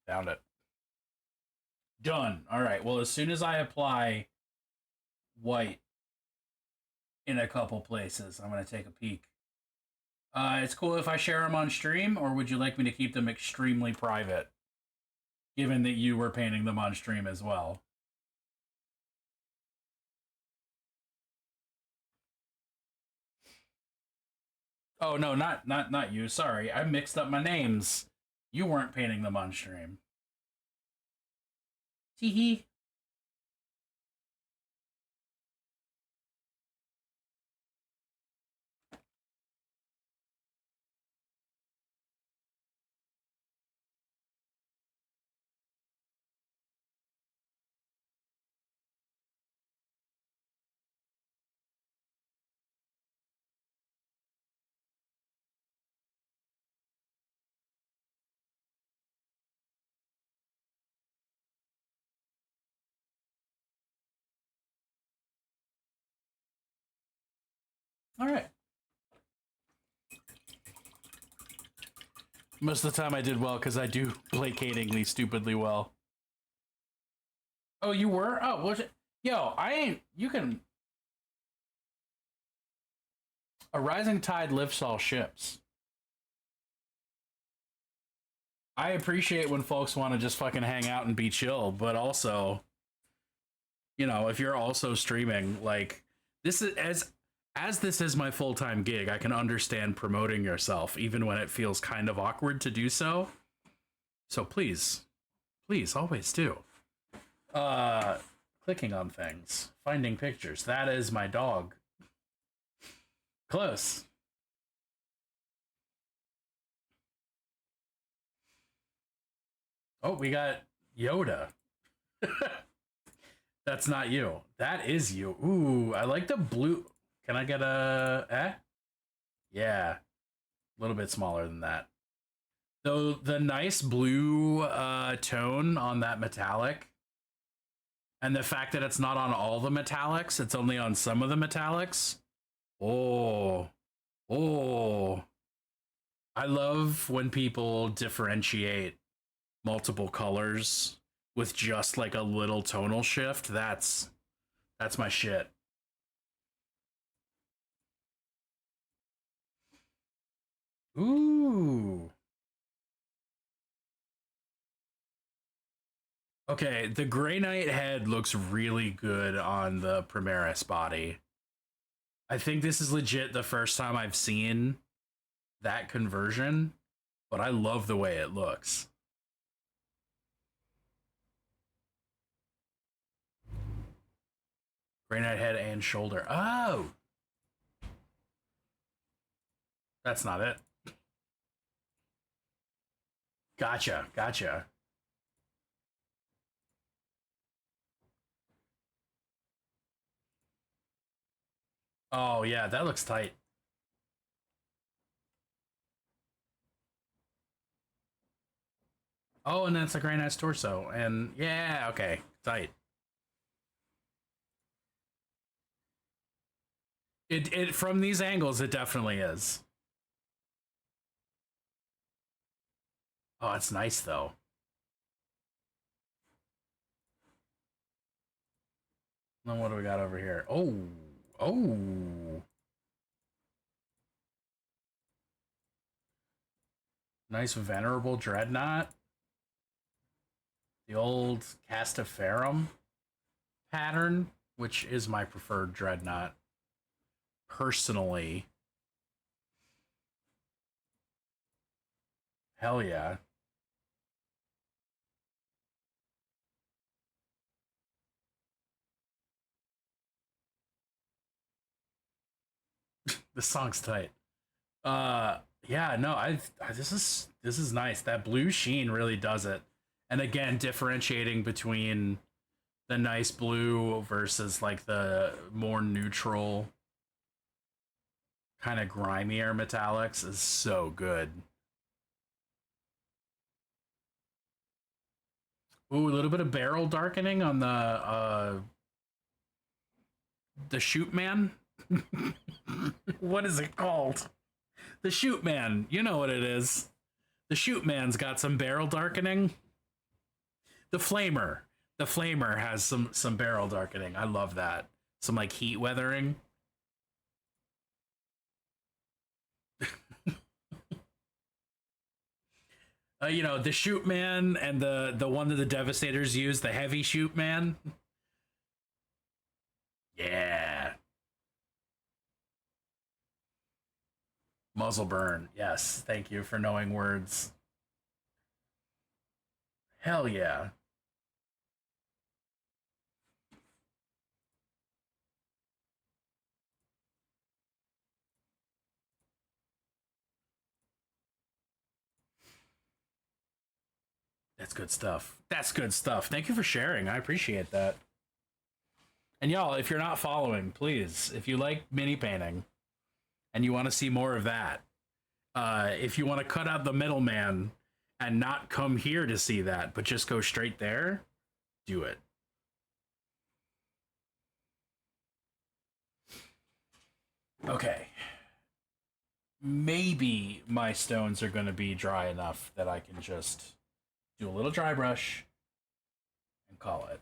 Found it. Done. All right. Well, as soon as I apply white in a couple places, I'm going to take a peek. It's cool if I share them on stream, or would you like me to keep them extremely private, given that you were painting them on stream as well? Oh no, not you. Sorry, I mixed up my names. You weren't painting them on stream. Tee hee. All right. Most of the time I did well because I do placatingly stupidly well. Oh, you were? Oh, was it? Yo, I ain't. You can. A rising tide lifts all ships. I appreciate when folks want to just fucking hang out and be chill, but also, you know, if you're also streaming, like, this is as this is my full-time gig, I can understand promoting yourself even when it feels kind of awkward to do so. So please always do. Clicking on things, finding pictures. That is my dog. Close. Oh, we got Yoda. That's not you. That is you. Ooh, I like the blue. Can I get a Yeah. A little bit smaller than that. Though the nice blue tone on that metallic, and the fact that it's not on all the metallics, it's only on some of the metallics. Oh. I love when people differentiate multiple colors with just like a little tonal shift. That's my shit. Ooh. Okay, the Grey Knight head looks really good on the Primaris body. I think this is legit the first time I've seen that conversion, but I love the way it looks. Grey Knight head and shoulder. Oh! That's not it. Gotcha. Oh, yeah, that looks tight. Oh, and then it's a Grey Knight's torso. And yeah, okay, tight. It from these angles, it definitely is. Oh, it's nice though. Then what do we got over here? Oh. Nice venerable dreadnought. The old Castaferum pattern, which is my preferred dreadnought. Personally. Hell yeah. This song's tight. Yeah, no, this is nice. That blue sheen really does it. And again, differentiating between the nice blue versus like the more neutral kind of grimier metallics is so good. Ooh, a little bit of barrel darkening on the shoot man. What is it called? The shoot man. You know what it is. The shoot man's got some barrel darkening. The flamer. The flamer has some barrel darkening. I love that. Some like heat weathering. You know, the shoot man and the one that the Devastators use, the heavy shoot man. Yeah. Muzzle burn. Yes. Thank you for knowing words. Hell yeah. That's good stuff. That's good stuff. Thank you for sharing. I appreciate that. And y'all, if you're not following, please, if you like mini painting and you want to see more of that, if you want to cut out the middleman and not come here to see that, but just go straight there, do it. Okay. Maybe my stones are going to be dry enough that I can just do a little dry brush and call it.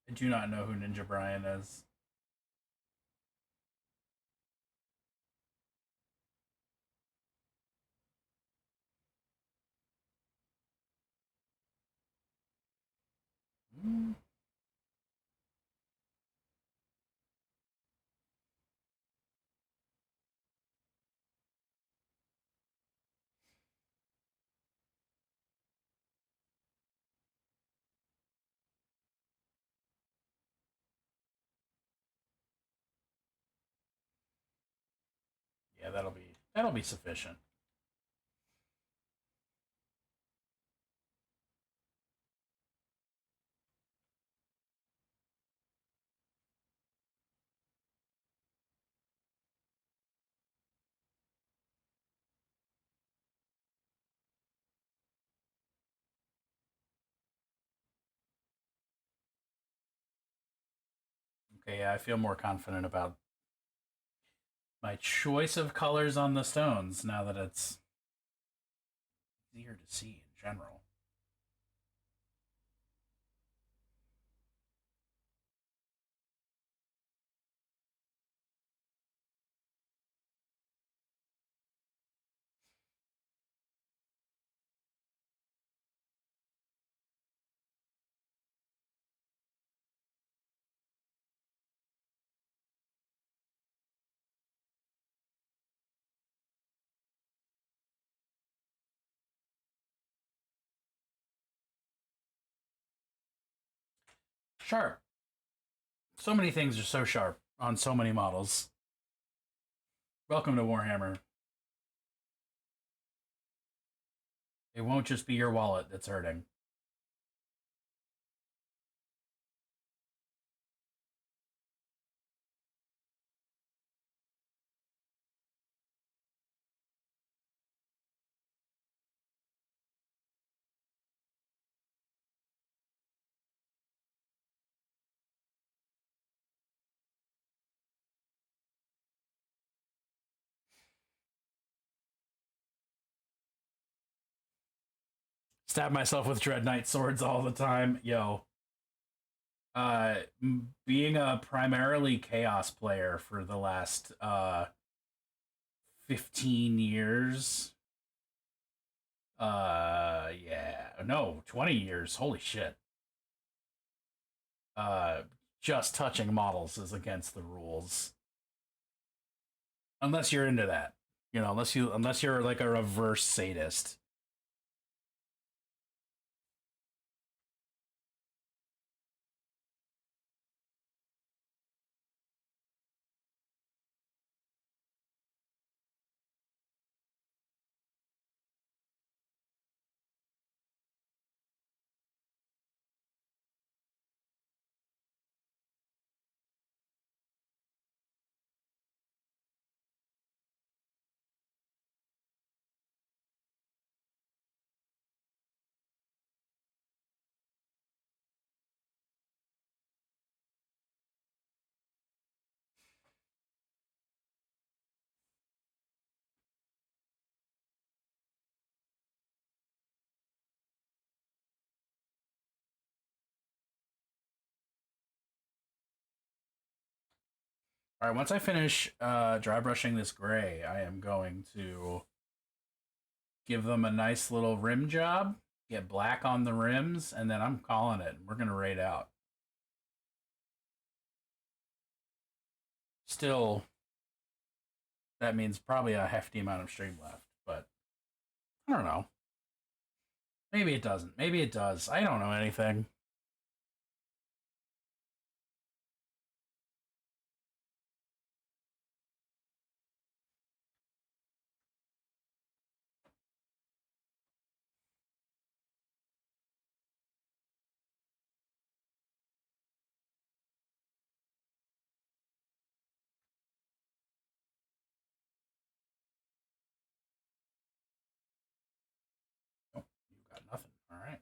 I do not know who Ninja Brian is. Yeah, that'll be sufficient. Okay, yeah, I feel more confident about my choice of colors on the stones now that it's easier to see in general. Sharp. So many things are so sharp on so many models. Welcome to Warhammer. It won't just be your wallet that's hurting. Stab myself with Dread Knight swords all the time. Yo. Being a primarily Chaos player for the last 15 years. Yeah. No, 20 years. Holy shit. Just touching models is against the rules. Unless you're into that. You know, unless you're like a reverse sadist. All right, once I finish dry brushing this gray, I am going to give them a nice little rim job, get black on the rims, and then I'm calling it. We're going to raid out. Still, that means probably a hefty amount of stream left, but I don't know. Maybe it doesn't. Maybe it does. I don't know anything. Oh, you got nothing. All right.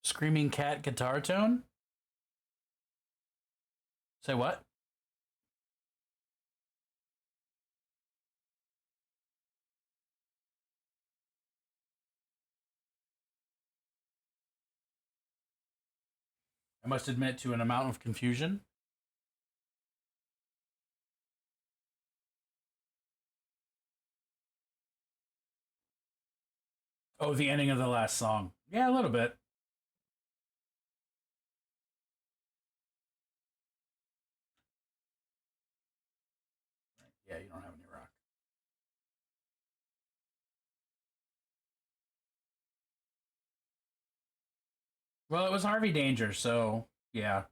Screaming cat guitar tone? Say what? I must admit to an amount of confusion. Oh, the ending of the last song. Yeah, a little bit. Yeah, you don't have any rock. Well, it was Harvey Danger, so yeah.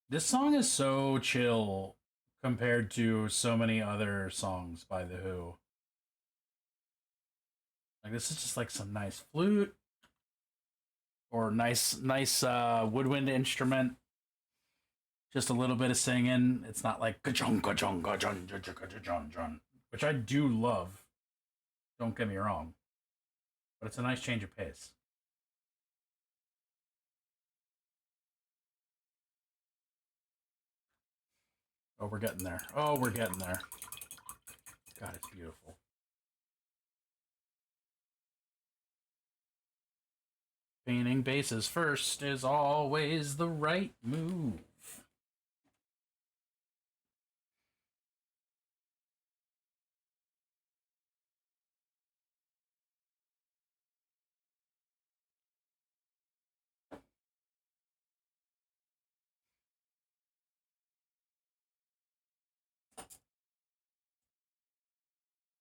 This song is so chill compared to so many other songs by The Who. Like this is just like some nice flute or nice woodwind instrument. Just a little bit of singing. It's not like ka-chung, ka-chung, ka-chung, ka-chung, which I do love. Don't get me wrong. But it's a nice change of pace. Oh, we're getting there. Oh, we're getting there. God, it's beautiful. Painting bases first is always the right move.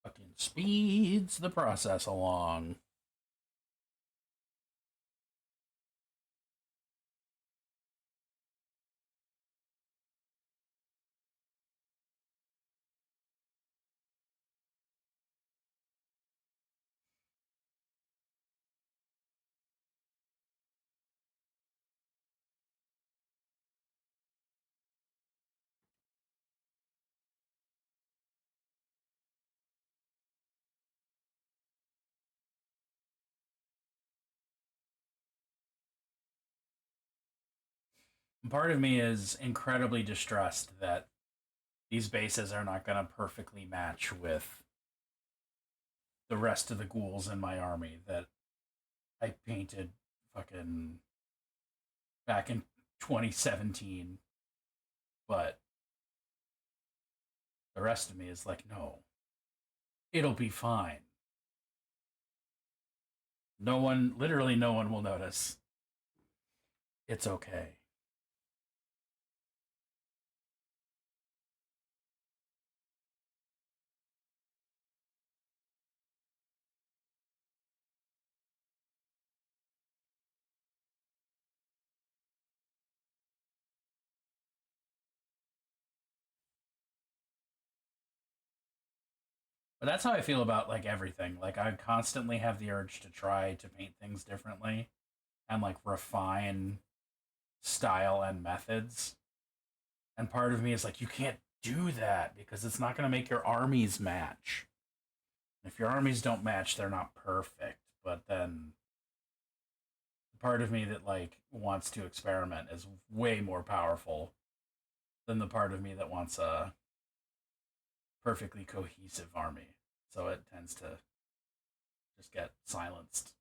Fucking speeds the process along. Part of me is incredibly distressed that these bases are not going to perfectly match with the rest of the ghouls in my army that I painted fucking back in 2017, but the rest of me is like, no, it'll be fine. Literally no one will notice. It's okay. But that's how I feel about like everything. Like I constantly have the urge to try to paint things differently and like refine style and methods. And part of me is like, you can't do that because it's not going to make your armies match. If your armies don't match, they're not perfect. But then the part of me that like wants to experiment is way more powerful than the part of me that wants a perfectly cohesive army. So it tends to just get silenced.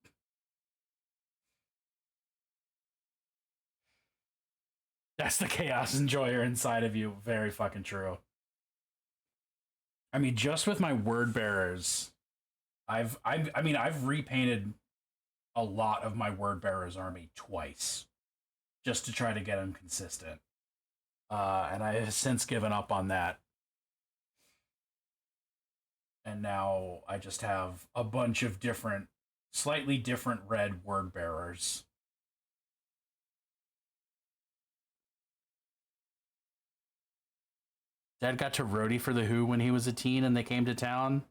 That's the chaos enjoyer inside of you. Very fucking true. I mean, just with my word bearers, I've repainted a lot of my word bearers army twice just to try to get them consistent. And I have since given up on that. And now I just have a bunch of different, slightly different red word bearers. Dad got to roadie for the Who when he was a teen and they came to town.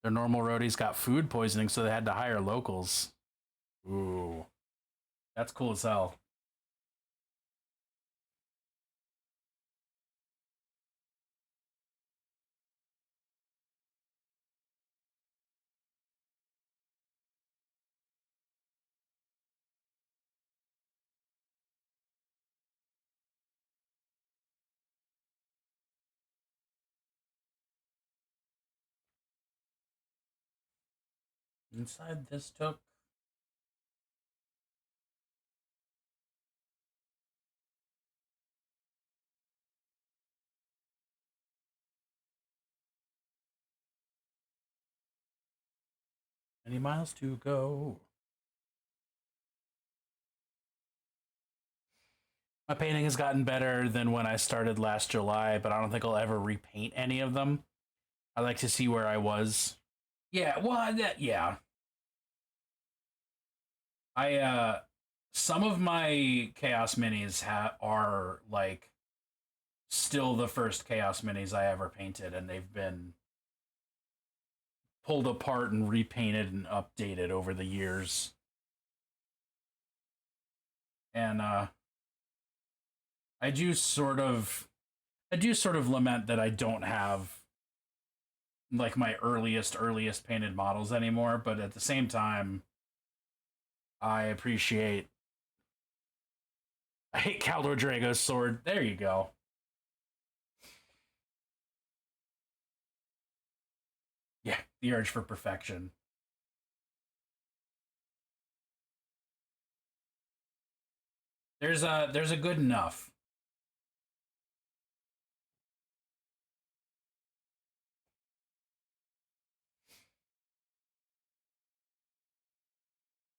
Their normal roadies got food poisoning, so they had to hire locals. Ooh. That's cool as hell. Inside this took. Many miles to go. My painting has gotten better than when I started last July, but I don't think I'll ever repaint any of them. I like to see where I was. Yeah, well, yeah. Some of my Chaos Minis are like still the first Chaos Minis I ever painted, and they've been pulled apart and repainted and updated over the years. And I do sort of lament that I don't have like my earliest painted models anymore, but at the same time I appreciate. I hate Caldor Drago's sword. There you go. Yeah, the urge for perfection. There's a good enough.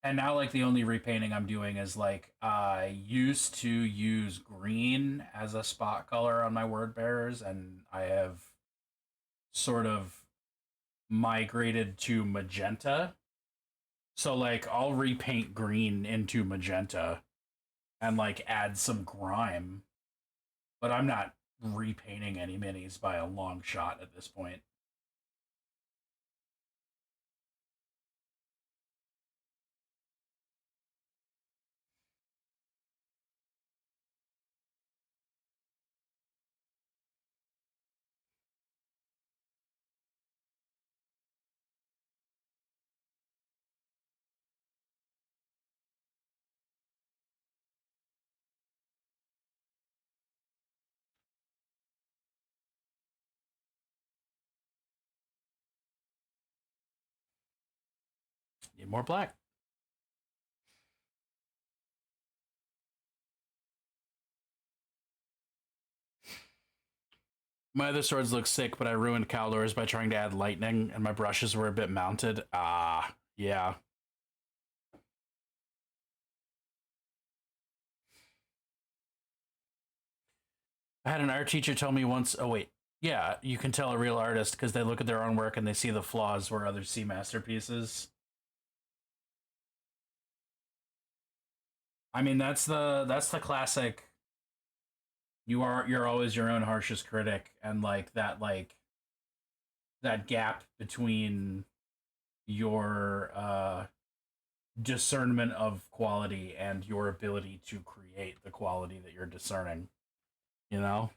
And now like the only repainting I'm doing is like I used to use green as a spot color on my word bearers, and I have sort of migrated to magenta. So like I'll repaint green into magenta and like add some grime. But I'm not repainting any minis by a long shot at this point. Need more black. My other swords look sick, but I ruined Kaldor's by trying to add lightning, and my brushes were a bit mounted. Ah, yeah. I had an art teacher tell me once, oh wait, yeah, you can tell a real artist because they look at their own work and they see the flaws where others see masterpieces. I mean, that's the classic. You're always your own harshest critic, and that gap between your discernment of quality and your ability to create the quality that you're discerning. You know,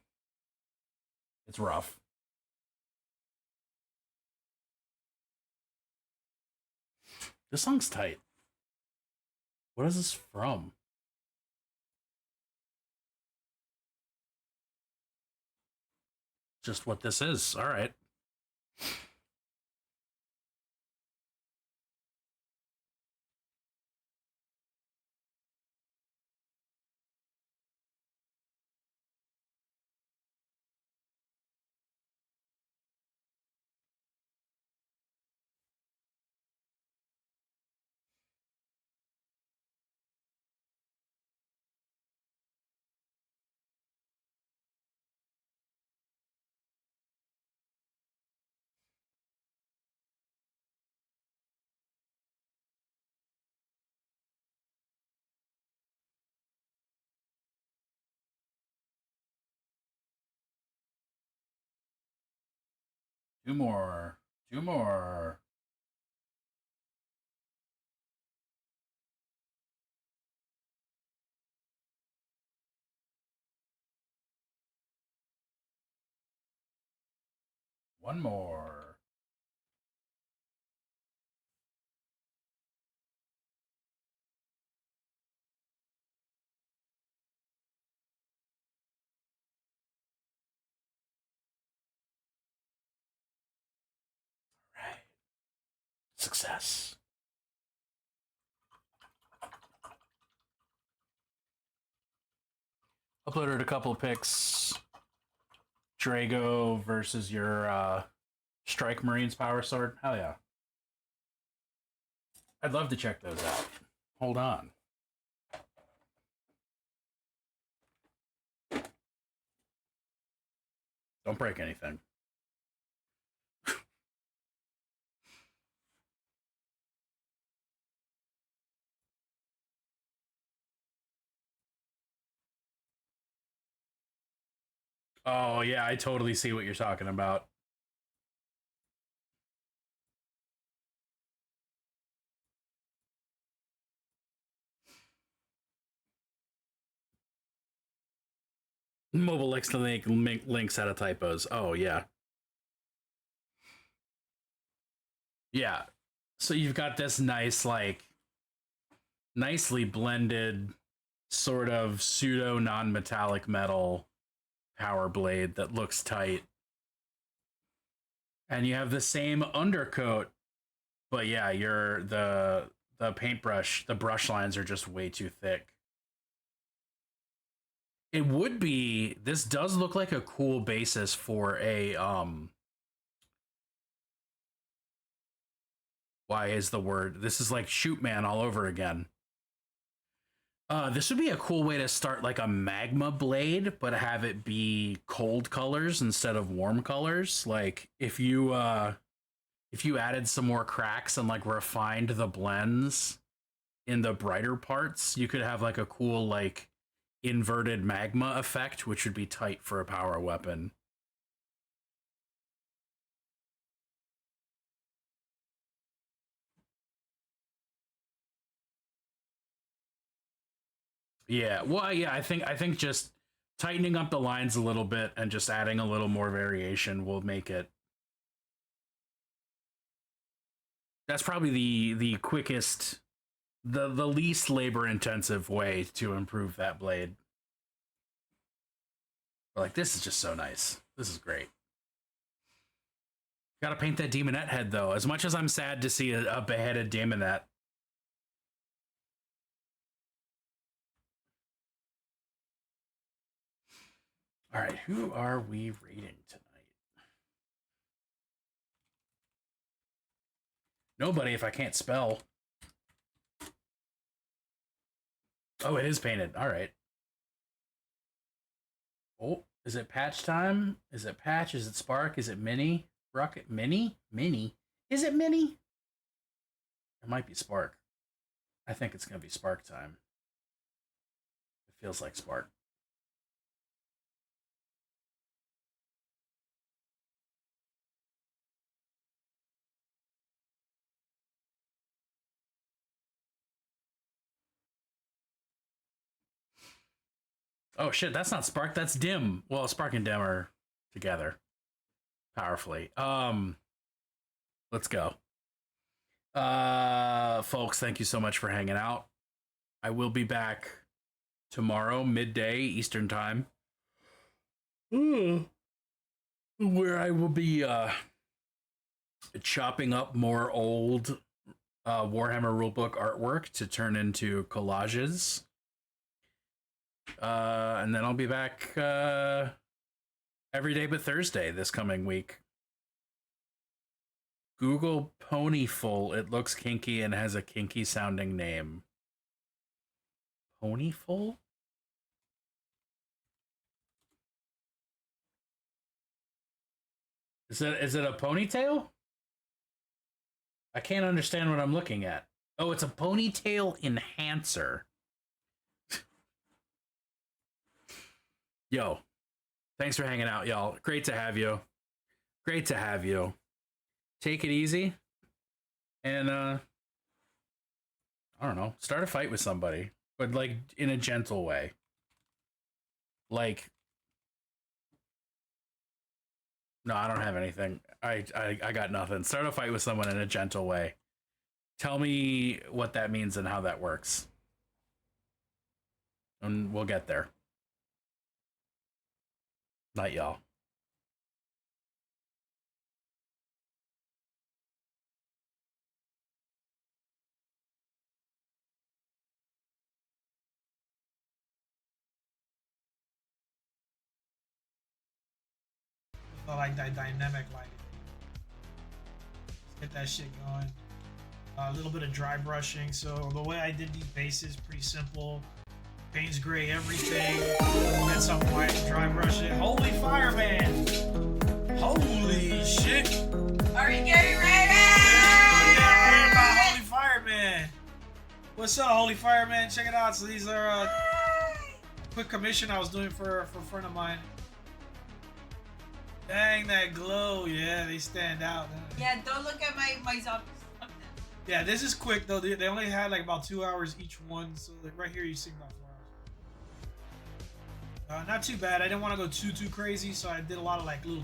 it's rough. This song's tight. What is this from? Just what this is. All right. Two more. Two more. One more. Right. Success. Uploaded a couple of pics. Drago versus your Strike Marines Power Sword. Hell yeah. I'd love to check those out. Hold on. Don't break anything. Oh, yeah, I totally see what you're talking about. Mobile likes to make links out of typos. Oh, yeah. Yeah. So you've got this nice, nicely blended sort of pseudo non-metallic metal power blade that looks tight. And you have the same undercoat, but yeah, the paintbrush, the brush lines are just way too thick. It would be, this does look like a cool basis for a why is the word? This is like Shoot Man all over again. This would be a cool way to start like a magma blade, but have it be cold colors instead of warm colors. Like if you added some more cracks and like refined the blends in the brighter parts, you could have like a cool like inverted magma effect, which would be tight for a power weapon. Yeah, well, yeah, I think just tightening up the lines a little bit and just adding a little more variation will make it. That's probably the quickest, the least labor intensive way to improve that blade. Like, this is just so nice. This is great. Gotta paint that demonette head though. As much as I'm sad to see a beheaded demonette. All right, who are we rating tonight? Nobody if I can't spell. Oh, it is painted. All right. Oh, is it patch time? Is it patch? Is it spark? Is it mini? Rocket? Mini? Mini? Is it mini? It might be spark. I think it's going to be spark time. It feels like spark. Oh shit, that's not spark, that's dim. Well, spark and dim are together powerfully. Let's go. Folks, thank you so much for hanging out. I will be back tomorrow, midday Eastern time. Where I will be chopping up more old Warhammer rulebook artwork to turn into collages. And then I'll be back every day but Thursday this coming week. Google Ponyful. It looks kinky and has a kinky sounding name. Ponyful? Is it a ponytail? I can't understand what I'm looking at. Oh, it's a ponytail enhancer. Yo, thanks for hanging out, y'all. Great to have you. Great to have you. Take it easy. And, I don't know, start a fight with somebody. But, like, in a gentle way. Like, no, I don't have anything. I got nothing. Start a fight with someone in a gentle way. Tell me what that means and how that works. And we'll get there. Night, y'all. I like that dynamic lighting. Let's get that shit going. A little bit of dry brushing. So the way I did these bases, pretty simple. Payne's gray everything. Get some white, dry brush it. Holy fireman! Holy shit! Are you getting ready? Yeah, ready about Holy Fireman. What's up, Holy Fireman? Check it out. So these are a quick commission I was doing for a friend of mine. Dang, that glow. Yeah, they stand out. Yeah, don't look at my zombies. Yeah, this is quick though. They only had like about 2 hours each one. So like right here you see about 4 hours. Not too bad. I didn't want to go too crazy, so I did a lot of like little